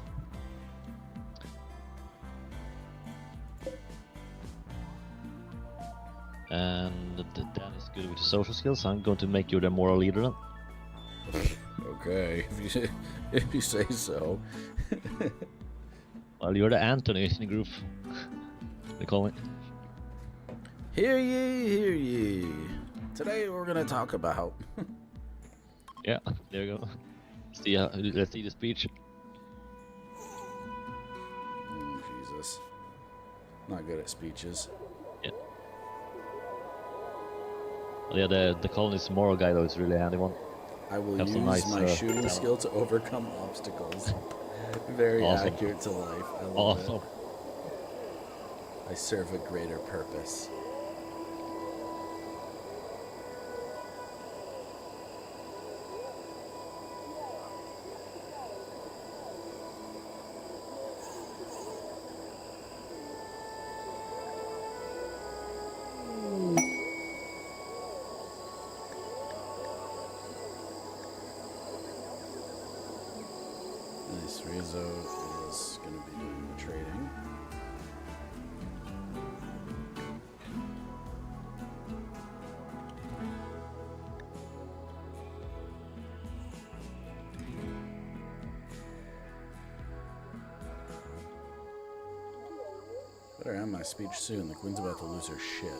And Dan is good with the social skills. I'm going to make you the moral leader then. Okay, if you say so. Well, you're the Anthony in the group. They call me. Hear ye, hear ye. Today we're gonna talk about. Yeah, there you go. Let's see the speech. Jesus. Not good at speeches. Yeah. Well, yeah, the colonist's moral guy though is really a handy one. I will Have use some nice, my shooting talent. skill to overcome obstacles. Very Awesome. accurate to life. I love Awesome. it. I serve a greater purpose. Nice. Rizzo is going to be doing the trading. Better end my speech soon. The queen's about to lose her shit.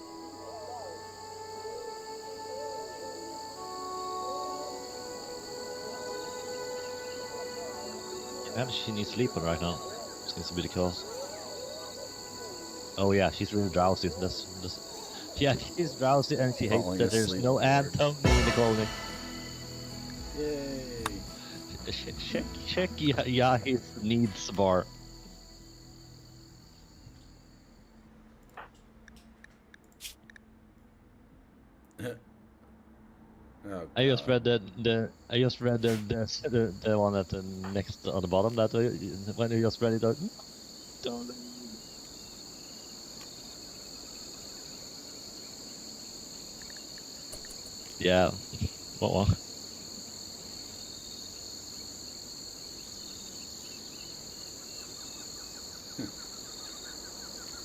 And she needs sleeping right now. Seems to be the cause. Oh yeah, she's really drowsy. That's yeah, she's drowsy and she hates Falling that there's asleep no weird. Anthony in the colony. Yay! Check yeah, his needs bar. Oh, I just God. read the one at the next on the bottom that when you just read it out. Darling. Yeah. What?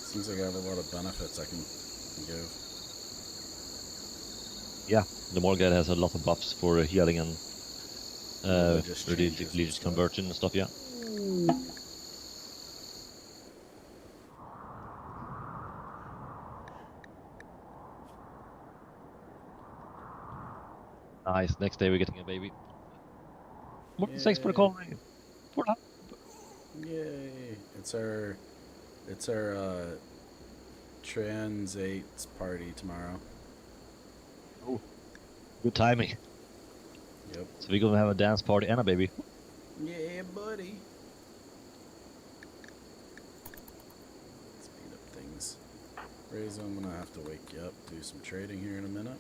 Seems like I have a lot of benefits I can give. Yeah, the Morgad has a lot of buffs for healing and Religious changes and religious stuff. conversion and stuff. Yeah. Nice. Next day we're getting a baby. Thanks for the call. For that. Yay! It's our Trans8's party tomorrow. Oh, good timing. Yep. So we're gonna have a dance party and a baby. Yeah, buddy. Speed up things. Razor, I'm gonna have to wake you up, do some trading here in a minute.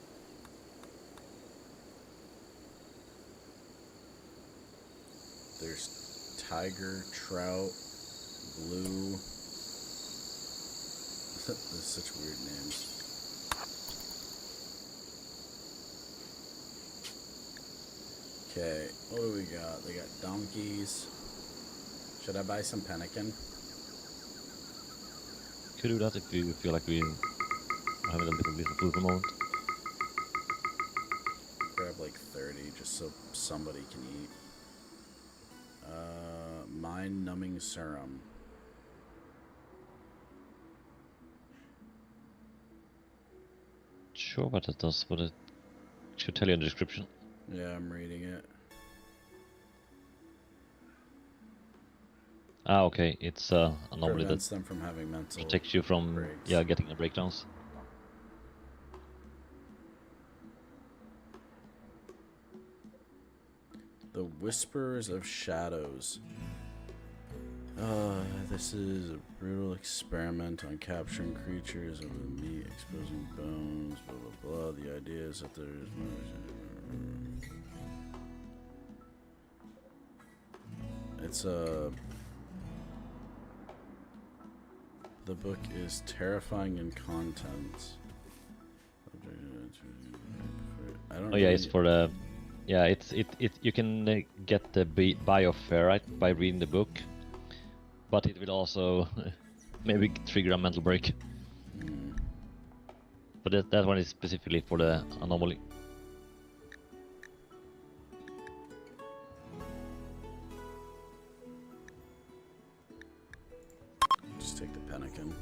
There's tiger, trout, blue. There's such weird names. Okay, what do we got? They got donkeys. Should I buy some pemmican? Could do that if we feel like we are having a little bit of food for the moment. Grab like 30 just so somebody can eat. Mind-numbing serum. Sure what it does, but it should tell you in the description. Yeah, I'm reading it. Ah, okay. It's a anomaly that Prevents them from having mental protects you from breaks. getting the breakdowns. The Whisperers of Shadows. This is a brutal experiment on capturing creatures of the meat, exposing bones, blah blah blah. The idea is that there's the book is terrifying in content. I don't Oh yeah, really- it's for the. Yeah, it. You can get the bio ferrite by reading the book, but it will also maybe trigger a mental break. But that one is specifically for the anomaly. Just take the pelican.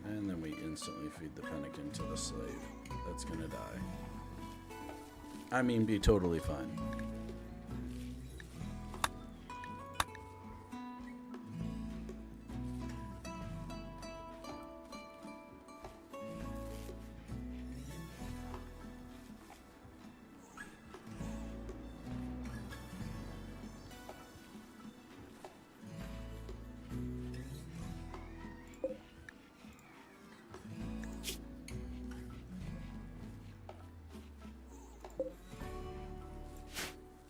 And then we instantly feed the pelican to the slave. That's gonna die. I mean, be totally fine.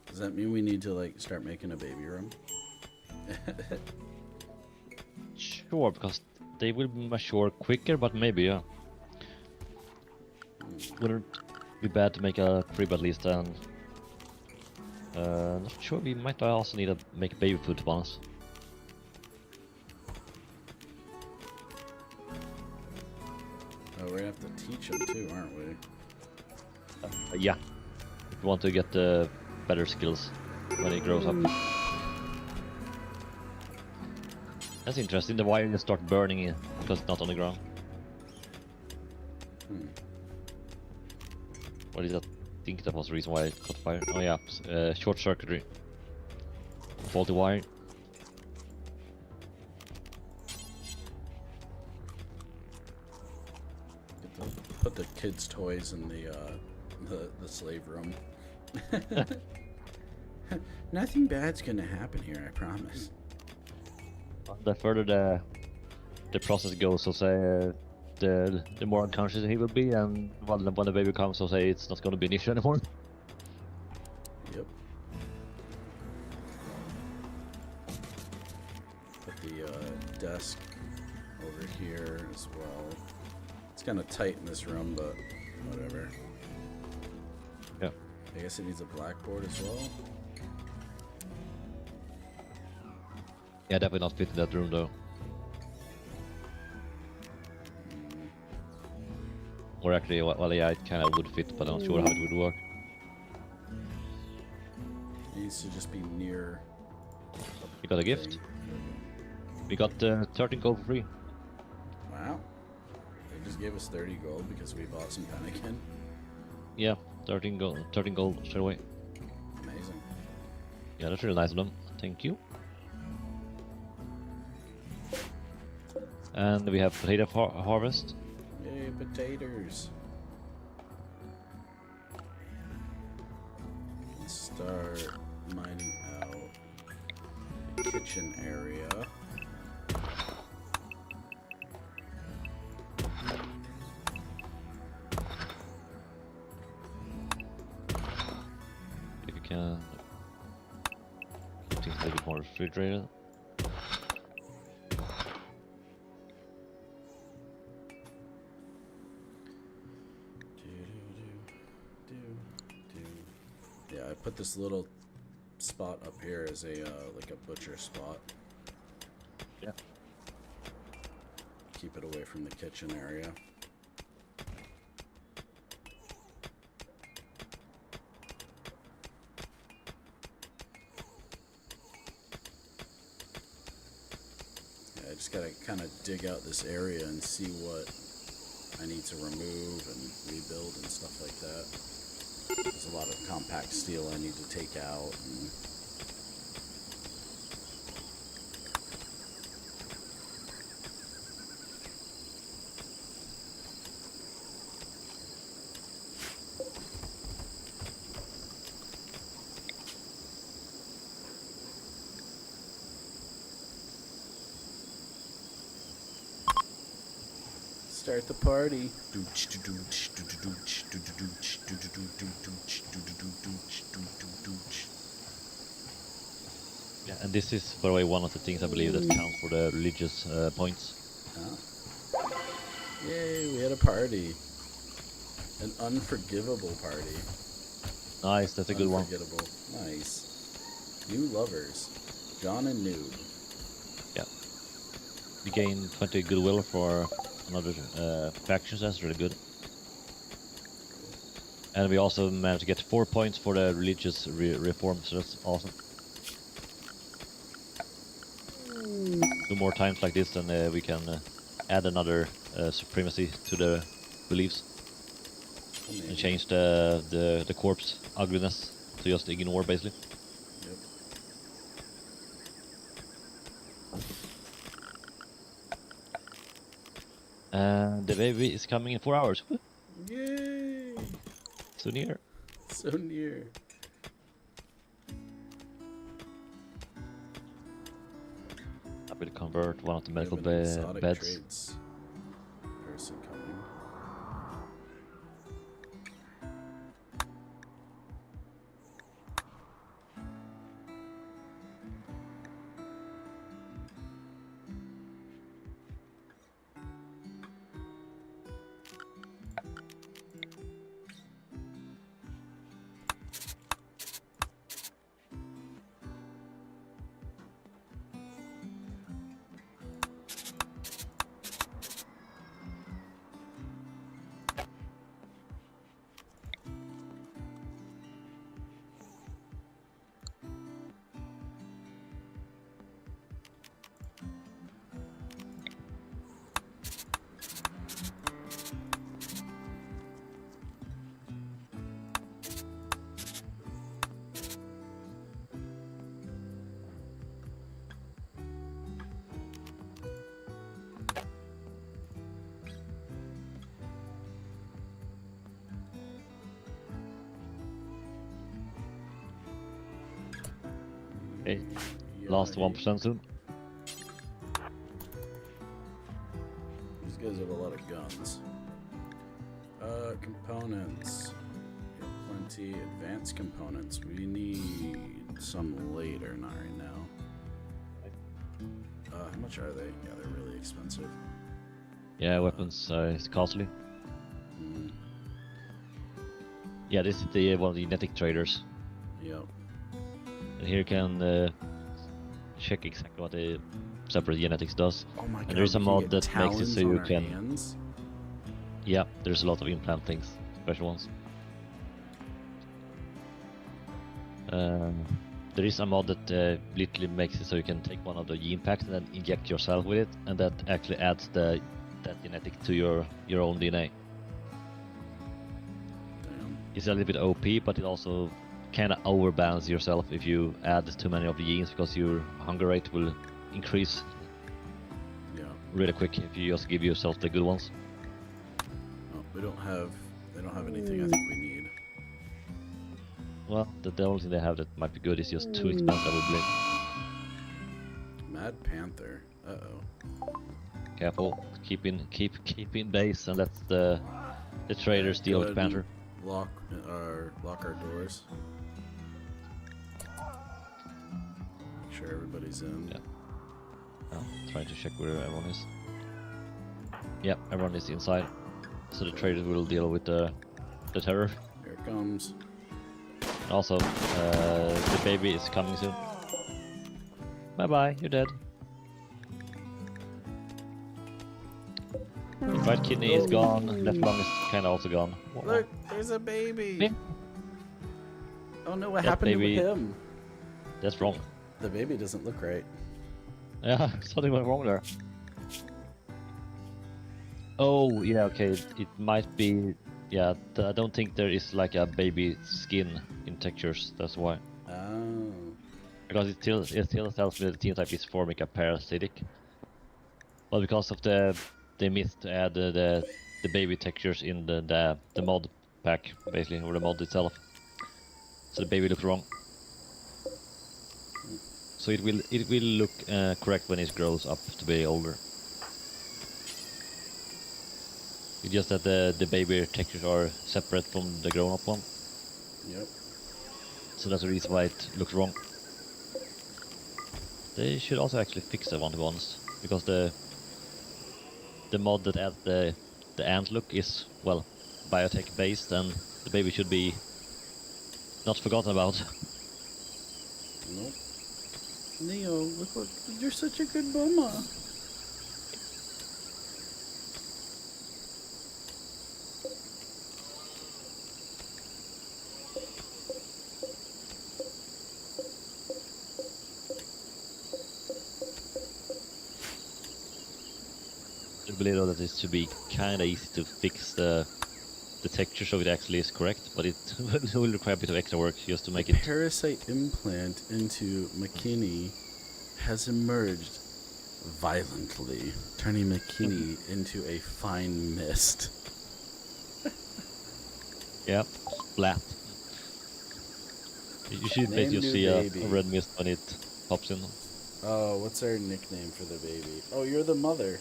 Does that mean we need to like start making a baby room? Sure, because they will mature quicker, but maybe yeah. Wouldn't be bad to make a crib at least, and not sure. We might also need to make baby food once. Oh, we're gonna have to teach him too, aren't we? Yeah, if you want to get better skills when he grows up. That's interesting. The wire just start burning because it's not on the ground. What is that? I think that was the reason why it caught fire. Oh yeah, short circuitry. Faulty wire. Put the kids' toys in the slave room. Nothing bad's gonna happen here, I promise. The further the process goes, so say the more unconscious he will be, and when the baby comes, so say it's not going to be an issue anymore. Yep. Put the desk over here as well. It's kind of tight in this room, but whatever. Yeah. I guess it needs a blackboard as well. Yeah, definitely not fit in that room though. Or actually, well, yeah, it kind of would fit, but I'm not sure how it would work. It needs to just be near. You got a gift? We got 13 gold for free. Wow. They just gave us 30 gold because we bought some pemmican. Yeah, 13 gold straight away. Amazing. Yeah, that's really nice of them. Thank you. And we have potato harvest. Yay, potatoes. Let's start mining out the kitchen area. If you can keep things a little bit more refrigerated. Yeah, I put this little spot up here as a like a butcher spot. Yeah. Keep it away from the kitchen area. Yeah, I just gotta kind of dig out this area and see what I need to remove and rebuild and stuff like that. There's a lot of compact steel I need to take out. And Start the party. Yeah, and this is, by the way, one of the things I believe that counts for the religious points. Yay, we had a party. An unforgivable party. Nice, that's a good one. Unforgettable. Nice. New lovers. John and Noob. Yeah. We gained 20 goodwill for another faction, so that's really good. And we also managed to get 4 points for the religious reform, so that's awesome. 2 more times like this, and we can add another supremacy to the beliefs. Amazing. And change the corpse ugliness to just ignore, basically. Yep. And the baby is coming in 4 hours. Yay! So near. So near. I will convert one of the medical We have an exotic beds. traits person coming. Hey, Yeah, last 1% soon. These guys have a lot of guns. Components. We have plenty. Advanced components. We need some later, not right now. How much are they? Yeah, they're really expensive. Yeah, weapons is costly. Mm, Yeah, this is the one of the genetic traders. yep. And here you can check exactly what the separate genetics does. Oh my god. And there's a we can mod get that makes it talons so you on our can. hands? Yeah, there's a lot of implant things, special ones. There is a mod that literally makes it so you can take one of the gene packs and then inject yourself with it, and that actually adds that genetic to your own DNA. Damn. It's a little bit OP, but it also kind of overbalance yourself if you add too many of the genes, because your hunger rate will increase Yeah. really quick if you just give yourself the good ones. Oh, they don't have anything I think we need. Well, the only thing they have that might be good is just too expensive, I believe. Mad Panther. Uh-oh. Careful, keep in base, and that's the traders deal with Go the ahead Panther. and lock our doors. Make sure everybody's in. Yeah. Oh, trying to check where everyone is. Yep, everyone is inside. So the traders will deal with the terror. Here it comes. And also, the baby is coming soon. Bye bye, you're dead. Right kidney is gone, left lung is kinda also gone. Look, there's a baby. Me? Oh no, what That happened baby- to him? That's wrong. The baby doesn't look right. Yeah, something went wrong there. Oh, yeah, okay, it might be... Yeah, I don't think there is like a baby skin in textures, that's why. Oh. Because it still tells me the team type is forming a parasitic. But because of they missed to add the baby textures in the mod pack, basically, or the mod itself. So the baby looks wrong. So it will look correct when it grows up to be older. It's just that the baby textures are separate from the grown-up one. Yep. So that's the reason why it looks wrong. They should also actually fix that one, to be honest, because the mod that adds the ant look is, well, biotech based, and the baby should be not forgotten about. Nope. Neo, look what you're such a good mama. I believe though that it should be kind of easy to fix the texture so it actually is correct, but it will require a bit of extra work just to make it. Parasite implant into McKinney has emerged violently, turning McKinney into a fine mist. Yeah, flat. You should Name basically new see baby. a red mist when it pops in. Oh, what's our nickname for the baby? Oh, you're the mother.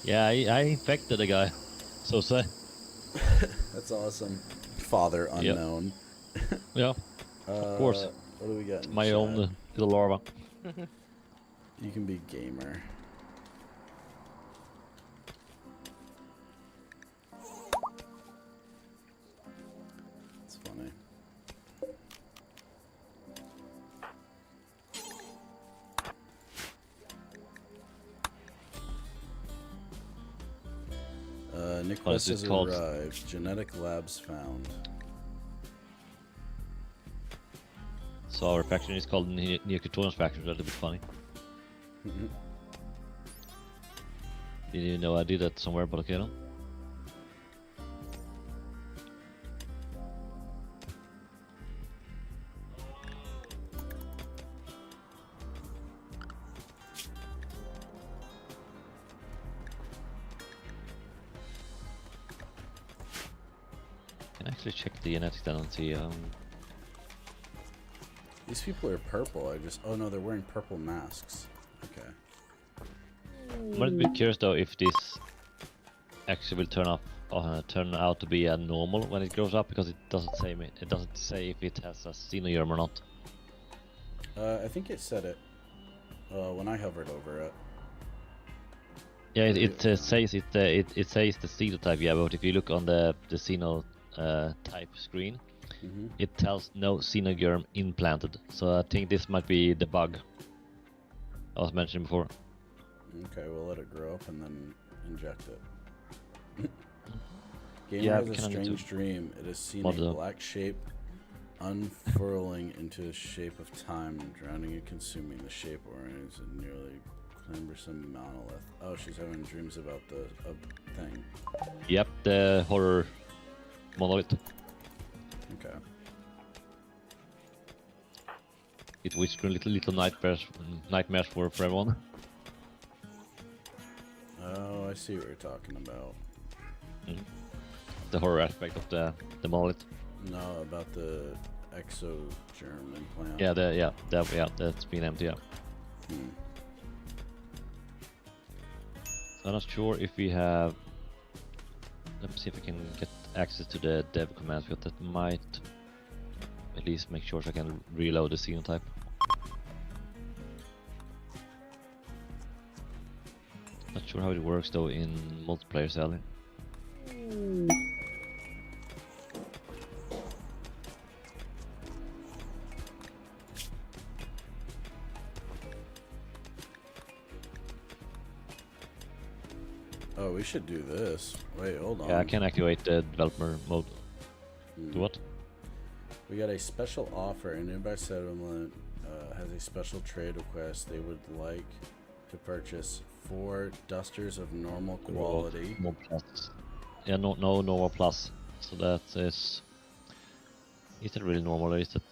Yeah, I infected a guy. So say. That's awesome. Father unknown. Yeah, of course. What do we got? In My chat? own little larva. You can be gamer. It's funny. Nicholas is has it called? arrived. Genetic labs found. So our faction is called Neocutonus faction. That's a bit funny. Didn't even know I did that somewhere, but okay then. Can actually check the genetics then and see. These people are purple. Oh no, they're wearing purple masks. Okay. I'm a bit curious though if this actually will turn out to be a normal when it grows up, because it doesn't say if it has a xenogerm or not. I think it said it when I hovered over it. Yeah, it says it says the xenotype, yeah, but if you look on the xenotype screen, it tells no xenogerm implanted. So I think this might be the bug I was mentioning before. Okay, we'll let it grow up and then inject it. Gamer Yeah, has a strange dream. It has seen a black shape unfurling into a shape of time, drowning and consuming. The shape orients a nearly cumbersome monolith. Oh, she's having dreams about the thing. Yep, the horror monolith. Okay. It whispers little nightmares for everyone. Oh, I see what you're talking about. The horror aspect of the monolith. No, about the exogerm implant. Yeah, that's been empty. Yeah. So I'm not sure if we have. Let me see if I can get access to the dev commands, because that might at least make sure so I can reload the xenotype. Not sure how it works though in multiplayer, sadly. Oh, we should do this. Wait, hold on. Yeah, I can activate the developer mode. Do what? We got a special offer. A nearby settlement has a special trade request. They would like to purchase 4 dusters of normal quality. Normal plus. Yeah, no normal plus. So that is. Is it really normal or is it?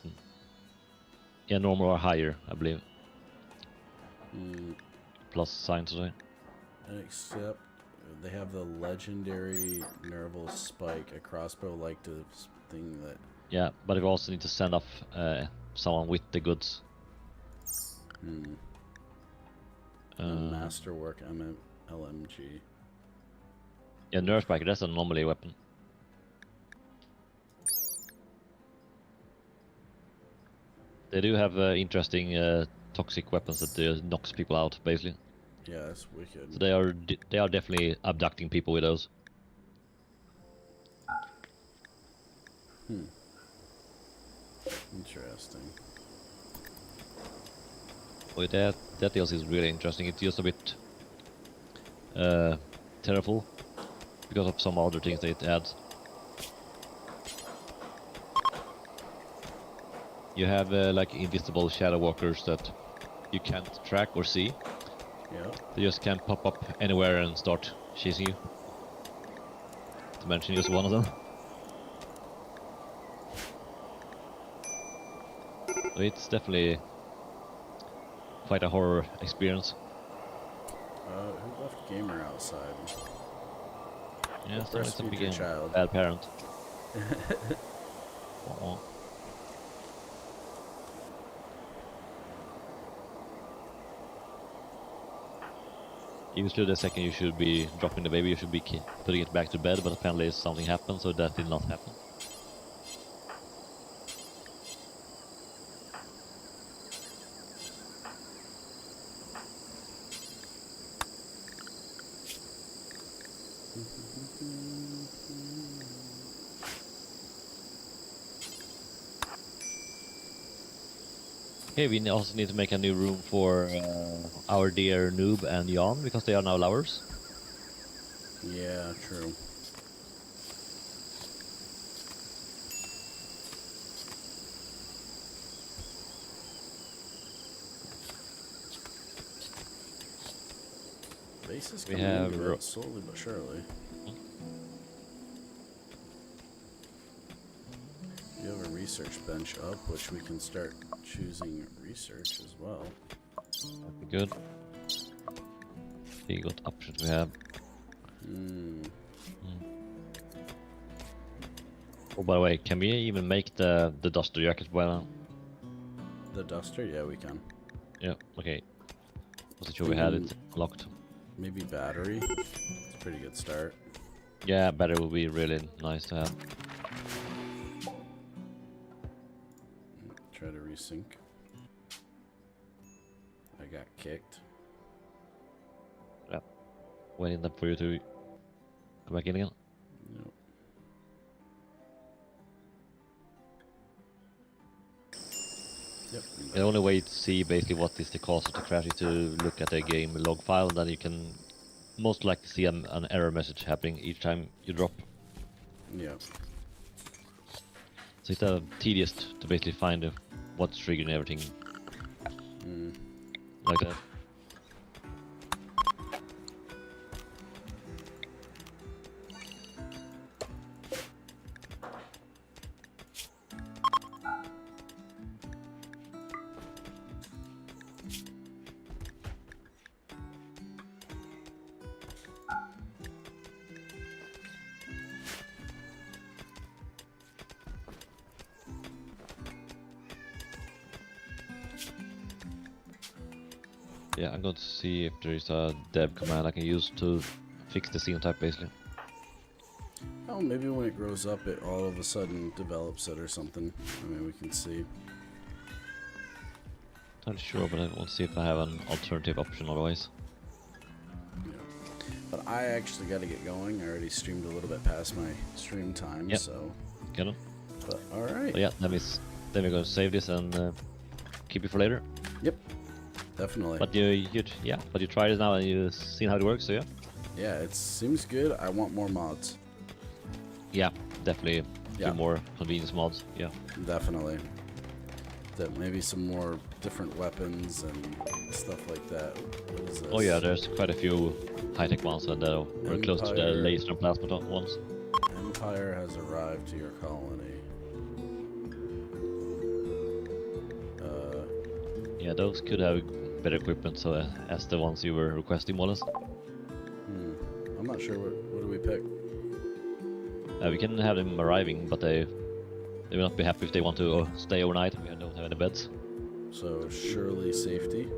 Yeah, normal or higher, I believe. Plus sign to say. Except they have the legendary Nerval Spike, a crossbow like the thing that. Yeah, but we also need to send off someone with the goods. Masterwork LMG. Yeah, Nerf Spiker, that's a normally weapon. They do have interesting toxic weapons that knocks people out, basically. Yeah, that's wicked. So they are definitely abducting people with those. Interesting. Well, that DLC is really interesting. It's just a bit terrible because of some other things that it adds. You have like invisible shadow walkers that you can't track or see. Yeah. They just can pop up anywhere and start chasing you. To mention just one of them. So it's definitely quite a horror experience. Who left gamer outside? Yeah, somebody's a Breastfeed your big child. bad parent. Uh-uh. Usually the second you should be dropping the baby, you should be putting it back to bed, but apparently something happened, so that did not happen. Okay, we also need to make a new room for our dear Noob and Jan, because they are now lovers. Yeah, true. Base is We coming have into it slowly but surely. You have a research bench up, which we can start choosing research as well. That'd be good. See what options we have. Oh, by the way, can we even make the duster jacket by now? The duster? Yeah, we can. Yeah, okay. Wasn't sure we had it locked. Maybe battery. It's a pretty good start. Yeah, battery would be really nice to have. Try to resync. I got kicked. Yeah. Waiting for you to come back in again. Nope. Yep. The only way to see basically what is the cause of the crash is to look at the game log file, and then you can most likely see an error message happening each time you drop. Yeah. So it's tedious to basically find what's triggering everything like that. Yeah, I'm going to see if there is a dev command I can use to fix the scene type basically. Oh, maybe when it grows up, it all of a sudden develops it or something. I mean, we can see. Not sure, but I want to see if I have an alternative option otherwise. Yeah. But I actually got to get going. I already streamed a little bit past my stream time, Yep. so. Get them? But all right. But yeah, then we're going to save this and keep it for later. Yep. Definitely. But you tried it now and you've seen how it works, so yeah. Yeah, it seems good. I want more mods. Yeah, definitely Yeah. do more convenience mods. Yeah. Definitely. That maybe some more different weapons and stuff like that. What is this? Oh yeah, there's quite a few high-tech ones and we're close to the Empire. laser and plasma ones. Empire has arrived to your colony. Yeah, those could have better equipment, so as the ones you were requesting, more or less. I'm not sure what do we pick. We can have them arriving, but they will not be happy if they want to stay overnight and we don't have any beds. So surely safety.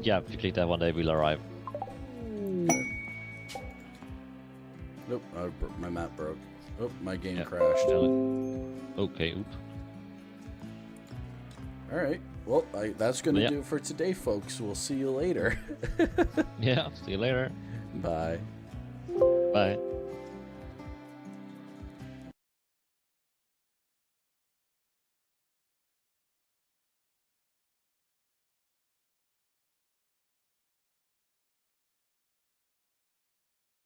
Yeah, if you click that one, they will arrive. Oh, my map broke. Oh, my game Yeah. crashed. Okay, oop. All right. Well, that's going to Yeah. do it for today, folks. We'll see you later. Yeah, see you later. Bye. Bye.